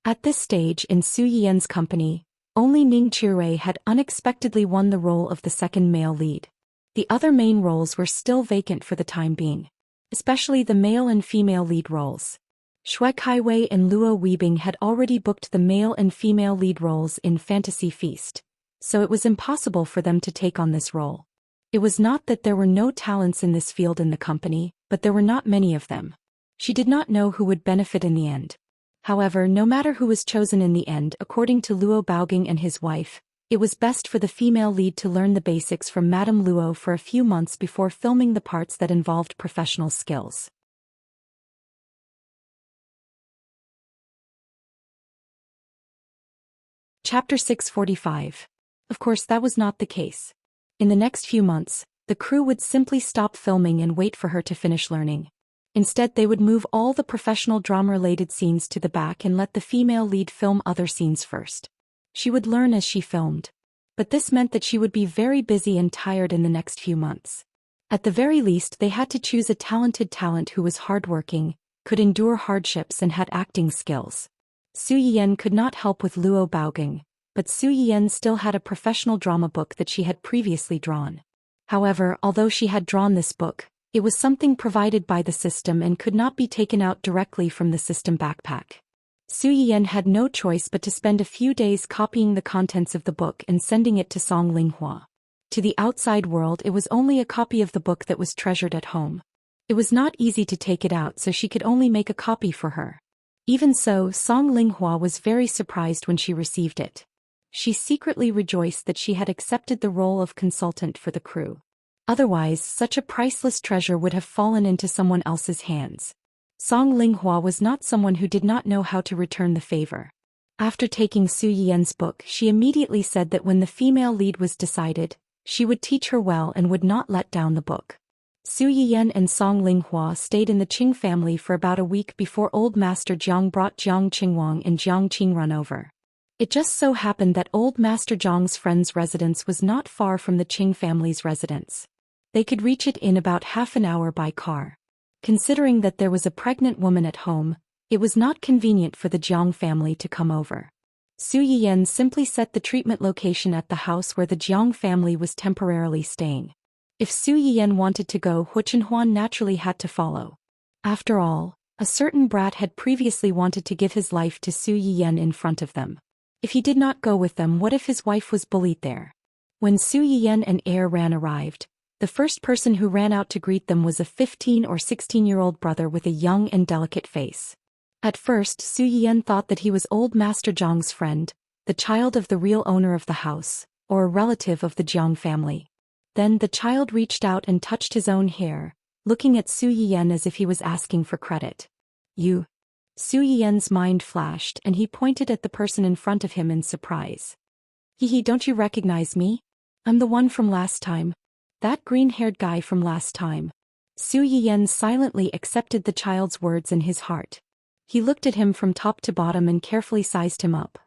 At this stage in Su Yiyan's company, only Ning Chirui had unexpectedly won the role of the second male lead. The other main roles were still vacant for the time being, especially the male and female lead roles. Shui Kaiwei and Luo Weibing had already booked the male and female lead roles in Fantasy Feast, so it was impossible for them to take on this role. It was not that there were no talents in this field in the company, but there were not many of them. She did not know who would benefit in the end. However, no matter who was chosen in the end, according to Luo Baogang and his wife, it was best for the female lead to learn the basics from Madame Luo for a few months before filming the parts that involved professional skills. Chapter 645. Of course, that was not the case. In the next few months, the crew would simply stop filming and wait for her to finish learning. Instead, they would move all the professional drama-related scenes to the back and let the female lead film other scenes first. She would learn as she filmed. But this meant that she would be very busy and tired in the next few months. At the very least, they had to choose a talented talent who was hardworking, could endure hardships and had acting skills. Su Yiyan could not help with Luo Baogang, but Su Yiyan still had a professional drama book that she had previously drawn. However, although she had drawn this book, it was something provided by the system and could not be taken out directly from the system backpack. Su Yiyan had no choice but to spend a few days copying the contents of the book and sending it to Song Linghua. To the outside world, it was only a copy of the book that was treasured at home. It was not easy to take it out, so she could only make a copy for her. Even so, Song Linghua was very surprised when she received it. She secretly rejoiced that she had accepted the role of consultant for the crew. Otherwise, such a priceless treasure would have fallen into someone else's hands. Song Linghua was not someone who did not know how to return the favor. After taking Su Yiyan's book, she immediately said that when the female lead was decided, she would teach her well and would not let down the book. Su Yiyan and Song Linghua stayed in the Qing family for about a week before Old Master Jiang brought Jiang Qingwang and Jiang Qingrun over. It just so happened that Old Master Jiang's friend's residence was not far from the Qing family's residence. They could reach it in about half an hour by car. Considering that there was a pregnant woman at home, it was not convenient for the Jiang family to come over. Su Yiyan simply set the treatment location at the house where the Jiang family was temporarily staying. If Su Yiyan wanted to go, Hu Chenhuan naturally had to follow. After all, a certain brat had previously wanted to give his life to Su Yiyan in front of them. If he did not go with them, what if his wife was bullied there? When Su Yiyan and Heir Ran arrived, the first person who ran out to greet them was a 15 or 16-year-old brother with a young and delicate face. At first, Su Yiyan thought that he was Old Master Jiang's friend, the child of the real owner of the house, or a relative of the Jiang family. Then the child reached out and touched his own hair, looking at Su Yiyan as if he was asking for credit. You. Su Yiyan's mind flashed and he pointed at the person in front of him in surprise. Hee, don't you recognize me? I'm the one from last time. That green-haired guy from last time. Su Yiyan silently accepted the child's words in his heart. He looked at him from top to bottom and carefully sized him up.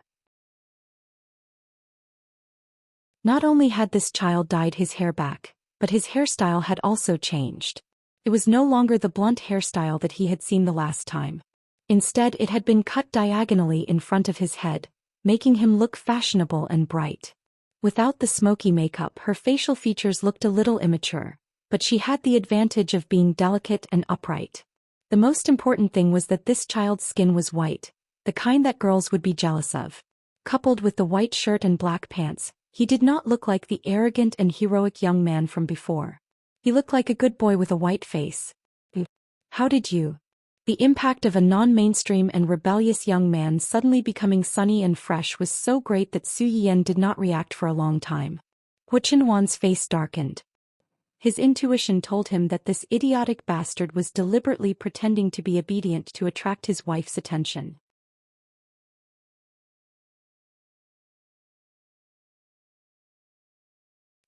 Not only had this child dyed his hair back, but his hairstyle had also changed. It was no longer the blunt hairstyle that he had seen the last time. Instead, it had been cut diagonally in front of his head, making him look fashionable and bright. Without the smoky makeup, her facial features looked a little immature, but she had the advantage of being delicate and upright. The most important thing was that this child's skin was white, the kind that girls would be jealous of. Coupled with the white shirt and black pants, he did not look like the arrogant and heroic young man from before. He looked like a good boy with a white face. How did you? The impact of a non-mainstream and rebellious young man suddenly becoming sunny and fresh was so great that Su Yiyan did not react for a long time. Hu Chenhuan's face darkened. His intuition told him that this idiotic bastard was deliberately pretending to be obedient to attract his wife's attention.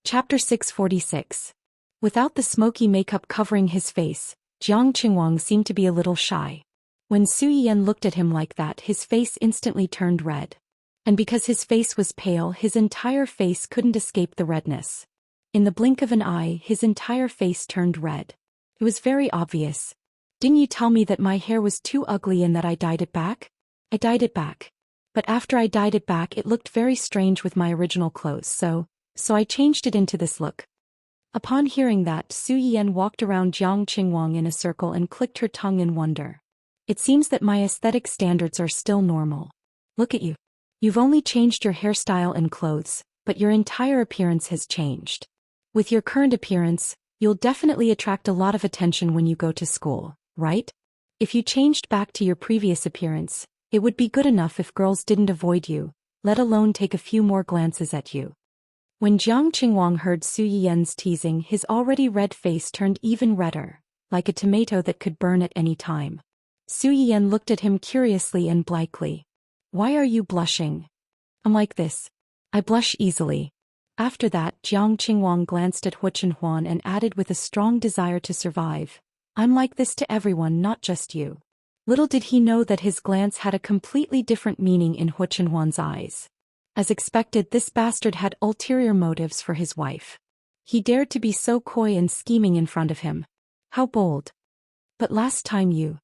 Chapter 646. Without the smoky makeup covering his face, Jiang Qingwang seemed to be a little shy. When Su Yiyan looked at him like that, his face instantly turned red. And because his face was pale, his entire face couldn't escape the redness. In the blink of an eye, his entire face turned red. It was very obvious. Didn't you tell me that my hair was too ugly and that I dyed it back? I dyed it back. But after I dyed it back, it looked very strange with my original clothes, so I changed it into this look. Upon hearing that, Su Yiyan walked around Jiang Qingwang in a circle and clicked her tongue in wonder. It seems that my aesthetic standards are still normal. Look at you. You've only changed your hairstyle and clothes, but your entire appearance has changed. With your current appearance, you'll definitely attract a lot of attention when you go to school, right? If you changed back to your previous appearance, it would be good enough if girls didn't avoid you, let alone take a few more glances at you. When Jiang Qingwang heard Su Yiyan's teasing, his already red face turned even redder, like a tomato that could burn at any time. Su Yiyan looked at him curiously and blankly. Why are you blushing? I'm like this. I blush easily. After that, Jiang Qingwang glanced at Hu Chenhuan and added with a strong desire to survive. I'm like this to everyone, not just you. Little did he know that his glance had a completely different meaning in Hu Chenhuan's eyes. As expected, this bastard had ulterior motives for his wife. He dared to be so coy and scheming in front of him. How bold. But last time you.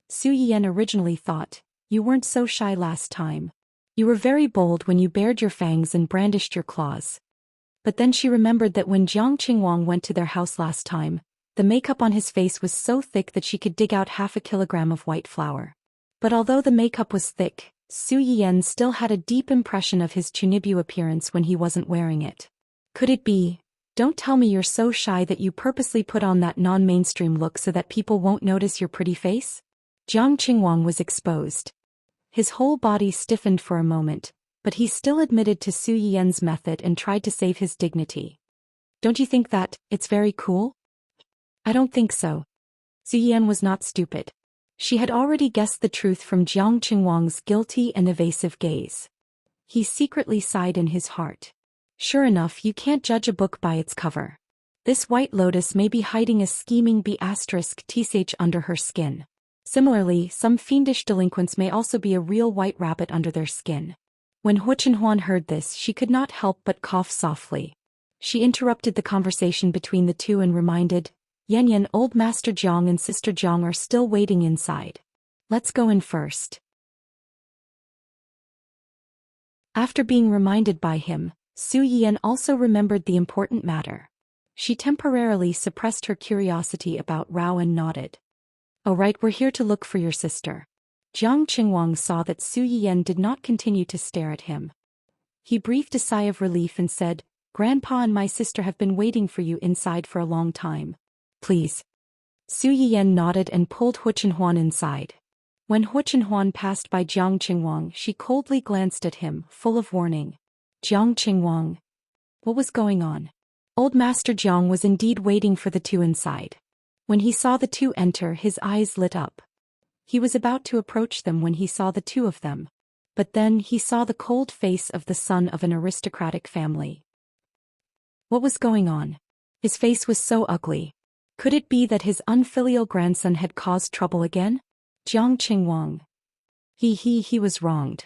Su Yiyan originally thought, you weren't so shy last time. You were very bold when you bared your fangs and brandished your claws. But then she remembered that when Jiang Qingwang went to their house last time, the makeup on his face was so thick that she could dig out 1/2 kilogram of white flour. But although the makeup was thick, Su Yiyan still had a deep impression of his Chunibu appearance when he wasn't wearing it. Could it be? Don't tell me you're so shy that you purposely put on that non-mainstream look so that people won't notice your pretty face? Jiang Qingwang was exposed. His whole body stiffened for a moment, but he still admitted to Su Yiyan's method and tried to save his dignity. Don't you think that it's very cool? I don't think so. Su Yiyan was not stupid. She had already guessed the truth from Jiang Qingwang's guilty and evasive gaze. He secretly sighed in his heart. Sure enough, you can't judge a book by its cover. This white lotus may be hiding a scheming B***th under her skin. Similarly, some fiendish delinquents may also be a real white rabbit under their skin. When Hu Chenhuan heard this, she could not help but cough softly. She interrupted the conversation between the two and reminded, Yan, old Master Jiang and Sister Jiang are still waiting inside. Let's go in first. After being reminded by him, Su Yan also remembered the important matter. She temporarily suppressed her curiosity about Rao and nodded. Oh right, we're here to look for your sister. Jiang Qingwang saw that Su Yan did not continue to stare at him. He breathed a sigh of relief and said, Grandpa and my sister have been waiting for you inside for a long time. Please. Su Yan nodded and pulled Hu Chenhuan inside. When Hu Chenhuan passed by Jiang Qingwang, she coldly glanced at him, full of warning. Jiang Qingwang. What was going on? Old Master Jiang was indeed waiting for the two inside. When he saw the two enter, his eyes lit up. He was about to approach them when he saw the two of them. But then he saw the cold face of the son of an aristocratic family. What was going on? His face was so ugly. Could it be that his unfilial grandson had caused trouble again? Jiang Qingwang. He was wronged.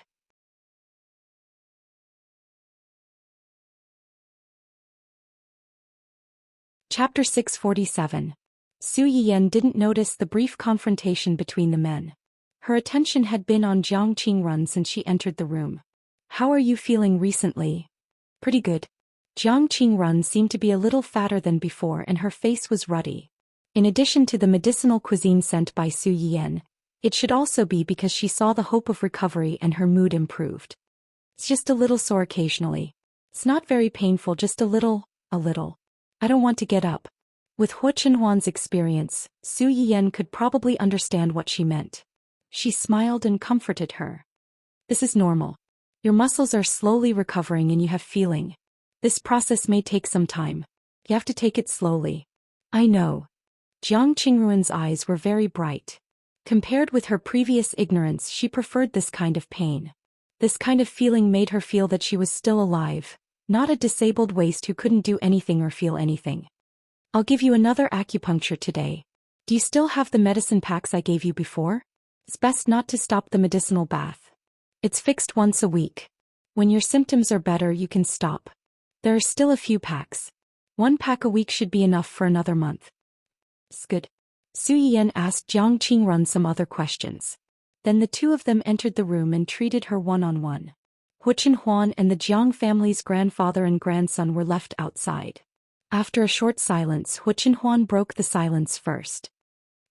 Chapter 647. Su Yan didn't notice the brief confrontation between the men. Her attention had been on Jiang Qingrun since she entered the room. How are you feeling recently? Pretty good. Jiang Qingrun seemed to be a little fatter than before and her face was ruddy. In addition to the medicinal cuisine sent by Su Yan, it should also be because she saw the hope of recovery and her mood improved. It's just a little sore occasionally. It's not very painful, just a little. I don't want to get up. With Hu Chenhuan's experience, Su Yan could probably understand what she meant. She smiled and comforted her. This is normal. Your muscles are slowly recovering and you have feeling. This process may take some time. You have to take it slowly. I know. Jiang Qingruan's eyes were very bright. Compared with her previous ignorance, she preferred this kind of pain. This kind of feeling made her feel that she was still alive, not a disabled waste who couldn't do anything or feel anything. I'll give you another acupuncture today. Do you still have the medicine packs I gave you before? It's best not to stop the medicinal bath. It's fixed once a week. When your symptoms are better, you can stop. There are still a few packs. 1 pack a week should be enough for another month. It's good. Su Yan asked Jiang Qingrun some other questions. Then the two of them entered the room and treated her one-on-one. Hu Chenhuan and the Jiang family's grandfather and grandson were left outside. After a short silence, Hu Chenhuan broke the silence first.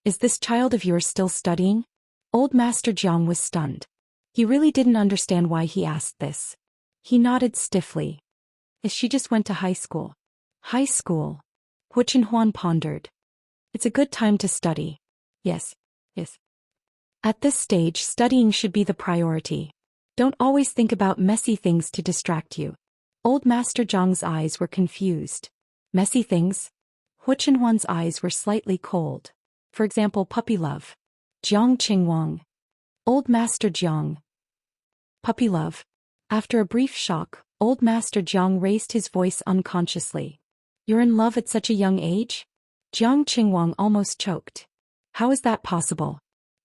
Is this child of yours still studying? Old Master Jiang was stunned. He really didn't understand why he asked this. He nodded stiffly. She just went to high school. High school? Hu Chenhuan pondered. It's a good time to study. Yes. At this stage, studying should be the priority. Don't always think about messy things to distract you. Old Master Jiang's eyes were confused. Messy things? Hu Chenhuan's eyes were slightly cold. For example, puppy love. Jiang Qingwang. Old Master Jiang. Puppy love. After a brief shock, Old Master Jiang raised his voice unconsciously. You're in love at such a young age? Jiang Qingwang almost choked. How is that possible?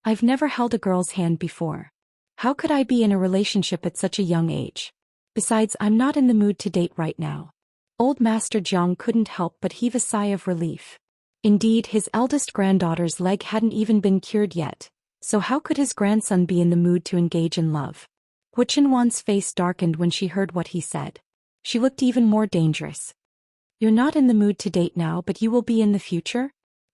I've never held a girl's hand before. How could I be in a relationship at such a young age? Besides, I'm not in the mood to date right now. Old Master Jiang couldn't help but heave a sigh of relief. Indeed, his eldest granddaughter's leg hadn't even been cured yet, so how could his grandson be in the mood to engage in love? Hu Chenhuan's face darkened when she heard what he said. She looked even more dangerous. You're not in the mood to date now, but you will be in the future?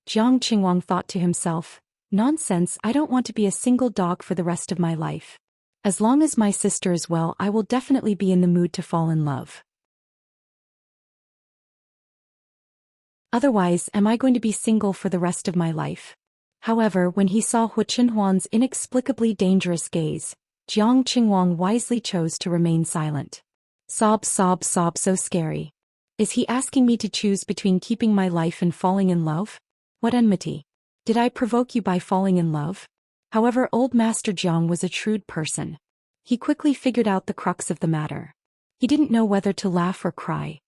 Jiang Qingwang thought to himself. Nonsense, I don't want to be a single dog for the rest of my life. As long as my sister is well, I will definitely be in the mood to fall in love. Otherwise, am I going to be single for the rest of my life? However, when he saw Hu Chenhuan's inexplicably dangerous gaze, Jiang Qingwang wisely chose to remain silent. Sob, so scary. Is he asking me to choose between keeping my life and falling in love? What enmity? Did I provoke you by falling in love? However, Old Master Jiang was a shrewd person. He quickly figured out the crux of the matter. He didn't know whether to laugh or cry.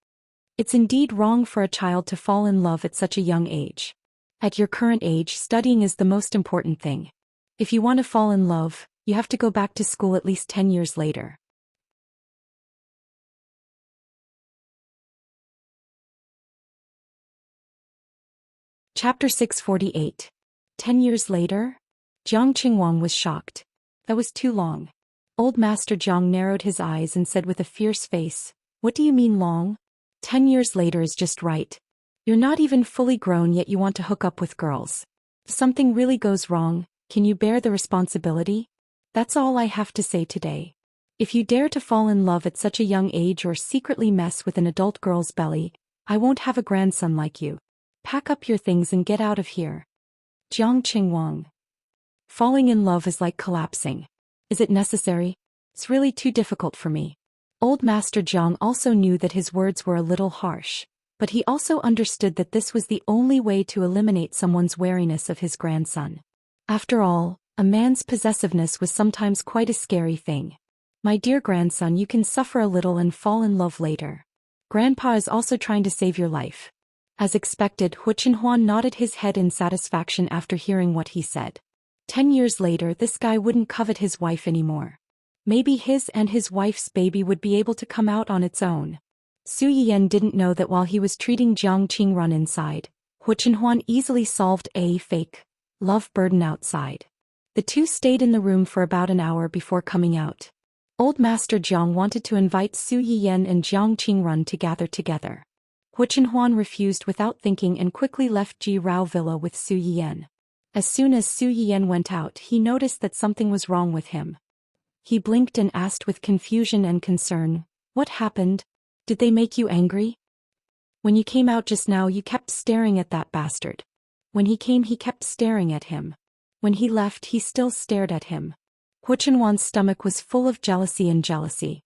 It's indeed wrong for a child to fall in love at such a young age. At your current age, studying is the most important thing. If you want to fall in love, you have to go back to school at least 10 years later. Chapter 648. 10 years later? Jiang Qingwang was shocked. That was too long. Old Master Jiang narrowed his eyes and said with a fierce face, "What do you mean long? 10 years later is just right. You're not even fully grown yet you want to hook up with girls. If something really goes wrong, can you bear the responsibility? That's all I have to say today. If you dare to fall in love at such a young age or secretly mess with an adult girl's belly, I won't have a grandson like you. Pack up your things and get out of here." Jiang Qingwang. Falling in love is like collapsing. Is it necessary? It's really too difficult for me. Old Master Jiang also knew that his words were a little harsh, but he also understood that this was the only way to eliminate someone's wariness of his grandson. After all, a man's possessiveness was sometimes quite a scary thing. My dear grandson, you can suffer a little and fall in love later. Grandpa is also trying to save your life. As expected, Hu Chenhuan nodded his head in satisfaction after hearing what he said. 10 years later, this guy wouldn't covet his wife anymore. Maybe his and his wife's baby would be able to come out on its own. Su Yiyan didn't know that while he was treating Jiang Qingrun inside, Hu Chenhuan easily solved a fake love burden outside. The two stayed in the room for about an hour before coming out. Old Master Jiang wanted to invite Su Yiyan and Jiang Qingrun to gather together. Hu Chenhuan refused without thinking and quickly left Ji Rao Villa with Su Yiyan. As soon as Su Yiyan went out, he noticed that something was wrong with him. He blinked and asked with confusion and concern, "What happened? Did they make you angry? When you came out just now you kept staring at that bastard. When he came he kept staring at him. When he left he still stared at him." Hu Chenhuan's stomach was full of jealousy and jealousy.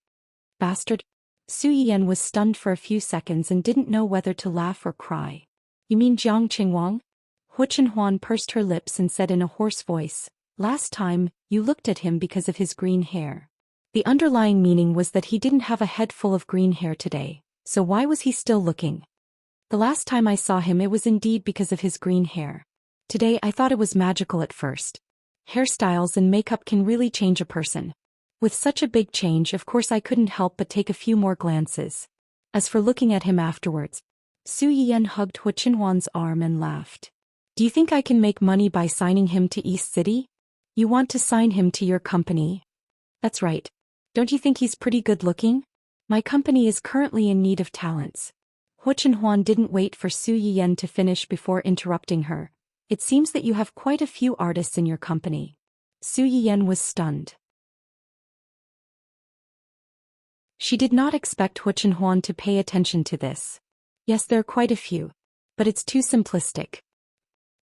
Bastard? Su Yiyan was stunned for a few seconds and didn't know whether to laugh or cry. "You mean Jiang Qingwang?" Hu Chenhuan pursed her lips and said in a hoarse voice, "Last time, you looked at him because of his green hair. The underlying meaning was that he didn't have a head full of green hair today, so why was he still looking? The last time I saw him it was indeed because of his green hair. Today I thought it was magical at first. Hairstyles and makeup can really change a person. With such a big change, of course I couldn't help but take a few more glances. As for looking at him afterwards..." Su Yiyan hugged Hu Chenhuan's arm and laughed. "Do you think I can make money by signing him to East City? You want to sign him to your company?" "That's right. Don't you think he's pretty good looking? My company is currently in need of talents." Hu Chenhuan didn't wait for Su Yiyan to finish before interrupting her. "It seems that you have quite a few artists in your company." Su Yiyan was stunned. She did not expect Hu Chenhuan to pay attention to this. "Yes, there are quite a few. But it's too simplistic."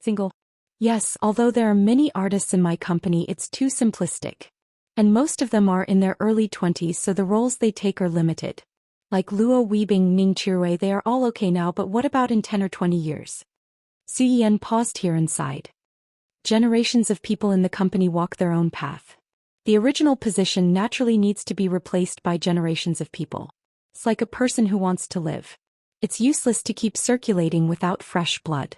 "Single?" "Yes, although there are many artists in my company, it's too simplistic. And most of them are in their early 20s, so the roles they take are limited. Like Luo Weibing, Ning Chirui, they are all okay now, but what about in 10 or 20 years? Su Yiyan paused here and sighed. Generations of people in the company walk their own path. The original position naturally needs to be replaced by generations of people. It's like a person who wants to live. It's useless to keep circulating without fresh blood.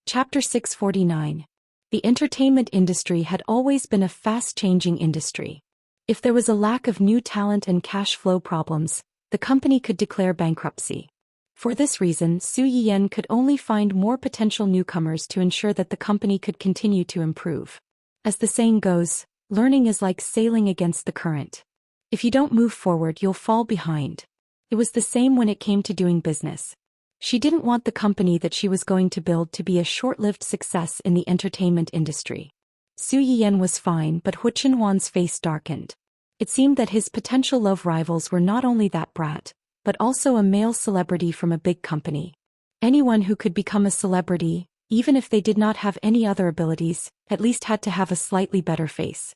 Chapter 649. The entertainment industry had always been a fast-changing industry. If there was a lack of new talent and cash flow problems, the company could declare bankruptcy. For this reason, Su Yiyan could only find more potential newcomers to ensure that the company could continue to improve. As the saying goes, learning is like sailing against the current. If you don't move forward, you'll fall behind. It was the same when it came to doing business. She didn't want the company that she was going to build to be a short-lived success in the entertainment industry. Su Yiyan was fine, but Hu Chenhuan's face darkened. It seemed that his potential love rivals were not only that brat, but also a male celebrity from a big company. Anyone who could become a celebrity, even if they did not have any other abilities, at least had to have a slightly better face.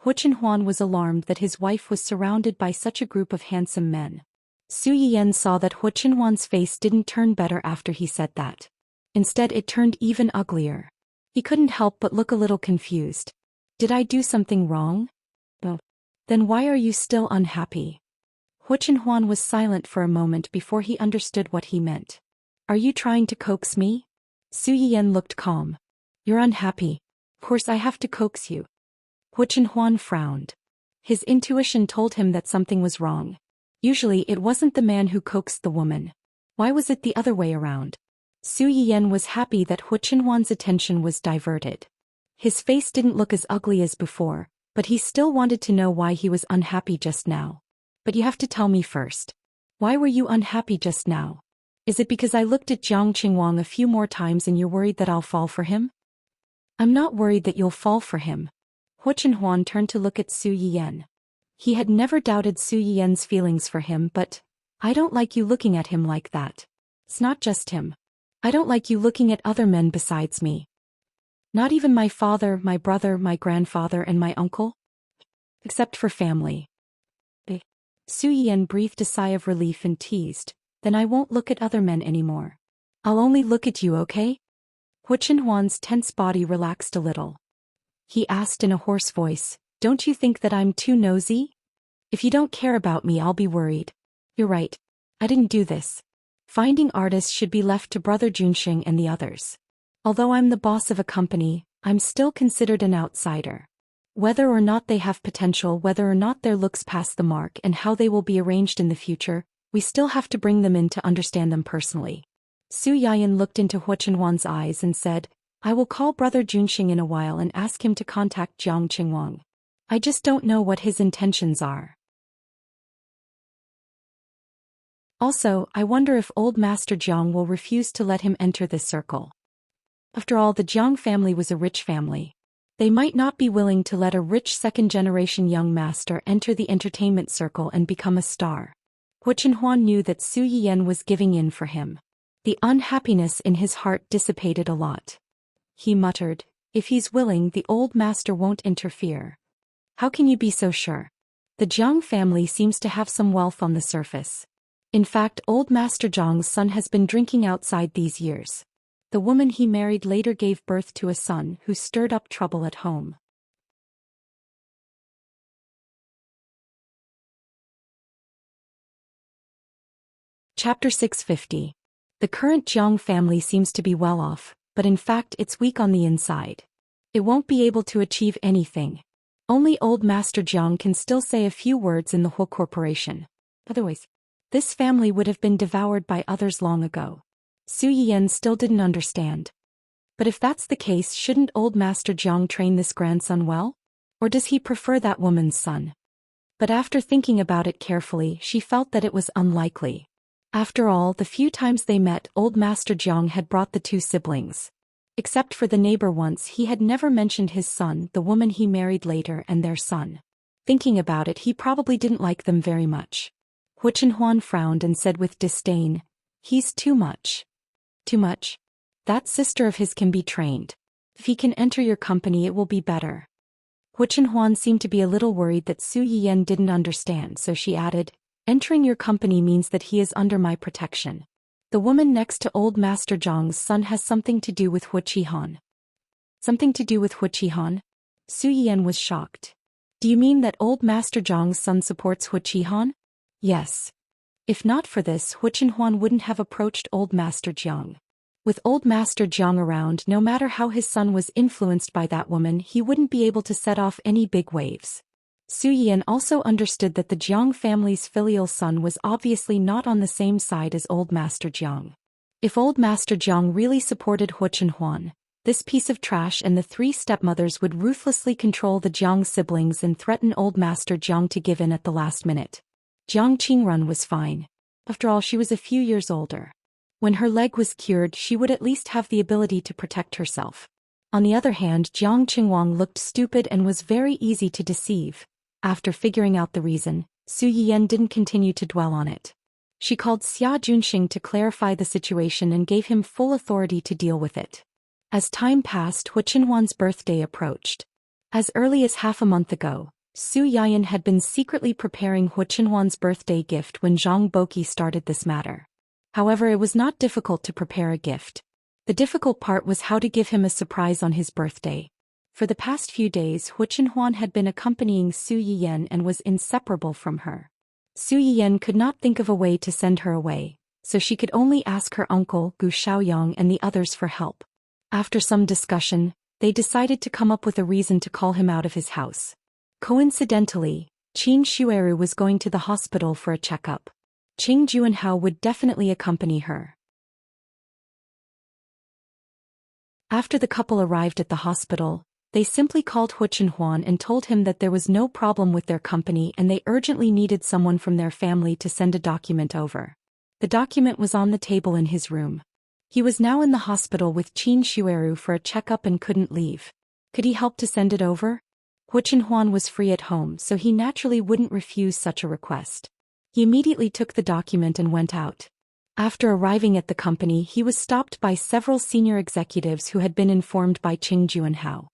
Hu Chenhuan was alarmed that his wife was surrounded by such a group of handsome men. Su Yiyan saw that Hu Chenhuan's face didn't turn better after he said that. Instead, it turned even uglier. He couldn't help but look a little confused. Did I do something wrong? Then why are you still unhappy? Hu Chenhuan was silent for a moment before he understood what he meant. Are you trying to coax me? Su Yiyan looked calm. You're unhappy. Of course I have to coax you. Hu Chenhuan frowned. His intuition told him that something was wrong. Usually it wasn't the man who coaxed the woman. Why was it the other way around? Su Yiyan was happy that Hu Chenhuan's attention was diverted. His face didn't look as ugly as before, but he still wanted to know why he was unhappy just now. But you have to tell me first. Why were you unhappy just now? Is it because I looked at Jiang Qingwang a few more times and you're worried that I'll fall for him? I'm not worried that you'll fall for him. Hu Chenhuan turned to look at Su Yiyan. He had never doubted Su Yiyan's feelings for him, but I don't like you looking at him like that. It's not just him. I don't like you looking at other men besides me. Not even my father, my brother, my grandfather, and my uncle? Except for family. Su Yiyan breathed a sigh of relief and teased, then I won't look at other men anymore. I'll only look at you, okay? Hu Chenhuan's tense body relaxed a little. He asked in a hoarse voice, don't you think that I'm too nosy? If you don't care about me, I'll be worried. You're right. I didn't do this. Finding artists should be left to Brother Junxing and the others. Although I'm the boss of a company, I'm still considered an outsider. Whether or not they have potential, whether or not their looks pass the mark, and how they will be arranged in the future, we still have to bring them in to understand them personally. Su Yiyan looked into Hu Chenhuan's eyes and said, I will call Brother Junxing in a while and ask him to contact Jiang Qingwang. I just don't know what his intentions are. Also, I wonder if old Master Jiang will refuse to let him enter this circle. After all, the Jiang family was a rich family. They might not be willing to let a rich second-generation young master enter the entertainment circle and become a star. Hu Chenhuan knew that Su Yiyan was giving in for him. The unhappiness in his heart dissipated a lot. He muttered, if he's willing, the old master won't interfere. How can you be so sure? The Jiang family seems to have some wealth on the surface. In fact, old Master Jiang's son has been drinking outside these years. The woman he married later gave birth to a son who stirred up trouble at home. Chapter 650. The current Jiang family seems to be well off, but in fact it's weak on the inside. It won't be able to achieve anything. Only old Master Jiang can still say a few words in the Hu Corporation. Otherwise, this family would have been devoured by others long ago. Su Yiyan still didn't understand. But if that's the case, shouldn't old Master Jiang train this grandson well? Or does he prefer that woman's son? But after thinking about it carefully, she felt that it was unlikely. After all, the few times they met, old Master Jiang had brought the two siblings. Except for the neighbor once, he had never mentioned his son, the woman he married later, and their son. Thinking about it, he probably didn't like them very much. Hu Chenhuan frowned and said with disdain, he's too much. Too much? That sister of his can be trained. If he can enter your company, it will be better. Hu Chenhuan seemed to be a little worried that Su Yiyan didn't understand, so she added, entering your company means that he is under my protection. The woman next to old Master Jiang's son has something to do with Hu Qihan. Something to do with Hu Qihan? Su Yiyan was shocked. Do you mean that old Master Jiang's son supports Hu Qihan? Yes. If not for this, Hu Chenhuan wouldn't have approached old Master Jiang. With old Master Jiang around, no matter how his son was influenced by that woman, he wouldn't be able to set off any big waves. Su Yiyan also understood that the Jiang family's filial son was obviously not on the same side as old Master Jiang. If old Master Jiang really supported Hu Chenhuan, this piece of trash and the three stepmothers would ruthlessly control the Jiang siblings and threaten old Master Jiang to give in at the last minute. Jiang Qingrun was fine. After all, she was a few years older. When her leg was cured, she would at least have the ability to protect herself. On the other hand, Jiang Qingwang looked stupid and was very easy to deceive. After figuring out the reason, Su Yiyan didn't continue to dwell on it. She called Xia Junxing to clarify the situation and gave him full authority to deal with it. As time passed, Hu Chenhuan's birthday approached. As early as half a month ago, Su Yiyan had been secretly preparing Hu Chenhuan's birthday gift when Zhang Boqi started this matter. However, it was not difficult to prepare a gift. The difficult part was how to give him a surprise on his birthday. For the past few days Hu Chenhuan had been accompanying Su Yiyan and was inseparable from her. Su Yiyan could not think of a way to send her away, so she could only ask her uncle Gu Xiaoyong and the others for help. After some discussion, they decided to come up with a reason to call him out of his house. Coincidentally, Qin Shueru was going to the hospital for a checkup. Qing Juanhao would definitely accompany her. After the couple arrived at the hospital, they simply called Hu Chenhuan and told him that there was no problem with their company and they urgently needed someone from their family to send a document over. The document was on the table in his room. He was now in the hospital with Qin Shueru for a checkup and couldn't leave. Could he help to send it over? Hu Chenhuan was free at home, so he naturally wouldn't refuse such a request. He immediately took the document and went out. After arriving at the company, he was stopped by several senior executives who had been informed by Qing Juanhao.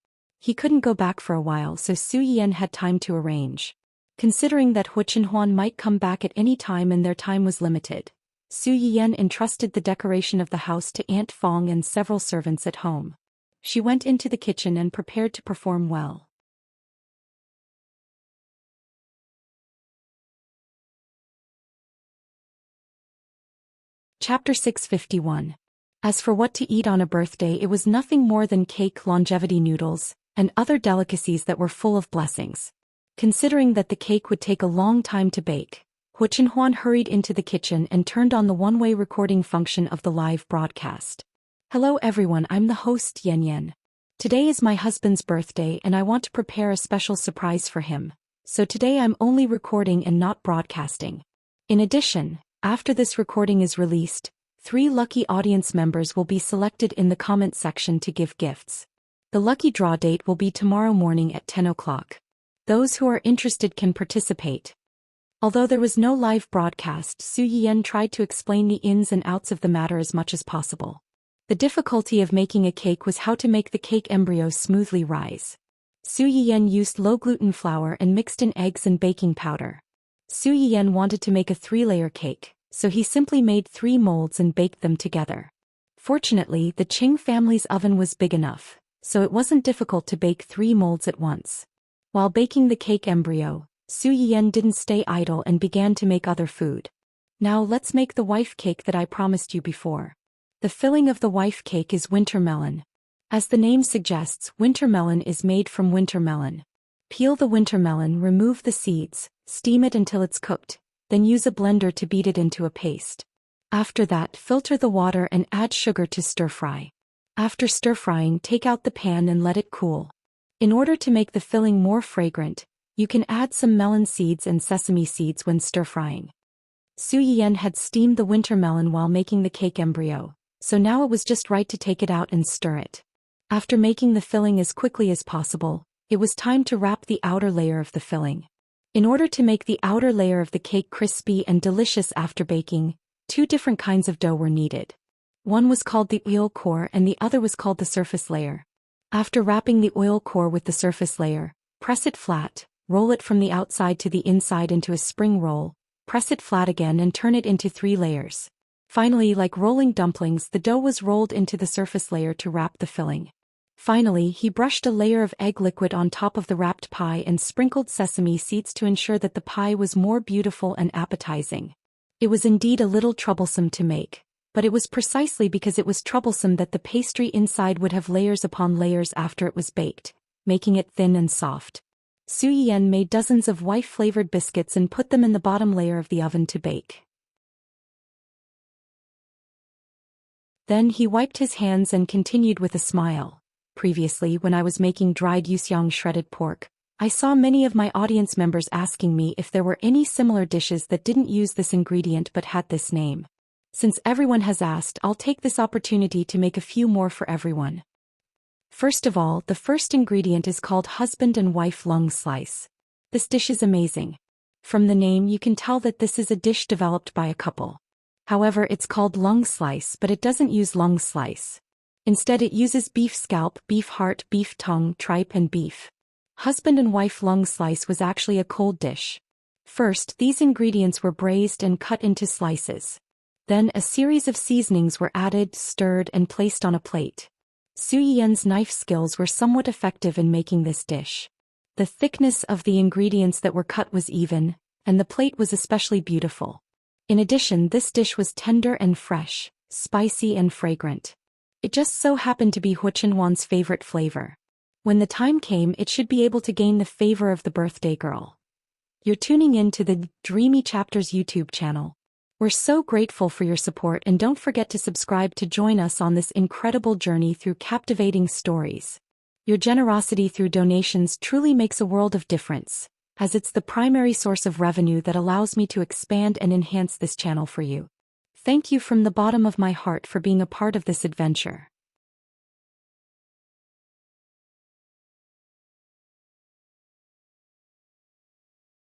He couldn't go back for a while, so Su Yiyan had time to arrange. Considering that Hu Chenhuan might come back at any time and their time was limited, Su Yiyan entrusted the decoration of the house to Aunt Fong and several servants at home. She went into the kitchen and prepared to perform well. Chapter 651. As for what to eat on a birthday, it was nothing more than cake, longevity noodles, and other delicacies that were full of blessings. Considering that the cake would take a long time to bake, Hu Chenhuan hurried into the kitchen and turned on the one-way recording function of the live broadcast. Hello everyone, I'm the host Yan Yan. Today is my husband's birthday and I want to prepare a special surprise for him, so today I'm only recording and not broadcasting. In addition, after this recording is released, 3 lucky audience members will be selected in the comment section to give gifts. The lucky draw date will be tomorrow morning at 10 o'clock. Those who are interested can participate. Although there was no live broadcast, Su Yiyan tried to explain the ins and outs of the matter as much as possible. The difficulty of making a cake was how to make the cake embryo smoothly rise. Su Yiyan used low-gluten flour and mixed in eggs and baking powder. Su Yiyan wanted to make a 3-layer cake, so he simply made 3 molds and baked them together. Fortunately, the Qing family's oven was big enough, so it wasn't difficult to bake 3 molds at once. While baking the cake embryo, Su Yiyan didn't stay idle and began to make other food. Now let's make the wife cake that I promised you before. The filling of the wife cake is winter melon. As the name suggests, winter melon is made from winter melon. Peel the winter melon, remove the seeds, steam it until it's cooked, then use a blender to beat it into a paste. After that, filter the water and add sugar to stir-fry. After stir-frying, take out the pan and let it cool. In order to make the filling more fragrant, you can add some melon seeds and sesame seeds when stir-frying. Su Yiyan had steamed the winter melon while making the cake embryo, so now it was just right to take it out and stir it. After making the filling as quickly as possible, it was time to wrap the outer layer of the filling. In order to make the outer layer of the cake crispy and delicious after baking, 2 different kinds of dough were needed. One was called the oil core and the other was called the surface layer. After wrapping the oil core with the surface layer, press it flat, roll it from the outside to the inside into a spring roll, press it flat again and turn it into 3 layers. Finally, like rolling dumplings, the dough was rolled into the surface layer to wrap the filling. Finally, he brushed a layer of egg liquid on top of the wrapped pie and sprinkled sesame seeds to ensure that the pie was more beautiful and appetizing. It was indeed a little troublesome to make, but it was precisely because it was troublesome that the pastry inside would have layers upon layers after it was baked, making it thin and soft. Su Yiyan made dozens of wife-flavored biscuits and put them in the bottom layer of the oven to bake. Then he wiped his hands and continued with a smile. Previously, when I was making dried yuxiang shredded pork, I saw many of my audience members asking me if there were any similar dishes that didn't use this ingredient but had this name. Since everyone has asked, I'll take this opportunity to make a few more for everyone. First of all, the first ingredient is called husband and wife lung slice. This dish is amazing. From the name you can tell that this is a dish developed by a couple. However, it's called lung slice, but it doesn't use lung slice. Instead, it uses beef scalp, beef heart, beef tongue, tripe and beef. Husband and wife lung slice was actually a cold dish. First, these ingredients were braised and cut into slices. Then a series of seasonings were added, stirred and placed on a plate. Su Yan's knife skills were somewhat effective in making this dish. The thickness of the ingredients that were cut was even, and the plate was especially beautiful. In addition, this dish was tender and fresh, spicy and fragrant. It just so happened to be Hu Chenhuan's favorite flavor. When the time came, it should be able to gain the favor of the birthday girl. You're tuning in to the Dreamy Chapters YouTube channel. We're so grateful for your support, and don't forget to subscribe to join us on this incredible journey through captivating stories. Your generosity through donations truly makes a world of difference, as it's the primary source of revenue that allows me to expand and enhance this channel for you. Thank you from the bottom of my heart for being a part of this adventure.